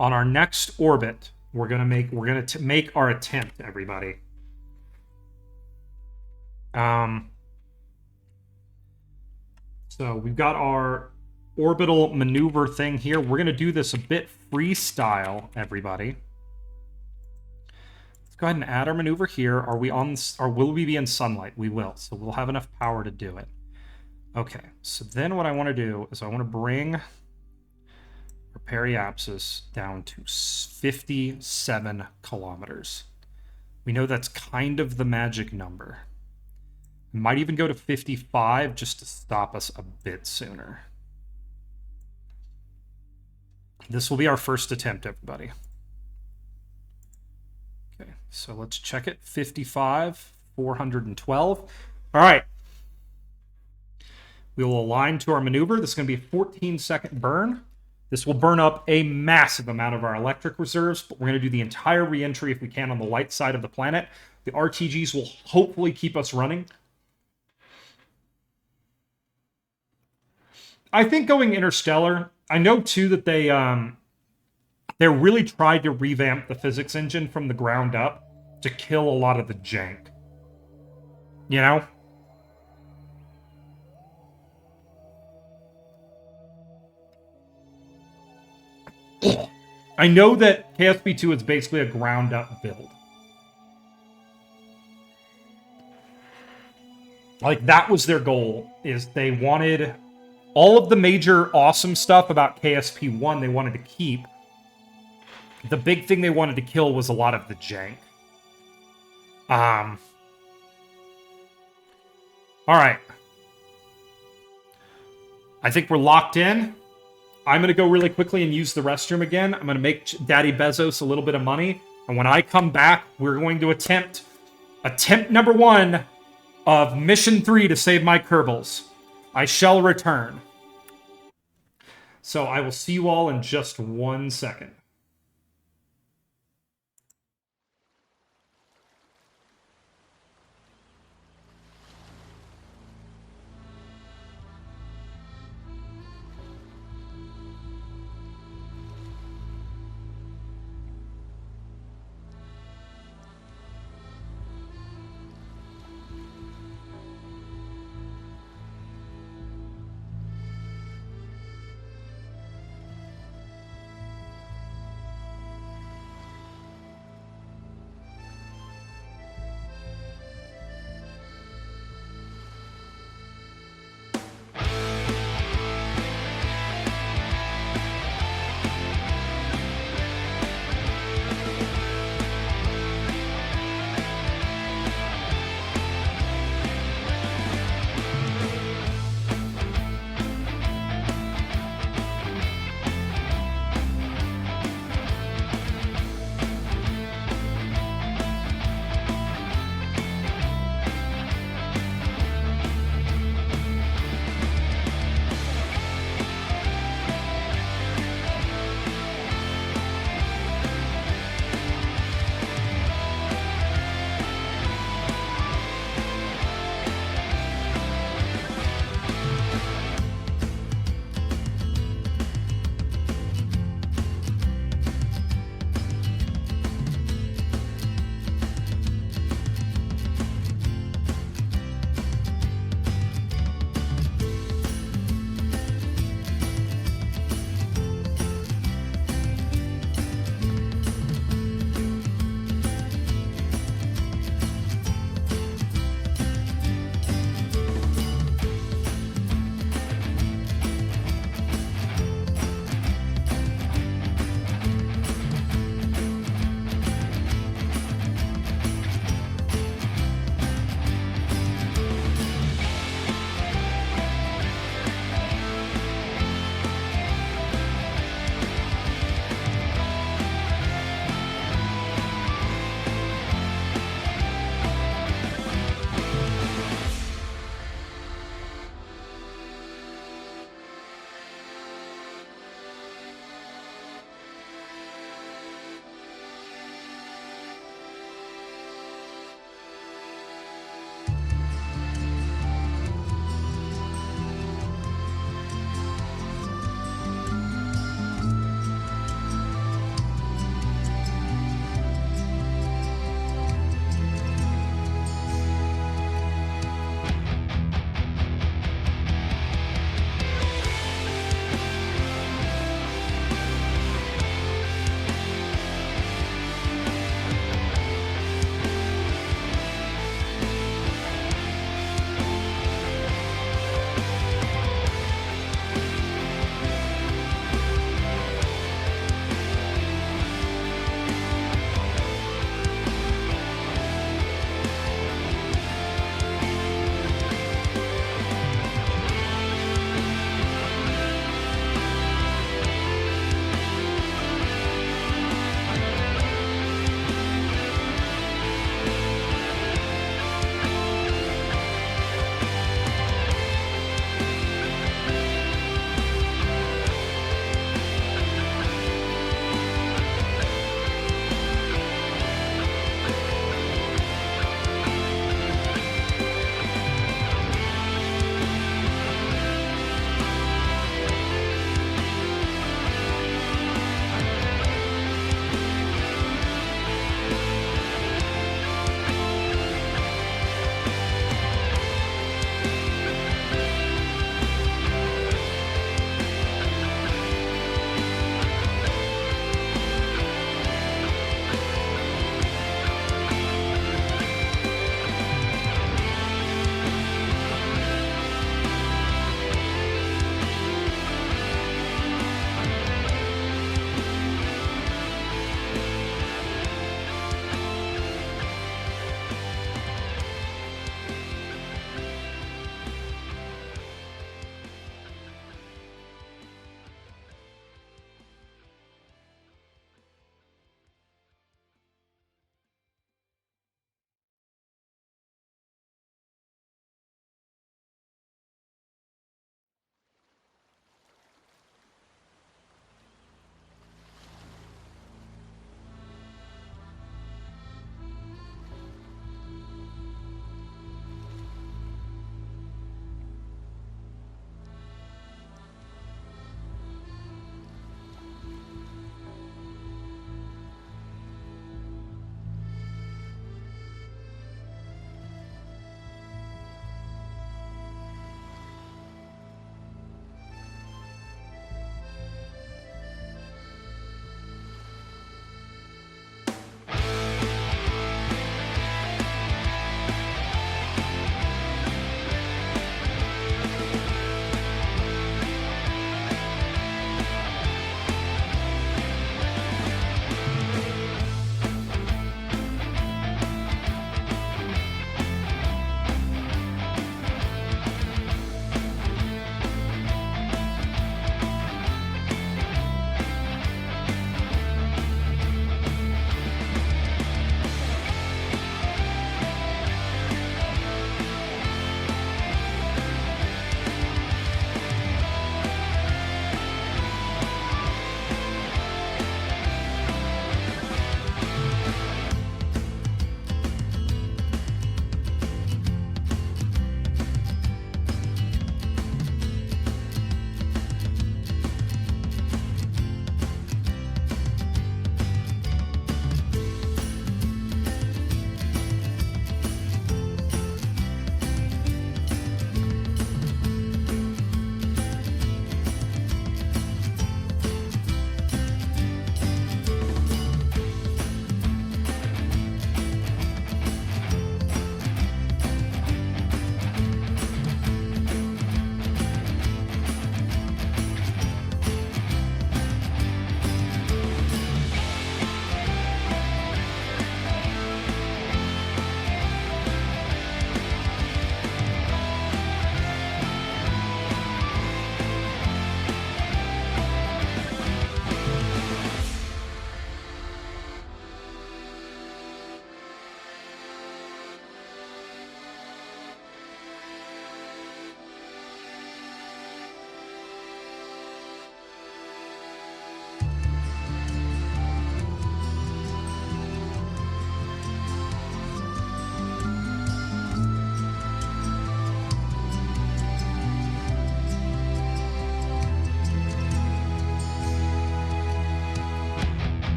On our next orbit, we're gonna make our attempt, everybody. So we've got our orbital maneuver thing here. We're gonna do this a bit freestyle, everybody. Let's go ahead and add our maneuver here. Are we on, or will we be in sunlight? We will, so we'll have enough power to do it. Okay, so then what I want to do is I want to bring our periapsis down to 57 kilometers. We know that's kind of the magic number. We might even go to 55 just to stop us a bit sooner. This will be our first attempt, everybody. Okay, so let's check it. 55, 412. All right. We will align to our maneuver. This is going to be a 14-second burn. This will burn up a massive amount of our electric reserves, but we're going to do the entire re-entry if we can on the light side of the planet. The RTGs will hopefully keep us running. I think going interstellar, I know too that they really tried to revamp the physics engine from the ground up to kill a lot of the jank. You know? I know that KSP 2 is basically a ground-up build. Like, that was their goal, is they wanted all of the major awesome stuff about KSP 1 they wanted to keep. The big thing they wanted to kill was a lot of the jank. Alright. I think we're locked in. I'm going to go really quickly and use the restroom again. I'm going to make Daddy Bezos a little bit of money. And when I come back, we're going to attempt number 1 of Mission 3 to save my Kerbals. I shall return. So I will see you all in just 1 second.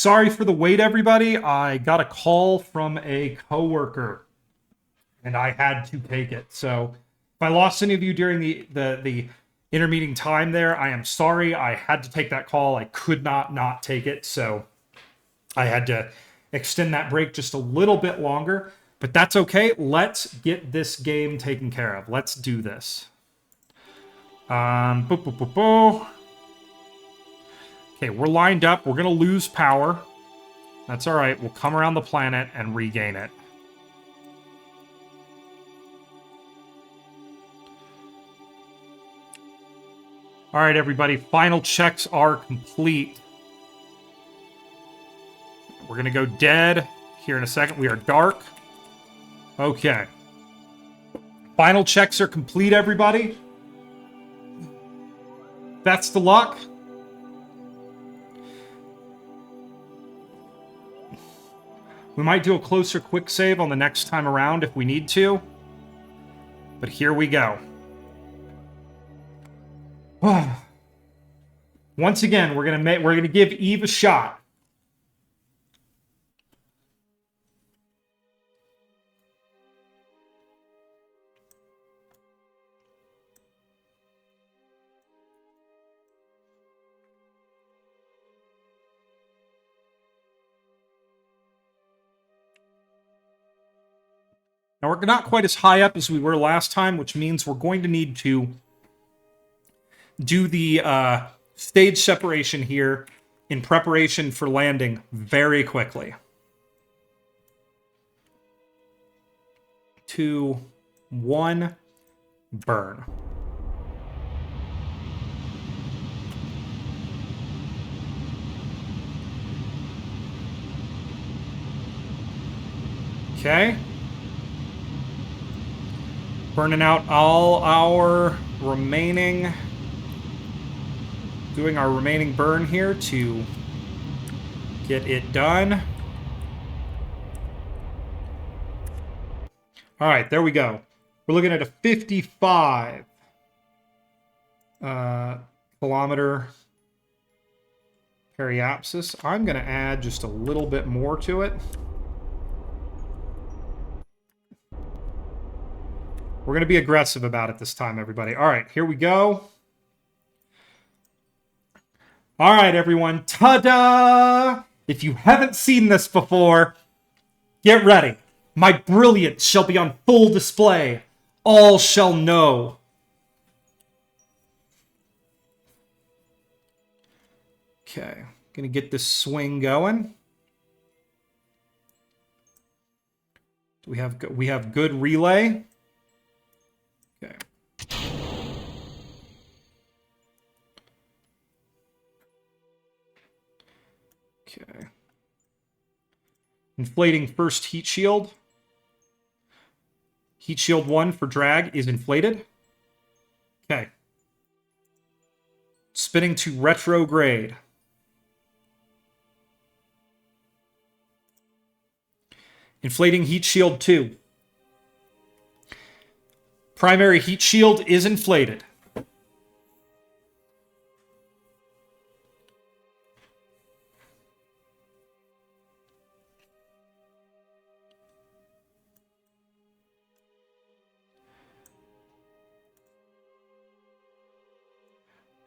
sorry for the wait, everybody. I got a call from a coworker, and I had to take it. So if I lost any of you during the intermeeting time there, I am sorry. I had to take that call. I could not take it, so I had to extend that break just a little bit longer. But that's okay. Let's get this game taken care of. Let's do this. Boo, boo, boo, boo. Okay, we're lined up. We're going to lose power. That's all right. We'll come around the planet and regain it. All right, everybody. Final checks are complete. We're going to go dead here in a second. We are dark. Okay. Final checks are complete, everybody. Best of luck. We might do a closer quick save on the next time around if we need to. But here we go. Once again, we're gonna give Eve a shot. Now, we're not quite as high up as we were last time, which means we're going to need to do the stage separation here in preparation for landing very quickly. 2, 1, burn. Okay. Burning out all our remaining... Doing our remaining burn here to get it done. All right, there we go. We're looking at a 55 kilometer periapsis. I'm going to add just a little bit more to it. We're going to be aggressive about it this time, everybody. All right, here we go. All right, everyone. Ta-da! If you haven't seen this before, get ready. My brilliance shall be on full display. All shall know. Okay, gonna get this swing going. We have good relay. Okay. Okay. Inflating first heat shield. Heat shield 1 for drag is inflated. Okay. Spinning to retrograde. Inflating heat shield 2. Primary heat shield is inflated.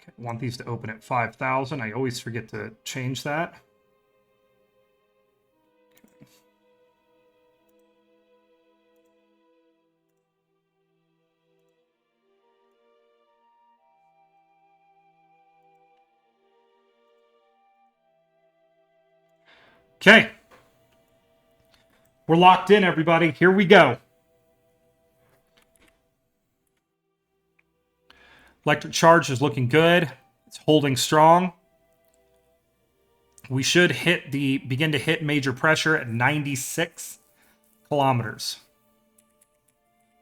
Okay, I want these to open at 5,000. I always forget to change that. Okay. We're locked in, everybody. Here we go. Electric charge is looking good. It's holding strong. We should begin to hit major pressure at 96 kilometers.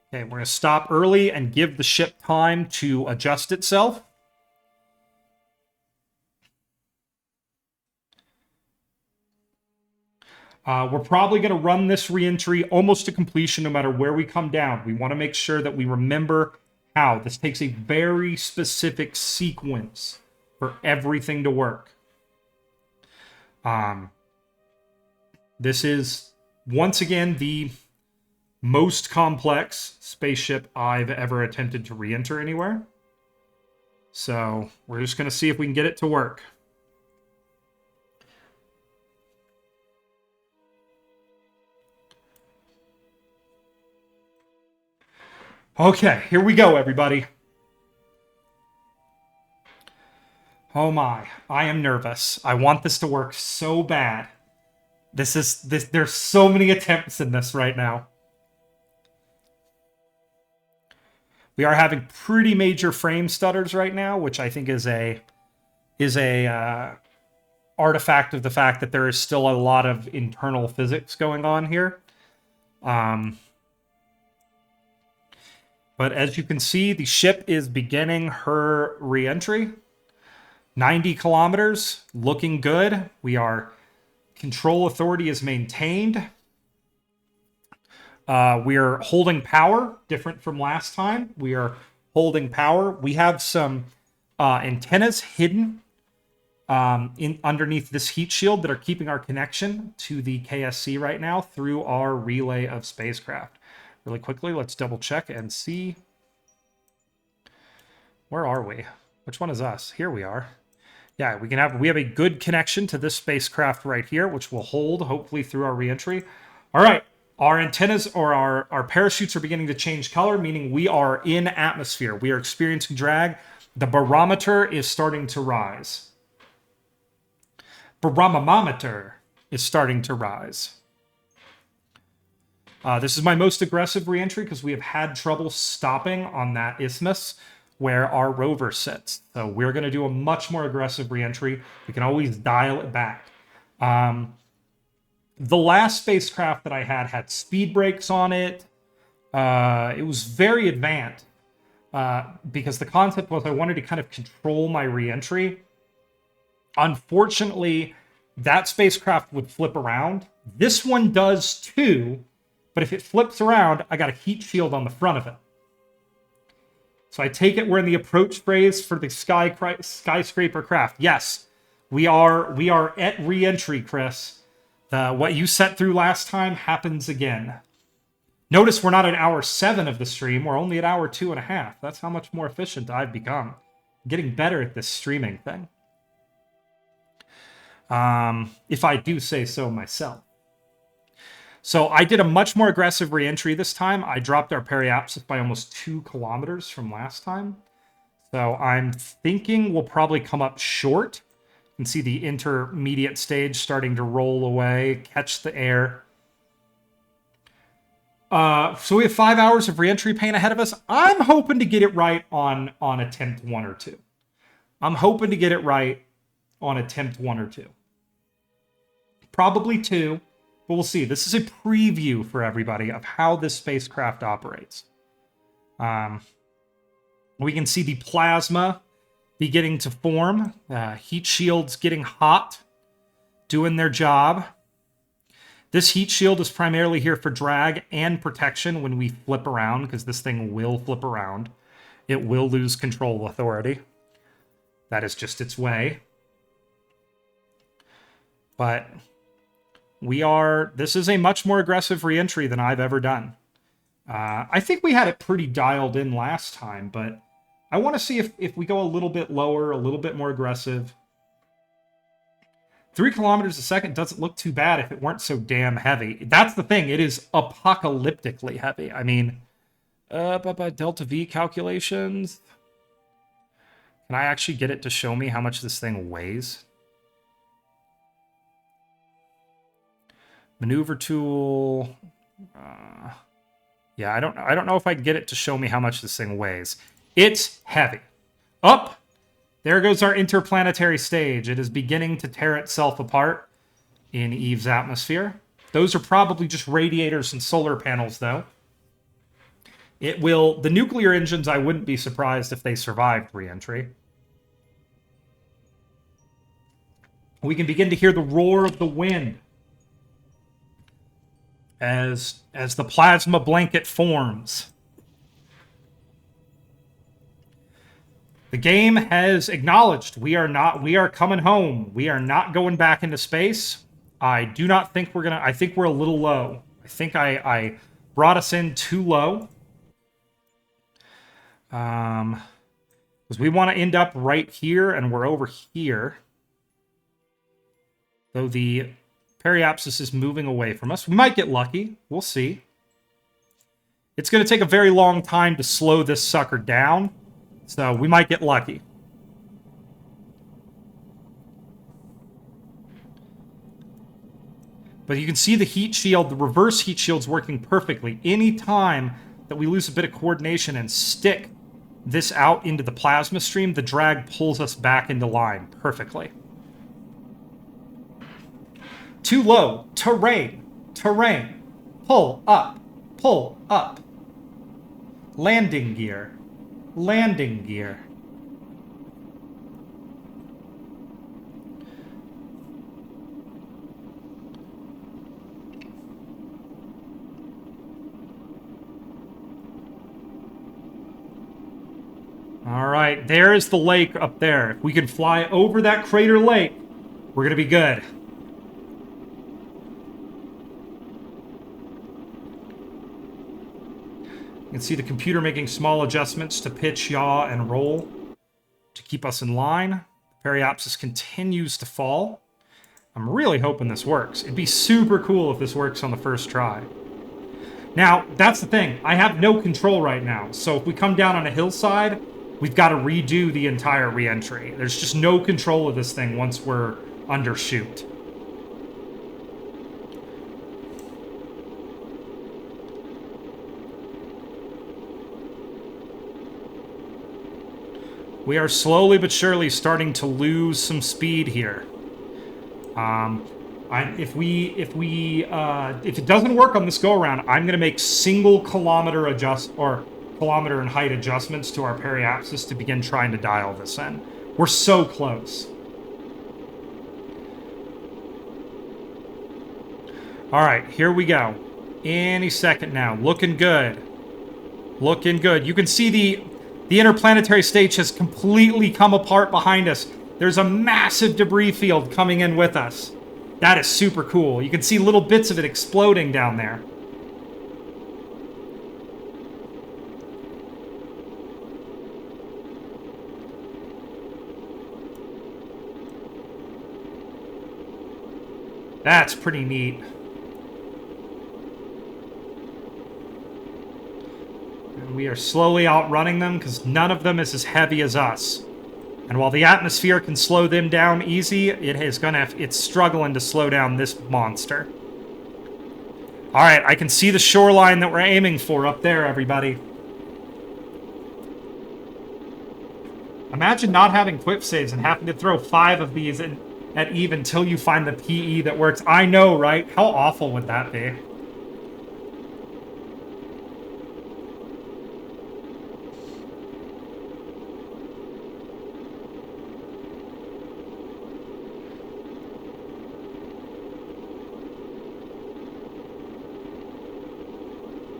Okay, we're going to stop early and give the ship time to adjust itself. We're probably going to run this reentry almost to completion no matter where we come down. We want to make sure that we remember how. This takes a very specific sequence for everything to work. This is, once again, the most complex spaceship I've ever attempted to re-enter anywhere. So we're just going to see if we can get it to work. Okay, here we go, everybody. Oh my, I am nervous. I want this to work so bad. There's so many attempts in this right now. We are having pretty major frame stutters right now, which I think is a artifact of the fact that there is still a lot of internal physics going on here. But as you can see, the ship is beginning her re-entry. 90 kilometers, looking good. Control authority is maintained. We are holding power, different from last time. We are holding power. We have some antennas hidden underneath this heat shield that are keeping our connection to the KSC right now through our relay of spacecraft. Really quickly, let's double check and see. Where are we? Which one is us? Here we are. Yeah, we have a good connection to this spacecraft right here, which will hold hopefully through our reentry. All right, our antennas or our parachutes are beginning to change color, meaning we are in atmosphere. We are experiencing drag. The barometer is starting to rise. Barometer is starting to rise. This is my most aggressive reentry because we have had trouble stopping on that isthmus where our rover sits. So we're going to do a much more aggressive reentry. We can always dial it back. The last spacecraft that I had speed brakes on it. It was very advanced because the concept was I wanted to kind of control my reentry. Unfortunately, that spacecraft would flip around. This one does too. But if it flips around, I got a heat shield on the front of it. So I take it we're in the approach phase for the skyscraper craft. Yes, we are at re-entry, Chris. What you set through last time happens again. Notice we're not at hour 7 of the stream. We're only at hour 2.5. That's how much more efficient I've become. I'm getting better at this streaming thing. If I do say so myself. So I did a much more aggressive reentry this time. I dropped our periapsis by almost 2 kilometers from last time. So I'm thinking we'll probably come up short. You can see the intermediate stage starting to roll away, catch the air. So we have 5 hours of reentry pain ahead of us. I'm hoping to get it right on attempt 1 or 2. I'm hoping to get it right on attempt 1 or 2. Probably 2. But we'll see. This is a preview for everybody of how this spacecraft operates. We can see the plasma beginning to form. Heat shields getting hot, doing their job. This heat shield is primarily here for drag and protection when we flip around, because this thing will flip around. It will lose control authority. That is just its way. But this is a much more aggressive reentry than I've ever done. I think we had it pretty dialed in last time, but I want to see if we go a little bit lower, a little bit more aggressive. 3 kilometers a second doesn't look too bad if it weren't so damn heavy. That's the thing. It is apocalyptically heavy. I mean, delta V calculations. Can I actually get it to show me how much this thing weighs? Maneuver tool. Yeah, I don't know if I can get it to show me how much this thing weighs. It's heavy. Up. There goes our interplanetary stage. It is beginning to tear itself apart in Eve's atmosphere. Those are probably just radiators and solar panels, though. The nuclear engines, I wouldn't be surprised if they survived re-entry. We can begin to hear the roar of the wind as the plasma blanket forms. The game has acknowledged we are coming home. We are not going back into space. I do not think we're gonna... I think we're a little low. I think I brought us in too low. Because we want to end up right here, and we're over here. Though the periapsis is moving away from us. We might get lucky. We'll see. It's going to take a very long time to slow this sucker down, so we might get lucky. But you can see the heat shield, the reverse heat shield's working perfectly. Any time that we lose a bit of coordination and stick this out into the plasma stream, the drag pulls us back into line perfectly. Too low. Terrain. Terrain. Pull up. Pull up. Landing gear. Landing gear. All right, there is the lake up there. If we can fly over that crater lake, we're going to be good. You can see the computer making small adjustments to pitch, yaw, and roll to keep us in line. The periapsis continues to fall. I'm really hoping this works. It'd be super cool if this works on the first try. Now, that's the thing. I have no control right now. So if we come down on a hillside, we've got to redo the entire re-entry. There's just no control of this thing once we're undershoot. We are slowly but surely starting to lose some speed here. If it doesn't work on this go around, I'm going to make single kilometer kilometer and height adjustments to our periapsis to begin trying to dial this in. We're so close. All right, here we go. Any second now. Looking good. Looking good. You can see the interplanetary stage has completely come apart behind us. There's a massive debris field coming in with us. That is super cool. You can see little bits of it exploding down there. That's pretty neat. And we are slowly outrunning them because none of them is as heavy as us. And while the atmosphere can slow them down easy, it's struggling to slow down this monster. All right, I can see the shoreline that we're aiming for up there, everybody. Imagine not having quip saves and having to throw 5 of these at Eve until you find the PE that works. I know, right? How awful would that be?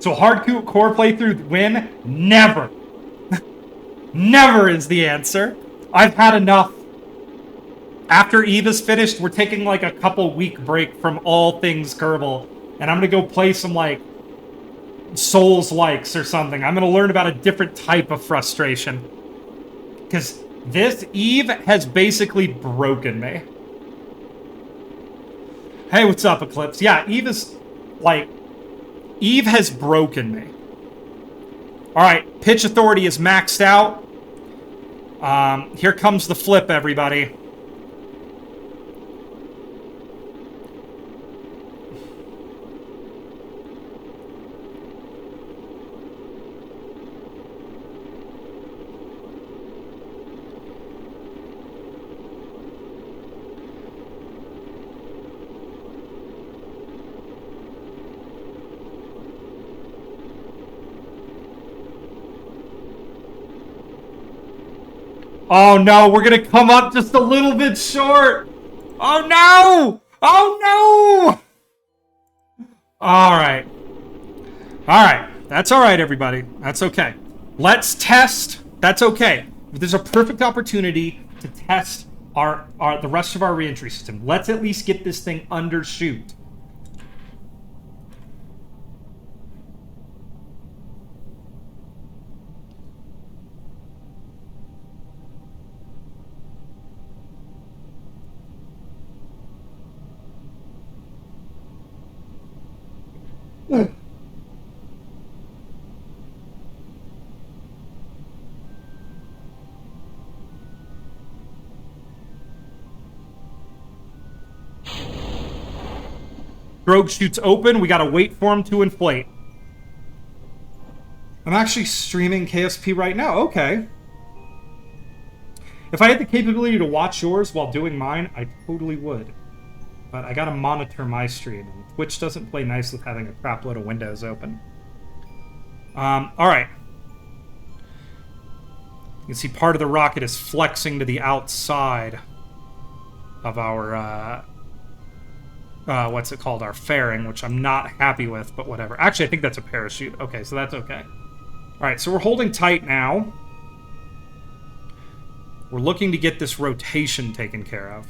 So hardcore playthrough win? Never. Never is the answer. I've had enough. After Eve is finished, we're taking like a couple week break from all things Kerbal. And I'm going to go play some like Souls-likes or something. I'm going to learn about a different type of frustration. Because this Eve has basically broken me. Hey, what's up, Eclipse? Yeah, Eve has broken me. Alright, pitch authority is maxed out. Here comes the flip, everybody. Oh no, we're gonna come up just a little bit short! Oh no! Oh no! Alright. Alright. That's alright, everybody. That's okay. Let's test. That's okay. There's a perfect opportunity to test the rest of our reentry system. Let's at least get this thing undershoot. Drogue chute's open. We gotta wait for him to inflate. I'm actually streaming KSP right now. Okay. If I had the capability to watch yours while doing mine, I totally would. But I gotta monitor my stream, and Twitch doesn't play nice with having a crap load of windows open. Alright. You can see part of the rocket is flexing to the outside of our, what's it called? Our fairing, which I'm not happy with, but whatever. Actually, I think that's a parachute. Okay, so that's okay. Alright, so we're holding tight now. We're looking to get this rotation taken care of.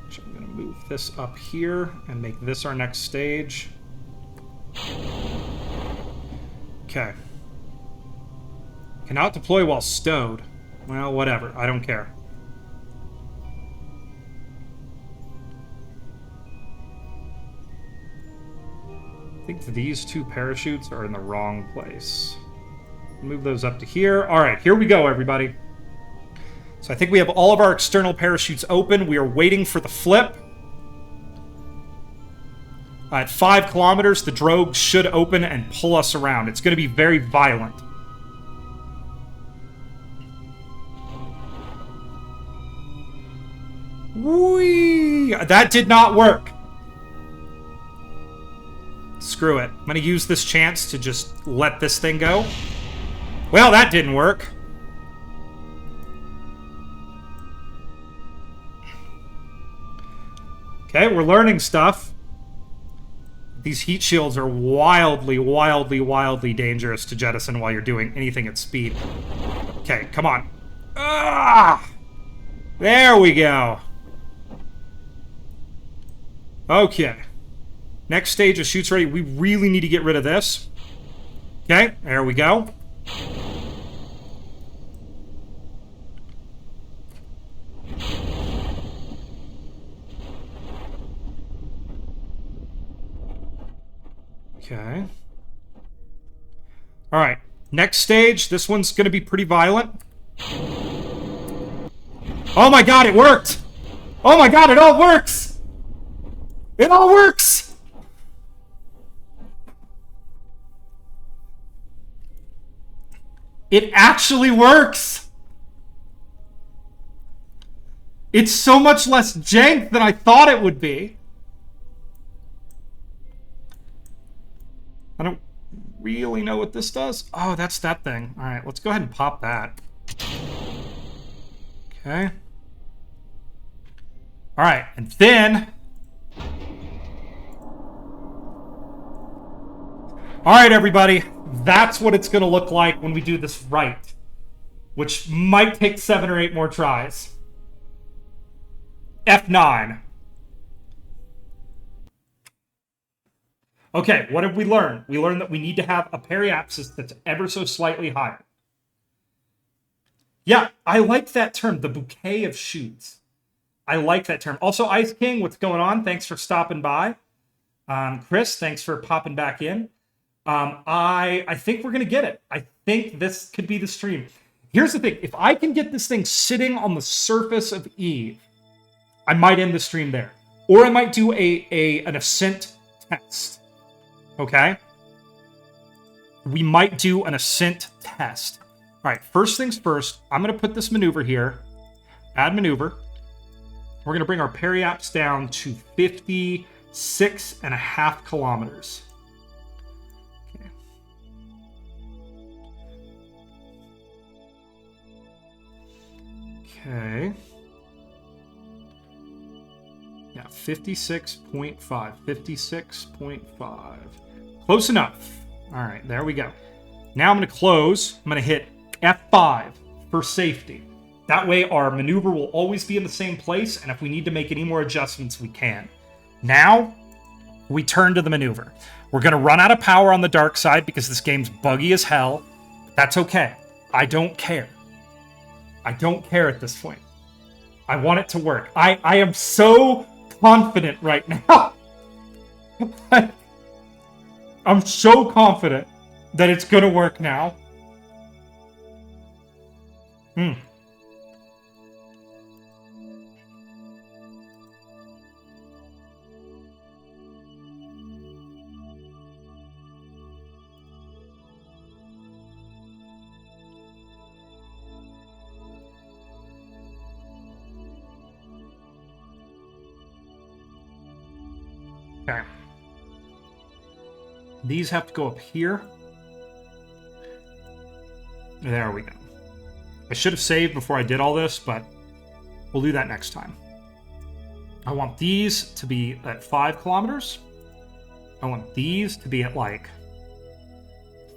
So I'm going to move this up here and make this our next stage. Okay. Cannot deploy while stowed. Well, whatever. I don't care. I think these two parachutes are in the wrong place. Move those up to here. All right, here we go, everybody. So I think we have all of our external parachutes open. We are waiting for the flip. At 5 kilometers, the drogue should open and pull us around. It's going to be very violent. Whee! That did not work. Screw it. I'm going to use this chance to just let this thing go. Well, that didn't work. Okay, we're learning stuff. These heat shields are wildly, wildly, wildly dangerous to jettison while you're doing anything at speed. Okay, come on. Ah! There we go. Okay. Next stage of chutes ready. We really need to get rid of this. Okay, there we go. Okay. All right. Next stage. This one's going to be pretty violent. Oh my god, it worked! Oh my god, it all works! It all works! It actually works! It's so much less jank than I thought it would be. I don't really know what this does. Oh, that's that thing. All right, let's go ahead and pop that. Okay. All right, and then... All right, everybody. That's what it's going to look like when we do this right. Which might take 7 or 8 more tries. F9. Okay, what have we learned? We learned that we need to have a periapsis that's ever so slightly higher. Yeah, I like that term, the bouquet of chutes. I like that term. Also, Ice King, what's going on? Thanks for stopping by. Chris, thanks for popping back in. I think we're going to get it. I think this could be the stream. Here's the thing. If I can get this thing sitting on the surface of Eve, I might end the stream there. Or I might do an ascent test. Okay? We might do an ascent test. All right, first things first, I'm going to put this maneuver here. Add maneuver. We're going to bring our periaps down to 56.5 kilometers. Okay. Okay. Yeah, 56.5. 56.5. Close enough. All right, there we go. Now I'm going to close. I'm going to hit F5 for safety. That way our maneuver will always be in the same place, and if we need to make any more adjustments, we can. Now, we turn to the maneuver. We're going to run out of power on the dark side because this game's buggy as hell. That's okay. I don't care. I don't care at this point. I want it to work. I am so confident right now. I'm so confident that it's going to work now. Okay. These have to go up here. There we go. I should have saved before I did all this, but we'll do that next time. I want these to be at 5 kilometers. I want these to be at like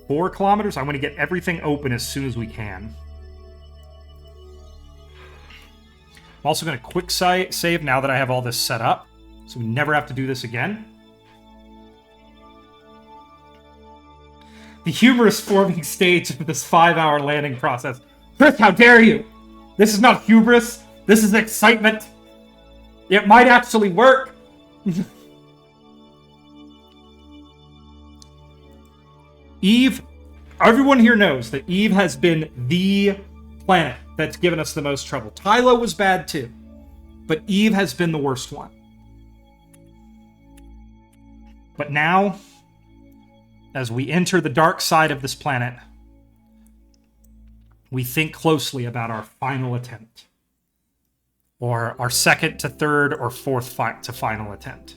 4 kilometers. I want to get everything open as soon as we can. I'm also going to quick save now that I have all this set up, so we never have to do this again. The humorous forming stage of this 5-hour landing process. Chris, how dare you? This is not hubris. This is excitement. It might actually work. Eve, everyone here knows that Eve has been the planet that's given us the most trouble. Tylo was bad too, but Eve has been the worst one. But now, as we enter the dark side of this planet, we think closely about our final attempt. Or our second to third or fourth to final attempt.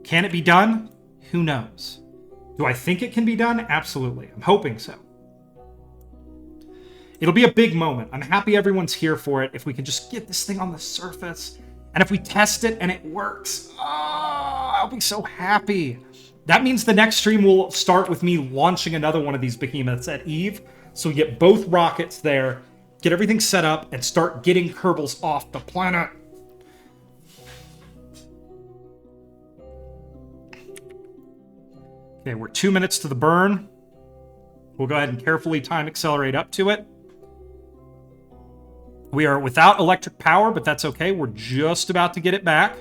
Can it be done? Who knows? Do I think it can be done? Absolutely. I'm hoping so. It'll be a big moment. I'm happy everyone's here for it. If we can just get this thing on the surface, and if we test it and it works, I'll be so happy. That means the next stream will start with me launching another one of these behemoths at Eve. So we get both rockets there, get everything set up, and start getting Kerbals off the planet. Okay, we're 2 minutes to the burn. We'll go ahead and carefully time accelerate up to it. We are without electric power, but that's okay. We're just about to get it back.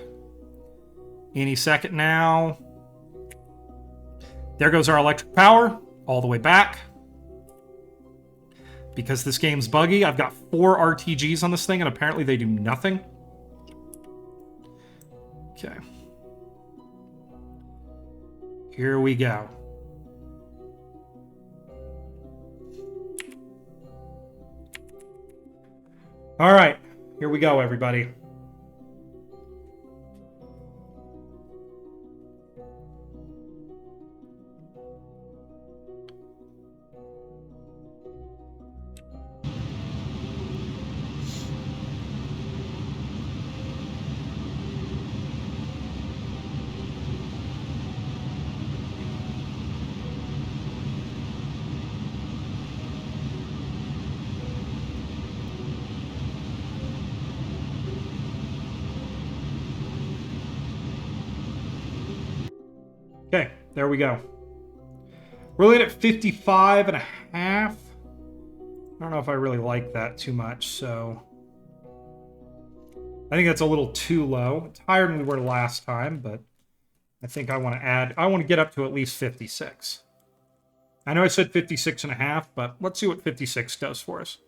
Any second now. There goes our electric power, all the way back. Because this game's buggy, I've got 4 RTGs on this thing, and apparently they do nothing. Okay. Here we go. All right, here we go, everybody. Okay, there we go. We're looking at 55 and a half. I don't know if I really like that too much, so I think that's a little too low. It's higher than we were last time, but I think I want to get up to at least 56. I know I said 56 and a half, but let's see what 56 does for us.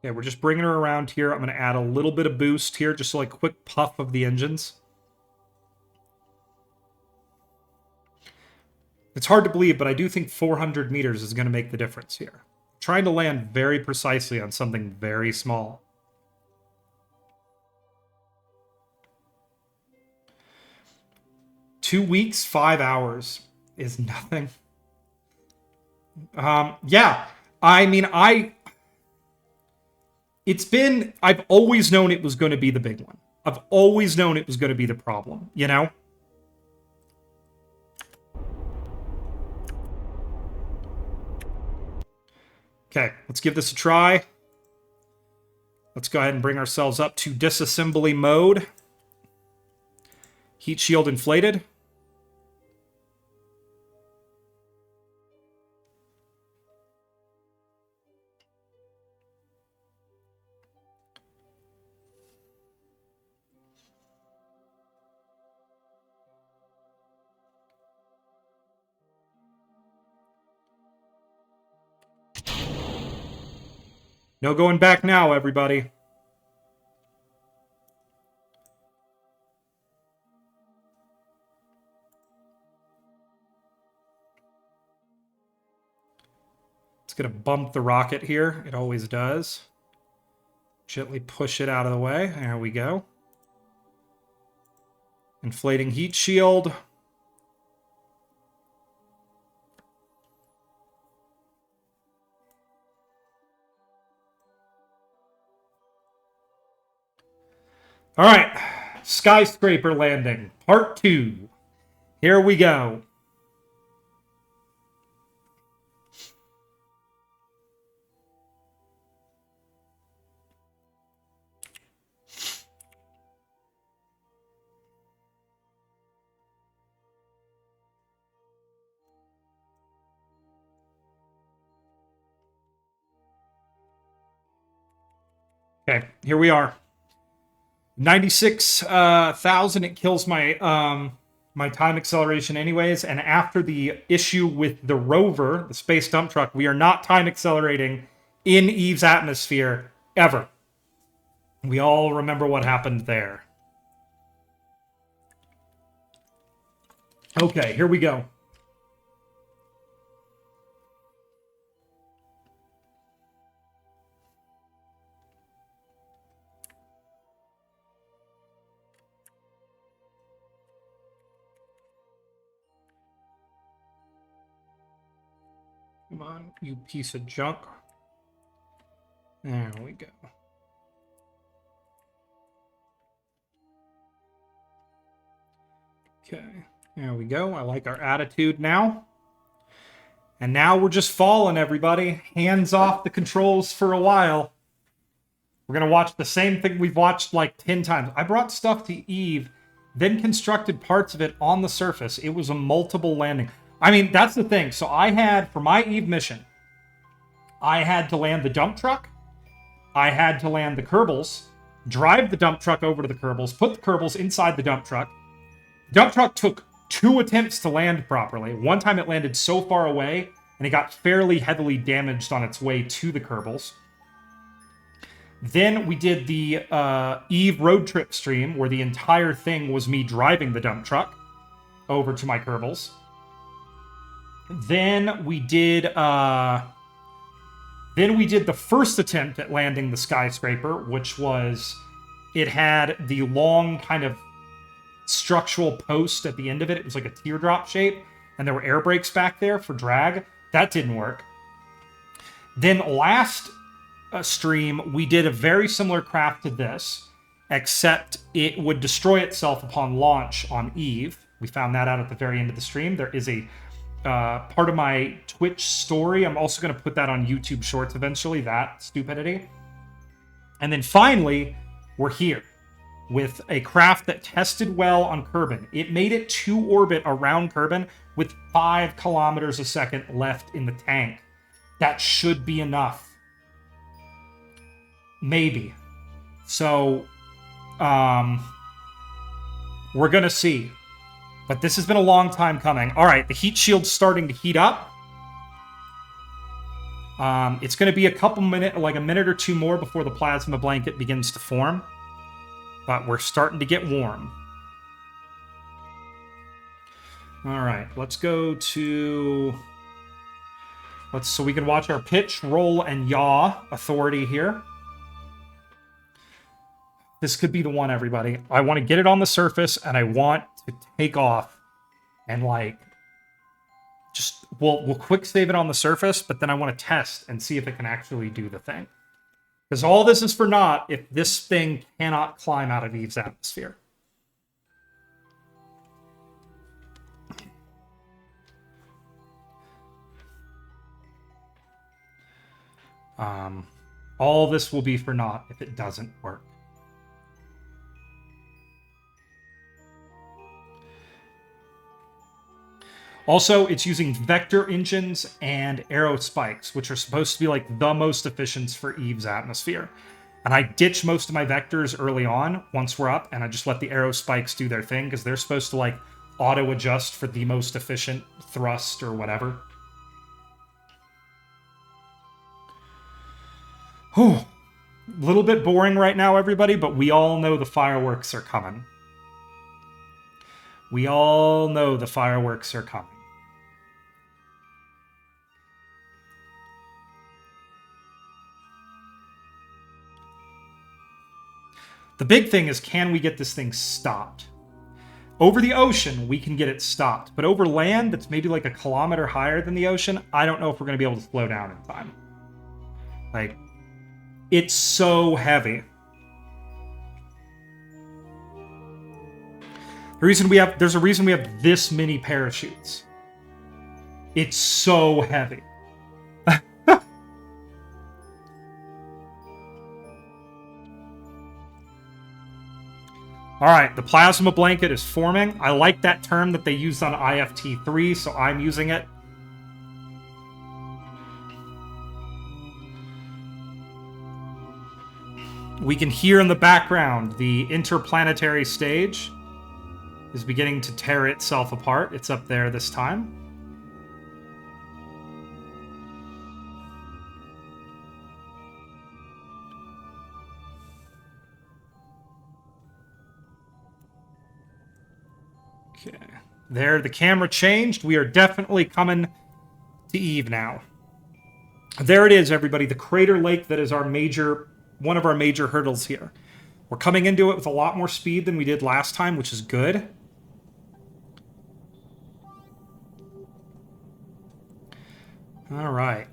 Okay, we're just bringing her around here. I'm going to add a little bit of boost here, just like a quick puff of the engines. It's hard to believe, but I do think 400 meters is going to make the difference here. Trying to land very precisely on something very small. 2 weeks, 5 hours is nothing. Yeah. I mean, I've always known it was going to be the big one. I've always known it was going to be the problem, you know? Okay, let's give this a try. Let's go ahead and bring ourselves up to disassembly mode. Heat shield inflated. No going back now, everybody. It's going to bump the rocket here. It always does. Gently push it out of the way. There we go. Inflating heat shield. All right, skyscraper landing, part 2. Here we go. Okay, here we are. 96,000. It kills my my time acceleration anyways. And after the issue with the rover, the space dump truck, we are not time accelerating in Eve's atmosphere ever. We all remember what happened there. Okay, here we go. Come on, you piece of junk. There we go. Okay, there we go. I like our attitude now. And now we're just falling, everybody. Hands off the controls for a while. We're going to watch the same thing we've watched like 10 times. I brought stuff to Eve, then constructed parts of it on the surface. It was a multiple landing. I mean, that's the thing. So I had, for my Eve mission, I had to land the dump truck. I had to land the Kerbals, drive the dump truck over to the Kerbals, put the Kerbals inside the dump truck. Dump truck took 2 attempts to land properly. One time it landed so far away, and it got fairly heavily damaged on its way to the Kerbals. Then we did the Eve road trip stream, where the entire thing was me driving the dump truck over to my Kerbals. Then we did the first attempt at landing the skyscraper, which was, it had the long kind of structural post at the end of it. It was like a teardrop shape, and there were air brakes back there for drag. That didn't work. Then last stream, we did a very similar craft to this, except it would destroy itself upon launch on Eve. We found that out at the very end of the stream. There is a part of my Twitch story. I'm also going to put that on YouTube Shorts eventually, that stupidity. And then finally, we're here with a craft that tested well on Kerbin. It made it to orbit around Kerbin with 5 kilometers a second left in the tank. That should be enough. Maybe. So, we're going to see. But this has been a long time coming. All right, the heat shield's starting to heat up. It's going to be a couple minutes, like a minute or 2 more before the plasma blanket begins to form. But we're starting to get warm. All right, let's go to... so we can watch our pitch, roll, and yaw authority here. This could be the one, everybody. I want to get it on the surface, and I want to take off and like just we'll quick save it on the surface, but then I want to test and see if it can actually do the thing. Because all this is for naught if this thing cannot climb out of Eve's atmosphere. All this will be for naught if it doesn't work. Also, it's using vector engines and arrow spikes, which are supposed to be like the most efficient for Eve's atmosphere. And I ditch most of my vectors early on once we're up, and I just let the arrow spikes do their thing because they're supposed to like auto adjust for the most efficient thrust or whatever. Whew. A little bit boring right now, everybody, but we all know the fireworks are coming. We all know the fireworks are coming. The big thing is, can we get this thing stopped? Over the ocean, we can get it stopped. But over land, that's maybe like a kilometer higher than the ocean, I don't know if we're going to be able to slow down in time. Like, it's so heavy. There's a reason we have this many parachutes. It's so heavy. All right, the plasma blanket is forming. I like that term that they used on IFT3, so I'm using it. We can hear in the background the interplanetary stage is beginning to tear itself apart. It's up there this time. Okay. There, the camera changed. We are definitely coming to Eve now. There it is, everybody. The crater lake that is one of our major hurdles here. We're coming into it with a lot more speed than we did last time, which is good. All right.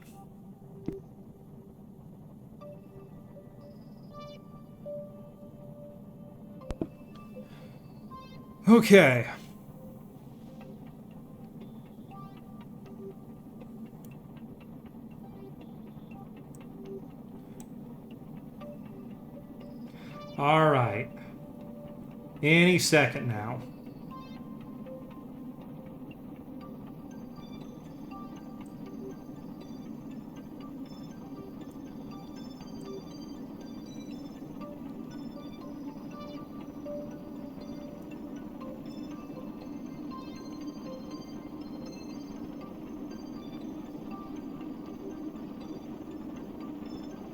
Okay. All right. Any second now.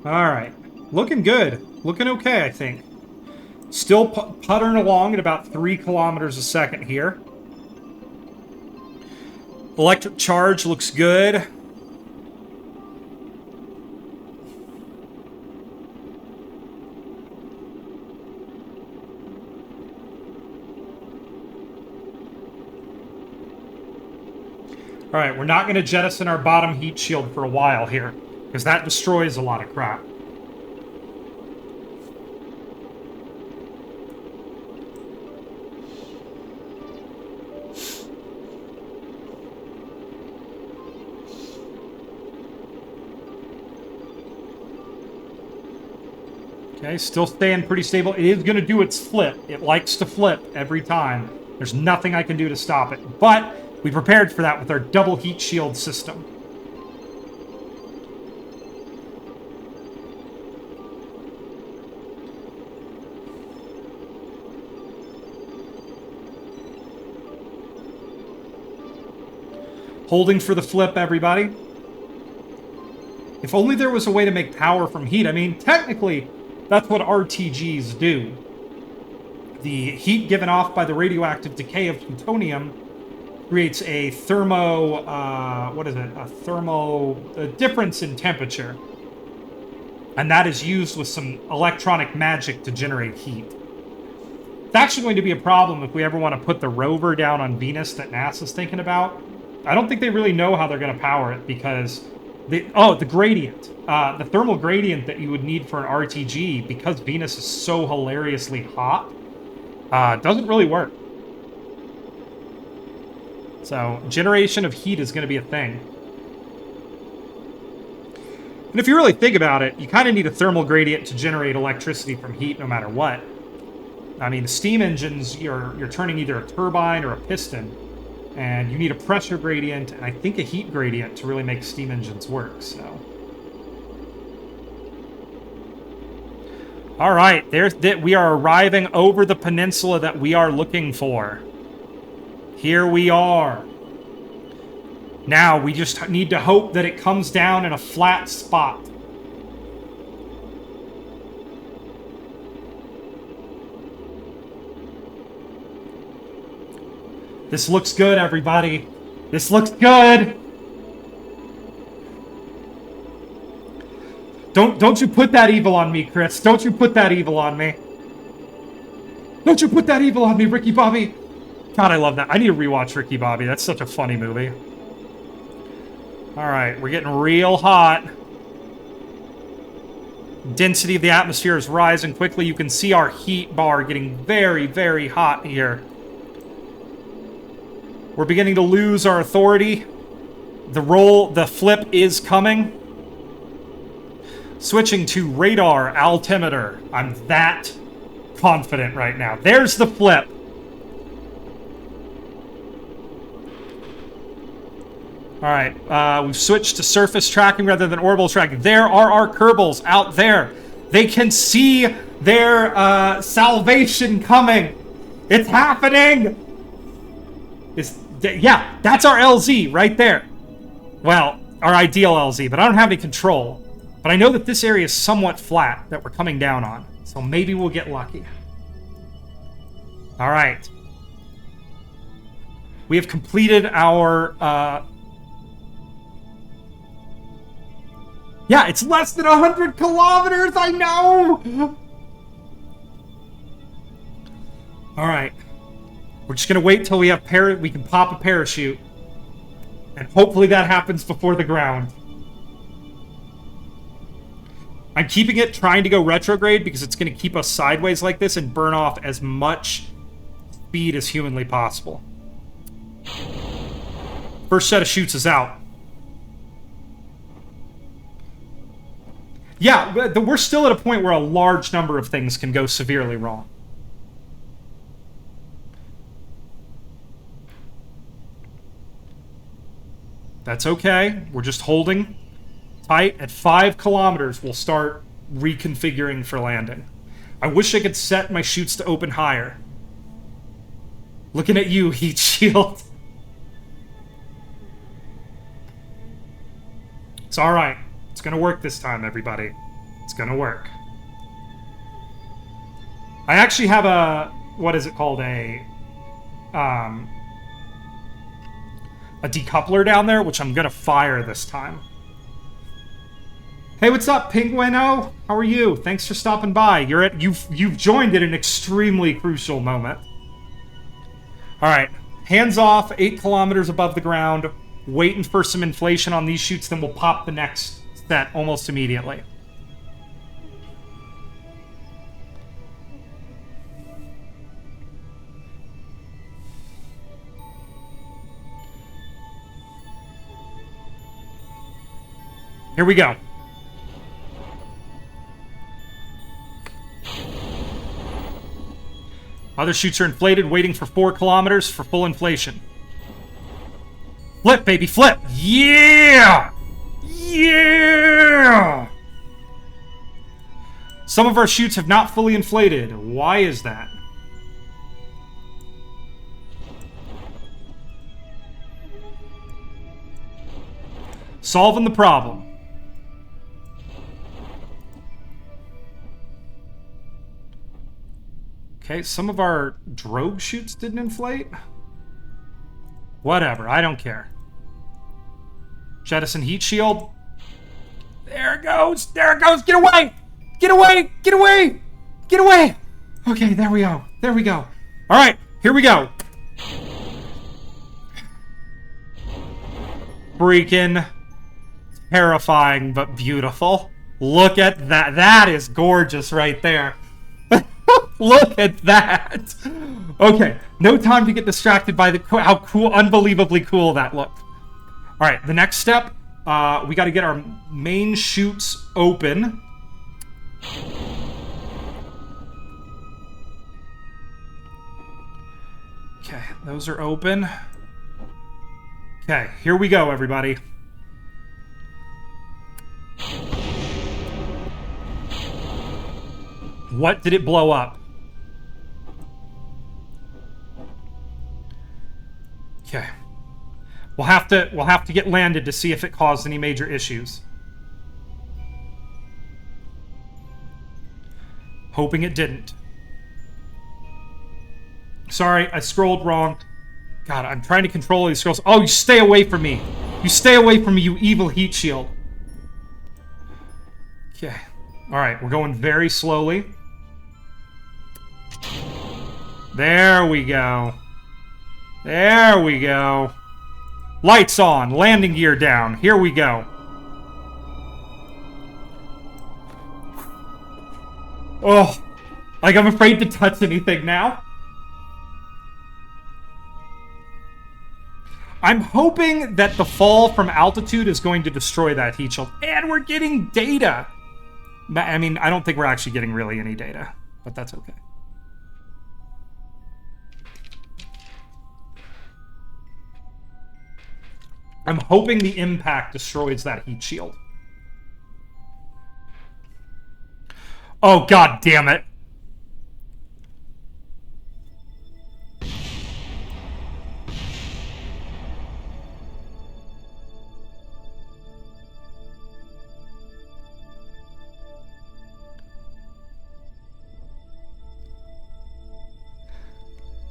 All right. Looking good. Looking okay, I think. Still puttering along at about 3 kilometers a second here. Electric charge looks good. All right, we're not going to jettison our bottom heat shield for a while here, because that destroys a lot of crap. Okay, still staying pretty stable. It is going to do its flip. It likes to flip every time. There's nothing I can do to stop it. But we prepared for that with our double heat shield system. Holding for the flip, everybody. If only there was a way to make power from heat. I mean, technically, that's what RTGs do. The heat given off by the radioactive decay of plutonium creates a a difference in temperature. And that is used with some electronic magic to generate heat. It's actually going to be a problem if we ever want to put the rover down on Venus that NASA's thinking about. I don't think they really know how they're going to power it because... the gradient. The thermal gradient that you would need for an RTG, because Venus is so hilariously hot, doesn't really work. So, generation of heat is going to be a thing. And if you really think about it, you kind of need a thermal gradient to generate electricity from heat no matter what. I mean, steam engines, you're turning either a turbine or a piston, and you need a pressure gradient and I think a heat gradient to really make steam engines work, so. All right, we are arriving over the peninsula that we are looking for. Here we are. Now, we just need to hope that it comes down in a flat spot. This looks good, everybody. This looks good. Don't you put that evil on me, Chris. Don't you put that evil on me. Don't you put that evil on me, Ricky Bobby. God, I love that. I need to rewatch Ricky Bobby. That's such a funny movie. All right, we're getting real hot. Density of the atmosphere is rising quickly. You can see our heat bar getting very, very hot here. We're beginning to lose our authority. The flip is coming. Switching to radar altimeter. I'm that confident right now. There's the flip. All right, we've switched to surface tracking rather than orbital tracking. There are our Kerbals out there. They can see their salvation coming. It's happening. Yeah, that's our LZ right there. Well, our ideal LZ, but I don't have any control. But I know that this area is somewhat flat that we're coming down on. So maybe we'll get lucky. All right. We have completed our... Yeah, it's less than 100 kilometers, I know! All right. We're just going to wait till we have we can pop a parachute. And hopefully that happens before the ground. I'm keeping it trying to go retrograde because it's going to keep us sideways like this and burn off as much speed as humanly possible. First set of chutes is out. Yeah, we're still at a point where a large number of things can go severely wrong. That's okay. We're just holding tight. At 5 kilometers, we'll start reconfiguring for landing. I wish I could set my chutes to open higher. Looking at you, heat shield. It's all right. It's going to work this time, everybody. It's going to work. I actually have a... What is it called? A decoupler down there, which I'm going to fire this time. Hey, what's up, Pinguino? How are you? Thanks for stopping by. You've joined at an extremely crucial moment. All right. Hands off, 8 kilometers above the ground. Waiting for some inflation on these chutes, then we'll pop the next set almost immediately. Here we go. Other chutes are inflated, waiting for 4 kilometers for full inflation. Flip, baby, flip! Yeah! Yeah! Some of our chutes have not fully inflated. Why is that? Solving the problem. Okay, some of our drogue chutes didn't inflate. Whatever, I don't care. Jettison heat shield. There it goes! There it goes! Get away! Get away! Get away! Get away! Okay, there we go. There we go. All right, here we go. Freaking terrifying, but beautiful. Look at that. That is gorgeous right there. Look at that. Okay, no time to get distracted by how cool, unbelievably cool that looked. All right, the next step, we got to get our main chutes open. Okay, those are open. Okay, here we go, everybody. What did it blow up? Okay. We'll have to get landed to see if it caused any major issues. Hoping it didn't. Sorry, I scrolled wrong. God, I'm trying to control these scrolls. Oh, you stay away from me. You stay away from me, you evil heat shield. Okay. Alright, we're going very slowly. There we go. There we go. Lights on. Landing gear down. Here we go. Oh. Like, I'm afraid to touch anything now. I'm hoping that the fall from altitude is going to destroy that heat shield. And we're getting data. I mean, I don't think we're actually getting really any data. But that's okay. I'm hoping the impact destroys that heat shield. Oh, god damn it.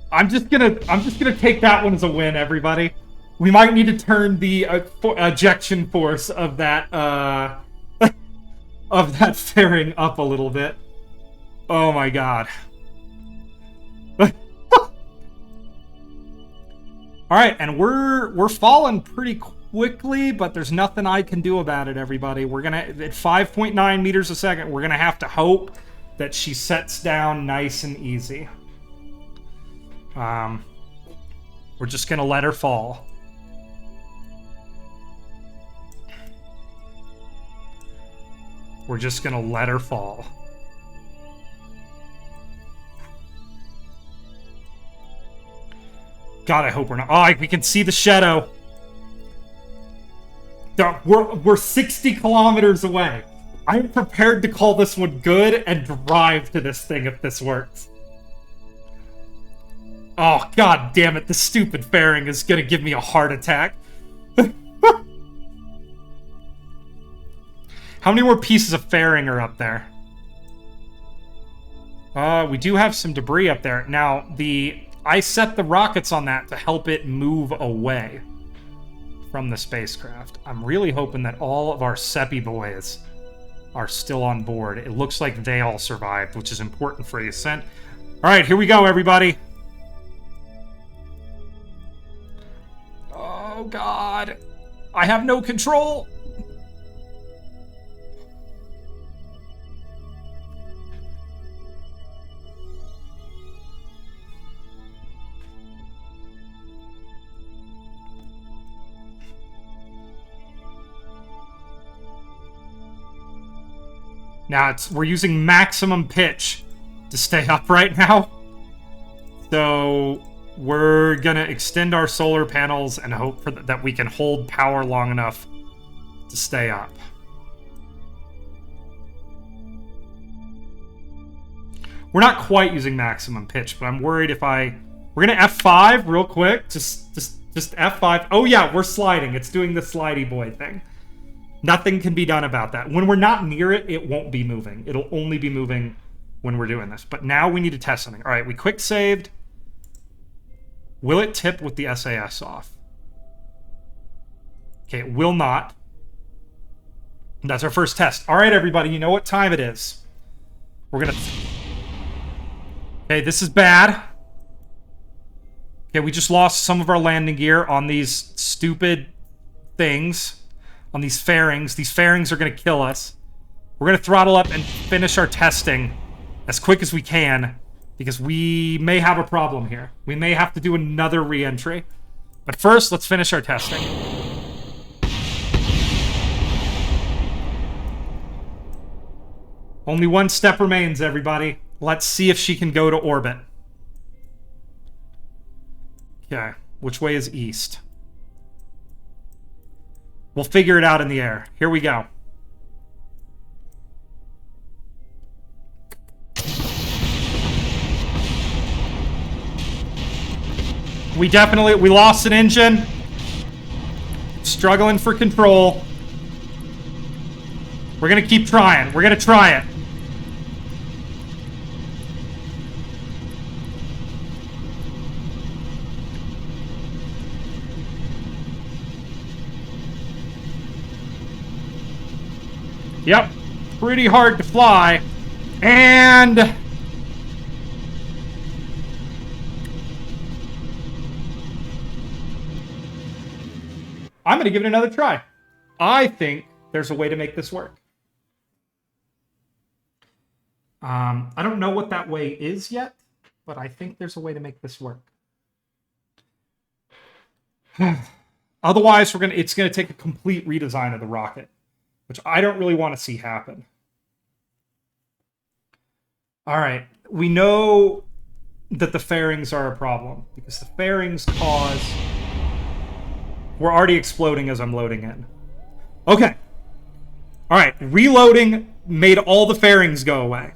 I'm just gonna take that one as a win, everybody. We might need to turn the ejection force of that of that fairing up a little bit. Oh my god. Alright, and we're falling pretty quickly, but there's nothing I can do about it, everybody. We're gonna, at 5.9 meters a second, we're gonna have to hope that she sets down nice and easy. We're just gonna let her fall. We're just gonna let her fall. God, I hope we're not. Oh, we can see the shadow. We're 60 kilometers away. I'm prepared to call this one good and drive to this thing if this works. Oh, god damn it. The stupid fairing is gonna give me a heart attack. How many more pieces of fairing are up there? We do have some debris up there. Now, I set the rockets on that to help it move away from the spacecraft. I'm really hoping that all of our Seppi boys are still on board. It looks like they all survived, which is important for the ascent. All right, here we go, everybody. Oh, God. I have no control. Now, we're using maximum pitch to stay up right now. So, we're gonna extend our solar panels and hope that we can hold power long enough to stay up. We're not quite using maximum pitch, but I'm worried if we're gonna F5 real quick. Just F5. Oh yeah, we're sliding. It's doing the slidey boy thing. Nothing can be done about that. When we're not near it, it won't be moving. It'll only be moving when we're doing this. But now we need to test something. All right, we quick saved. Will it tip with the SAS off? Okay, it will not. That's our first test. All right, everybody, you know what time it is. We're gonna... Okay, this is bad. Okay, we just lost some of our landing gear on these stupid things. On these fairings. These fairings are going to kill us. We're going to throttle up and finish our testing as quick as we can, because we may have a problem here. We may have to do another re-entry. But first, let's finish our testing. Only one step remains, everybody. Let's see if she can go to orbit. Okay, which way is east? We'll figure it out in the air. Here we go. We lost an engine. Struggling for control. We're gonna keep trying. We're gonna try it. Yep. Pretty hard to fly. And... I'm going to give it another try. I think there's a way to make this work. I don't know what that way is yet, but I think there's a way to make this work. Otherwise, it's going to take a complete redesign of the rocket, which I don't really want to see happen. All right. We know that the fairings are a problem, because the fairings cause... We're already exploding as I'm loading in. Okay. All right. Reloading made all the fairings go away.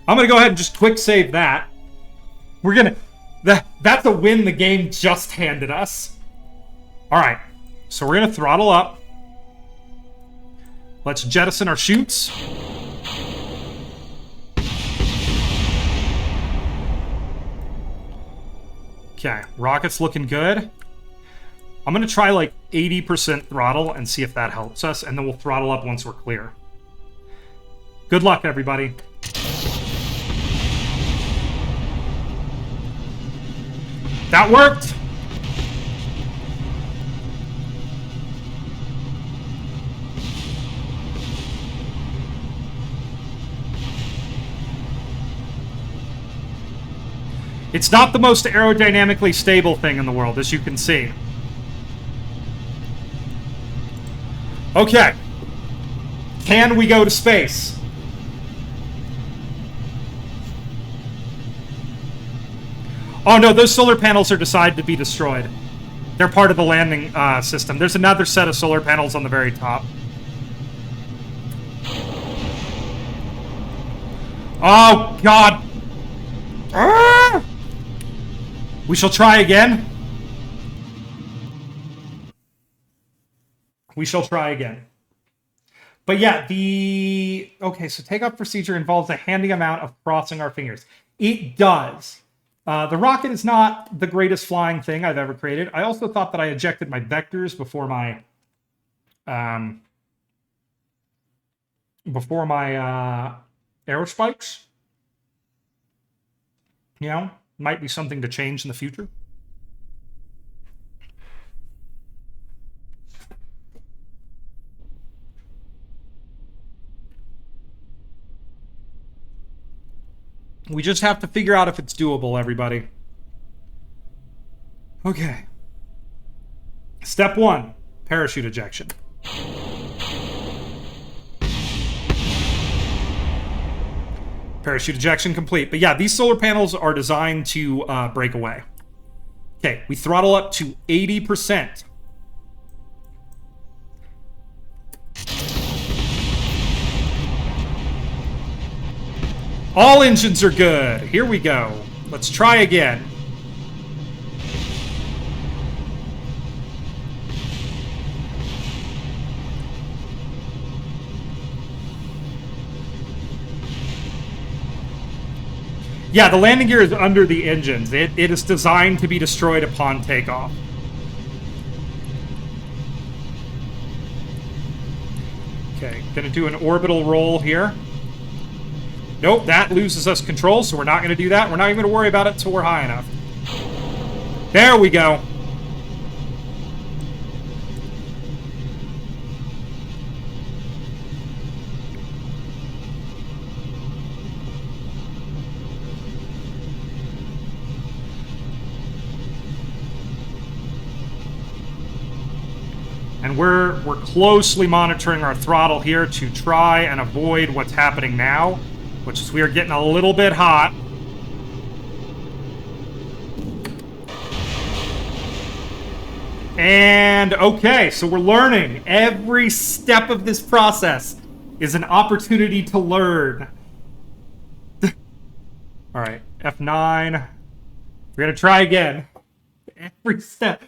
I'm going to go ahead and just quick save that. We're going to... That's a win the game just handed us. All right. So we're going to throttle up. Let's jettison our chutes. Okay, rocket's looking good. I'm going to try like 80% throttle and see if that helps us, and then we'll throttle up once we're clear. Good luck, everybody. That worked! It's not the most aerodynamically stable thing in the world, as you can see. Okay. Can we go to space? Oh no, those solar panels are decided to be destroyed. They're part of the landing system. There's another set of solar panels on the very top. Oh, God. Ah! We shall try again. We shall try again. But yeah, okay, so takeoff procedure involves a handy amount of crossing our fingers. It does. The rocket is not the greatest flying thing I've ever created. I also thought that I ejected my vectors before my aerospikes. You know, might be something to change in the future. We just have to figure out if it's doable, everybody. Okay. Step 1, parachute ejection. Parachute ejection complete. But yeah, these solar panels are designed to break away. Okay, we throttle up to 80%. All engines are good. Here we go. Let's try again. Yeah, the landing gear is under the engines. It is designed to be destroyed upon takeoff. Okay, gonna do an orbital roll here. Nope, that loses us control, so we're not going to do that. We're not even going to worry about it until we're high enough. There we go. And we're closely monitoring our throttle here to try and avoid what's happening now, which is we are getting a little bit hot. And okay, so we're learning. Every step of this process is an opportunity to learn. All right, F9. We're gonna try again. Every step.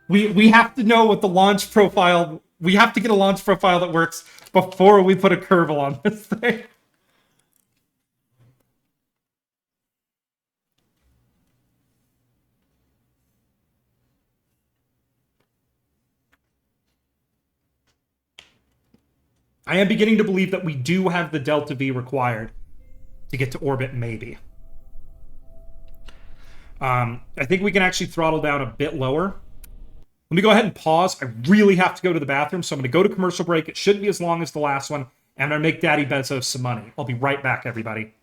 We have to know what the launch profile... We have to get a launch profile that works before we put a curval on this thing. I am beginning to believe that we do have the delta V required to get to orbit, maybe. I think we can actually throttle down a bit lower. Let me go ahead and pause. I really have to go to the bathroom, so I'm going to go to commercial break. It shouldn't be as long as the last one, and I'm going to make Daddy Bezos some money. I'll be right back, everybody.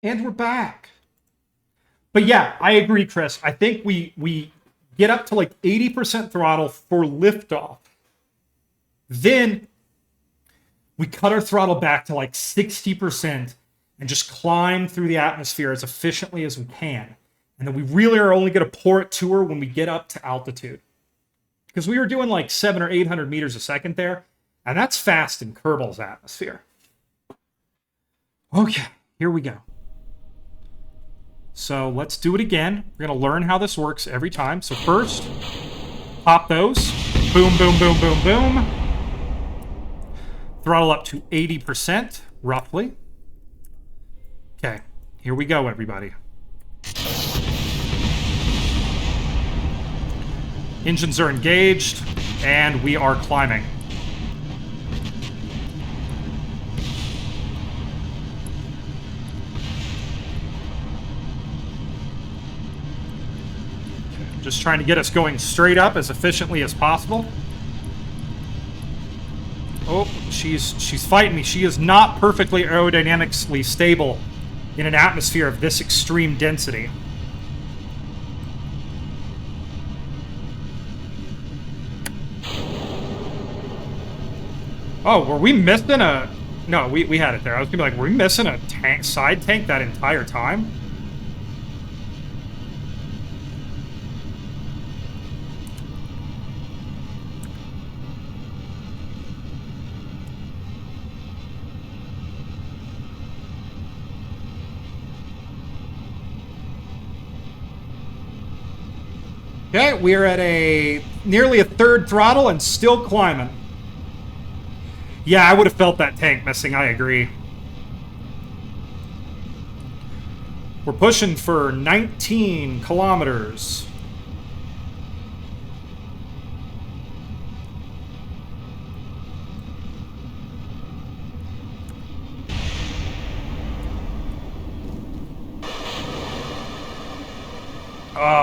And we're back. But yeah, I agree, Chris. I think we get up to like 80% throttle for liftoff. Then we cut our throttle back to like 60% and just climb through the atmosphere as efficiently as we can. And then we really are only going to pour it to her when we get up to altitude. Because we were doing like 700 or 800 meters a second there. And that's fast in Kerbal's atmosphere. Okay, here we go. So let's do it again. We're going to learn how this works every time. So first, pop those. Boom, boom, boom, boom, boom. Throttle up to 80%, roughly. Okay, here we go, everybody. Engines are engaged, and we are climbing. Just trying to get us going straight up as efficiently as possible. Oh, she's fighting me. She is not perfectly aerodynamically stable in an atmosphere of this extreme density. Oh, were we missing a... No, we had it there. I was gonna be like, were we missing a tank, side tank that entire time? Okay, we are at nearly a third throttle and still climbing. Yeah, I would have felt that tank missing, I agree. We're pushing for 19 kilometers.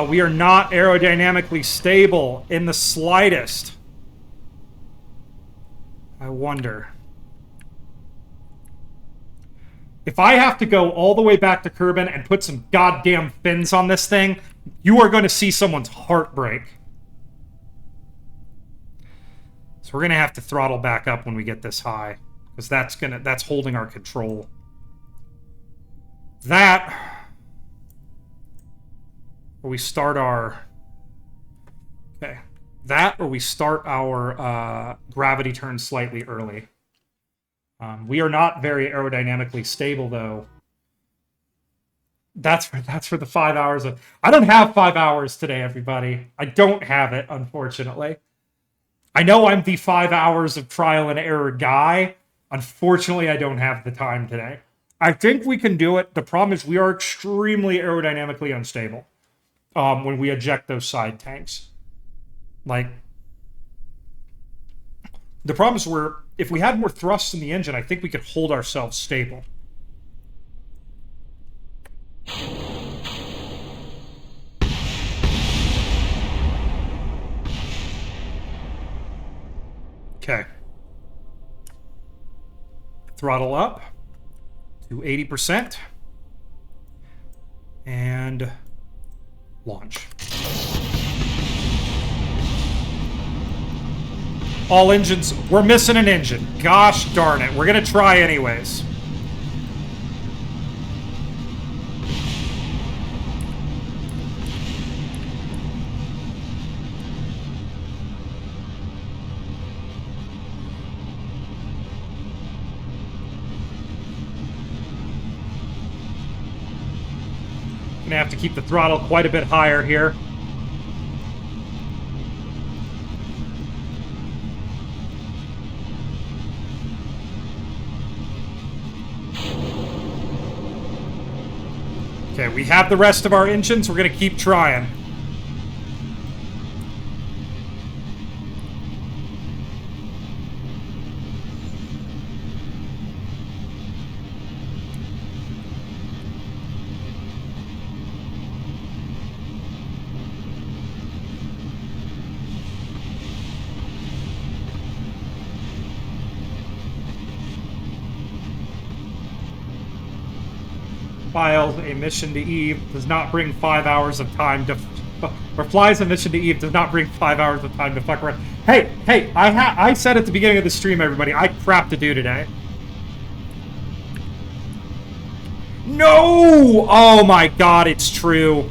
We are not aerodynamically stable in the slightest. I wonder. If I have to go all the way back to Kerbin and put some goddamn fins on this thing, you are going to see someone's heart break. So we're going to have to throttle back up when we get this high, because that's holding our control. That, or we start our... Okay. That, or we start our gravity turn slightly early. We are not very aerodynamically stable, though. That's for the 5 hours of... I don't have 5 hours today, everybody. I don't have it, unfortunately. I know I'm the 5 hours of trial and error guy. Unfortunately, I don't have the time today. I think we can do it. The problem is we are extremely aerodynamically unstable when we eject those side tanks. Like, the problem is if we had more thrust in the engine, I think we could hold ourselves stable. Okay. Throttle up to 80%. And launch. All engines... We're missing an engine. Gosh darn it. We're going to try anyways. Gonna have to keep the throttle quite a bit higher here. Okay, we have the rest of our engines. We're gonna keep trying. Files a mission to Eve does not bring 5 hours of time to... Or flies a mission to Eve does not bring 5 hours of time to fuck around. Hey, I said at the beginning of the stream, everybody, I have crap to do today. No! Oh my god, it's true.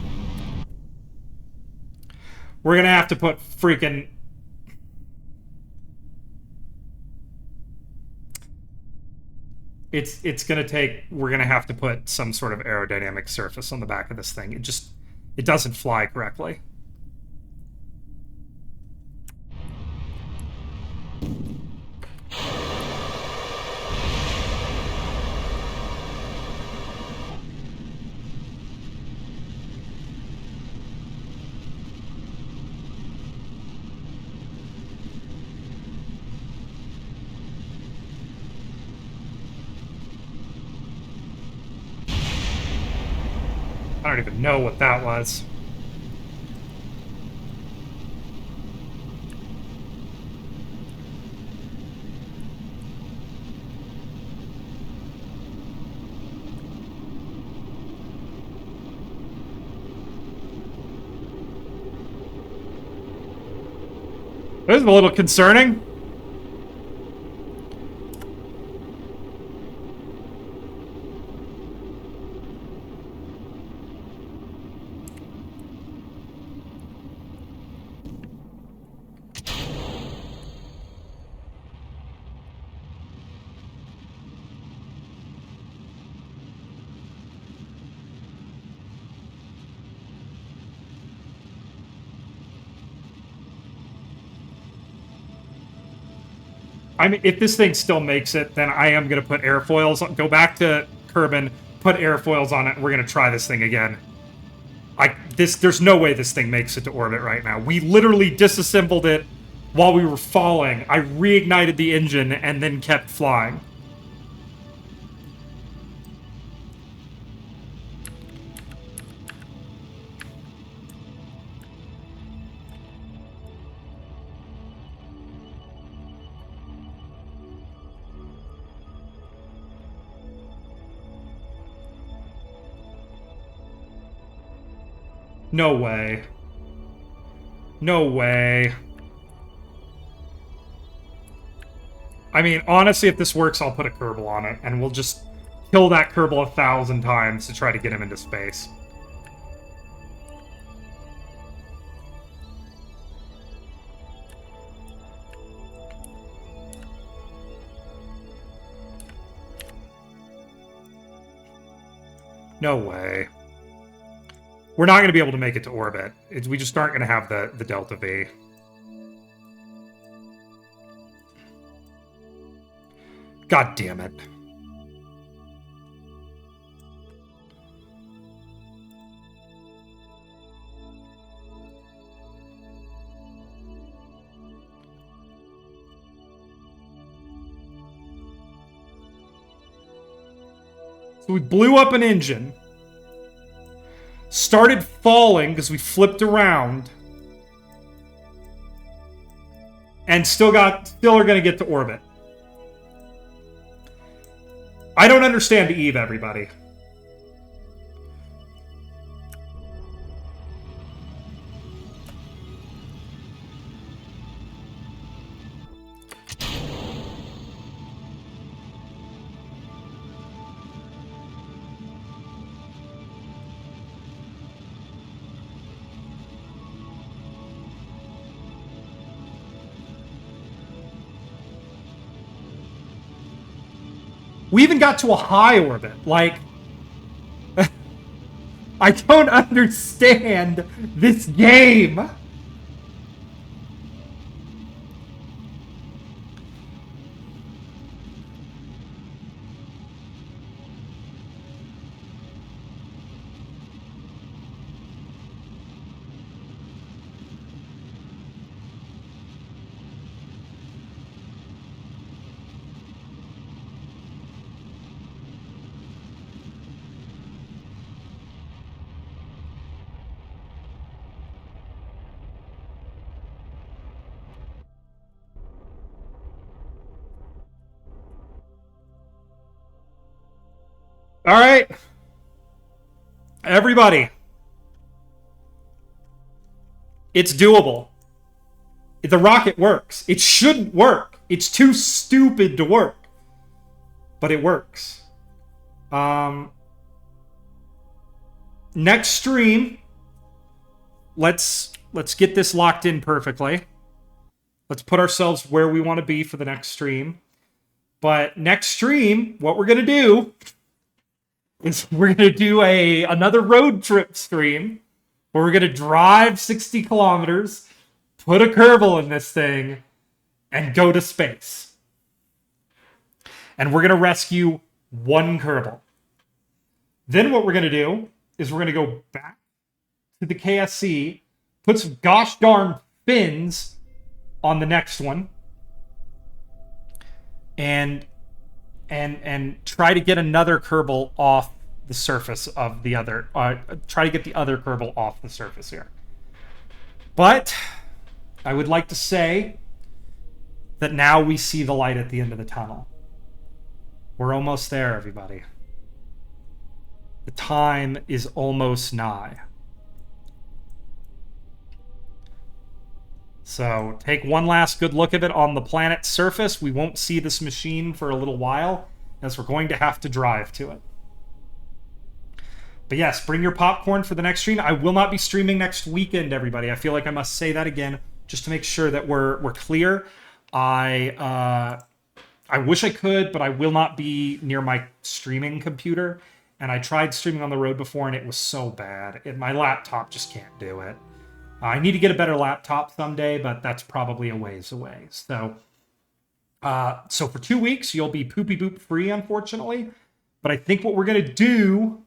We're gonna have to put freaking... It's gonna take... We're gonna have to put some sort of aerodynamic surface on the back of this thing. It doesn't fly correctly. I don't even know what that was. This is a little concerning. I mean, if this thing still makes it, then I am going to put airfoils on. Go back to Kerbin, put airfoils on it, and we're going to try this thing again. There's no way this thing makes it to orbit right now. We literally disassembled it while we were falling. I reignited the engine and then kept flying. No way. No way. I mean, honestly, if this works, I'll put a Kerbal on it, and we'll just kill that Kerbal 1,000 times to try to get him into space. No way. We're not going to be able to make it to orbit. We just aren't going to have the Delta V. God damn it. So we blew up an engine. Started falling because we flipped around. And still are going to get to orbit. I don't understand Eve, everybody. We even got to a high orbit. Like, I don't understand this game. All right. Everybody. It's doable. The rocket works. It shouldn't work. It's too stupid to work. But it works. Next stream, let's get this locked in perfectly. Let's put ourselves where we want to be for the next stream. But next stream, what we're going to do is we're going to do another road trip stream where we're going to drive 60 kilometers, put a Kerbal in this thing, and go to space. And we're going to rescue one Kerbal. Then what we're going to do is we're going to go back to the KSC, put some gosh darn fins on the next one, and try to get another Kerbal off the surface of the other. Try to get the other Kerbal off the surface here. But I would like to say that now we see the light at the end of the tunnel. We're almost there, everybody. The time is almost nigh. So take one last good look at it on the planet's surface. We won't see this machine for a little while, as we're going to have to drive to it. But yes, bring your popcorn for the next stream. I will not be streaming next weekend, everybody. I feel like I must say that again, just to make sure that we're clear. I wish I could, but I will not be near my streaming computer. And I tried streaming on the road before, and it was so bad. My laptop just can't do it. I need to get a better laptop someday, but that's probably a ways away. So So for 2 weeks, you'll be poopy boop free, unfortunately. But I think what we're going to do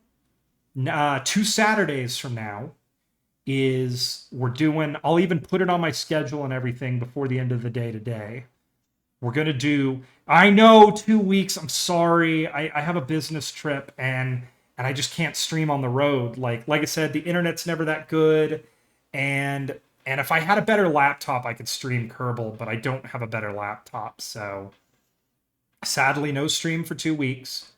2 Saturdays from now is I'll even put it on my schedule and everything before the end of the day today. We're going to do, I know 2 weeks, I'm sorry. I have a business trip and I just can't stream on the road. Like I said, the internet's never that good. And if I had a better laptop, I could stream Kerbal, but I don't have a better laptop. So sadly, no stream for 2 weeks.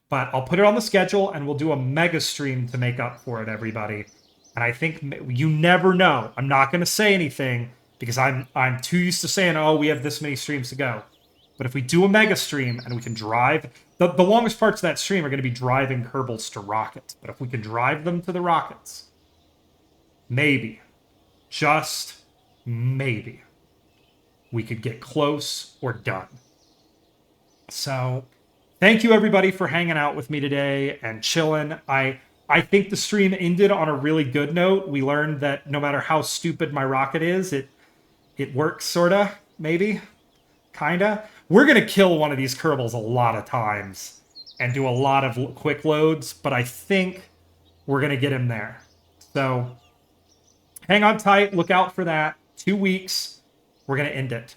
But I'll put it on the schedule and we'll do a mega stream to make up for it, everybody. And I think you never know. I'm not going to say anything because I'm too used to saying, oh, we have this many streams to go. But if we do a mega stream and we can drive, the longest parts of that stream are going to be driving Kerbals to rockets. But if we can drive them to the rockets, maybe, just maybe, we could get close or done. So thank you everybody for hanging out with me today and chilling. I think the stream ended on a really good note. We learned that no matter how stupid my rocket is, it works, sorta, maybe, kinda. We're gonna kill one of these Kerbals a lot of times and do a lot of quick loads, but I think we're gonna get him there. So hang on tight, look out for that. 2 weeks, we're gonna end it.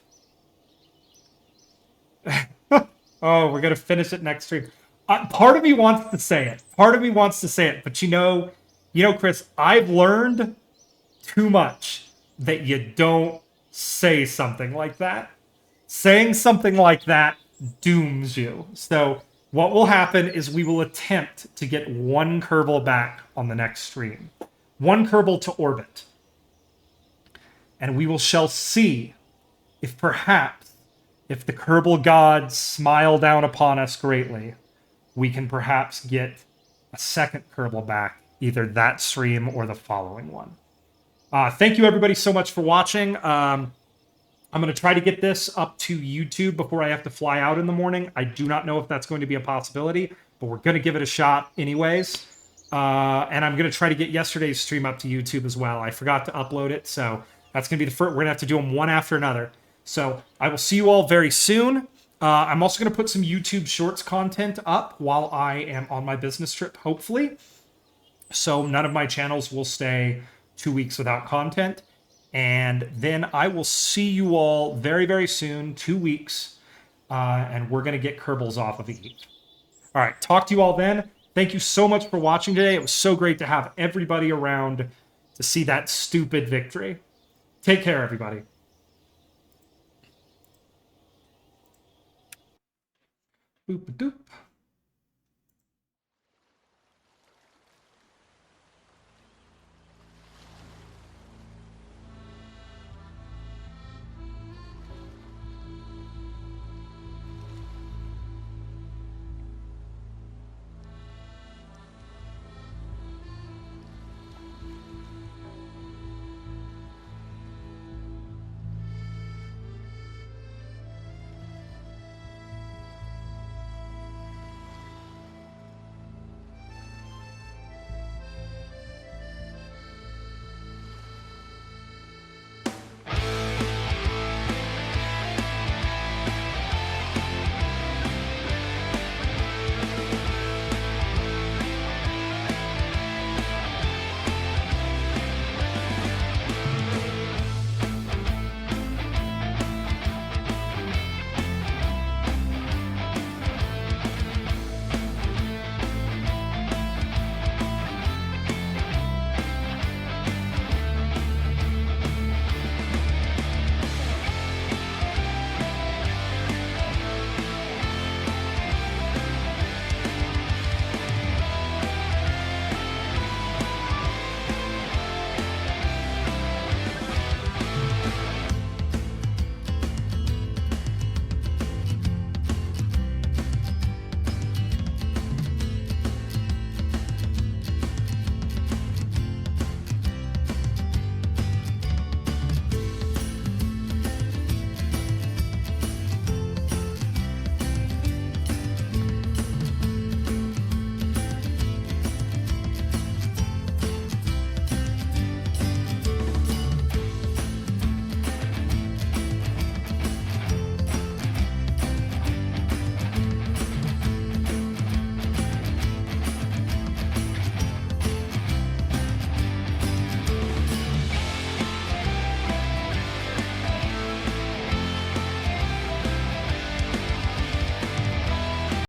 Oh, we're gonna finish it next stream. Part of me wants to say it. Part of me wants to say it, but you know, Chris, I've learned too much that you don't say something like that. Saying something like that dooms you. So what will happen is we will attempt to get one Kerbal back on the next stream. One Kerbal to orbit. And we shall see if perhaps, if the Kerbal gods smile down upon us greatly, we can perhaps get a second Kerbal back, either that stream or the following one. Thank you everybody so much for watching. I'm going to try to get this up to YouTube before I have to fly out in the morning. I do not know if that's going to be a possibility, but we're going to give it a shot anyways. And I'm going to try to get yesterday's stream up to YouTube as well. I forgot to upload it, so that's going to be the first. We're going to have to do them one after another. So I will see you all very soon. I'm also going to put some YouTube Shorts content up while I am on my business trip, hopefully. So none of my channels will stay 2 weeks without content. And then I will see you all very, very soon, 2 weeks. And we're going to get Kerbals off of Eve. All right, talk to you all then. Thank you so much for watching today. It was so great to have everybody around to see that stupid victory. Take care, everybody. Boop-a-doop.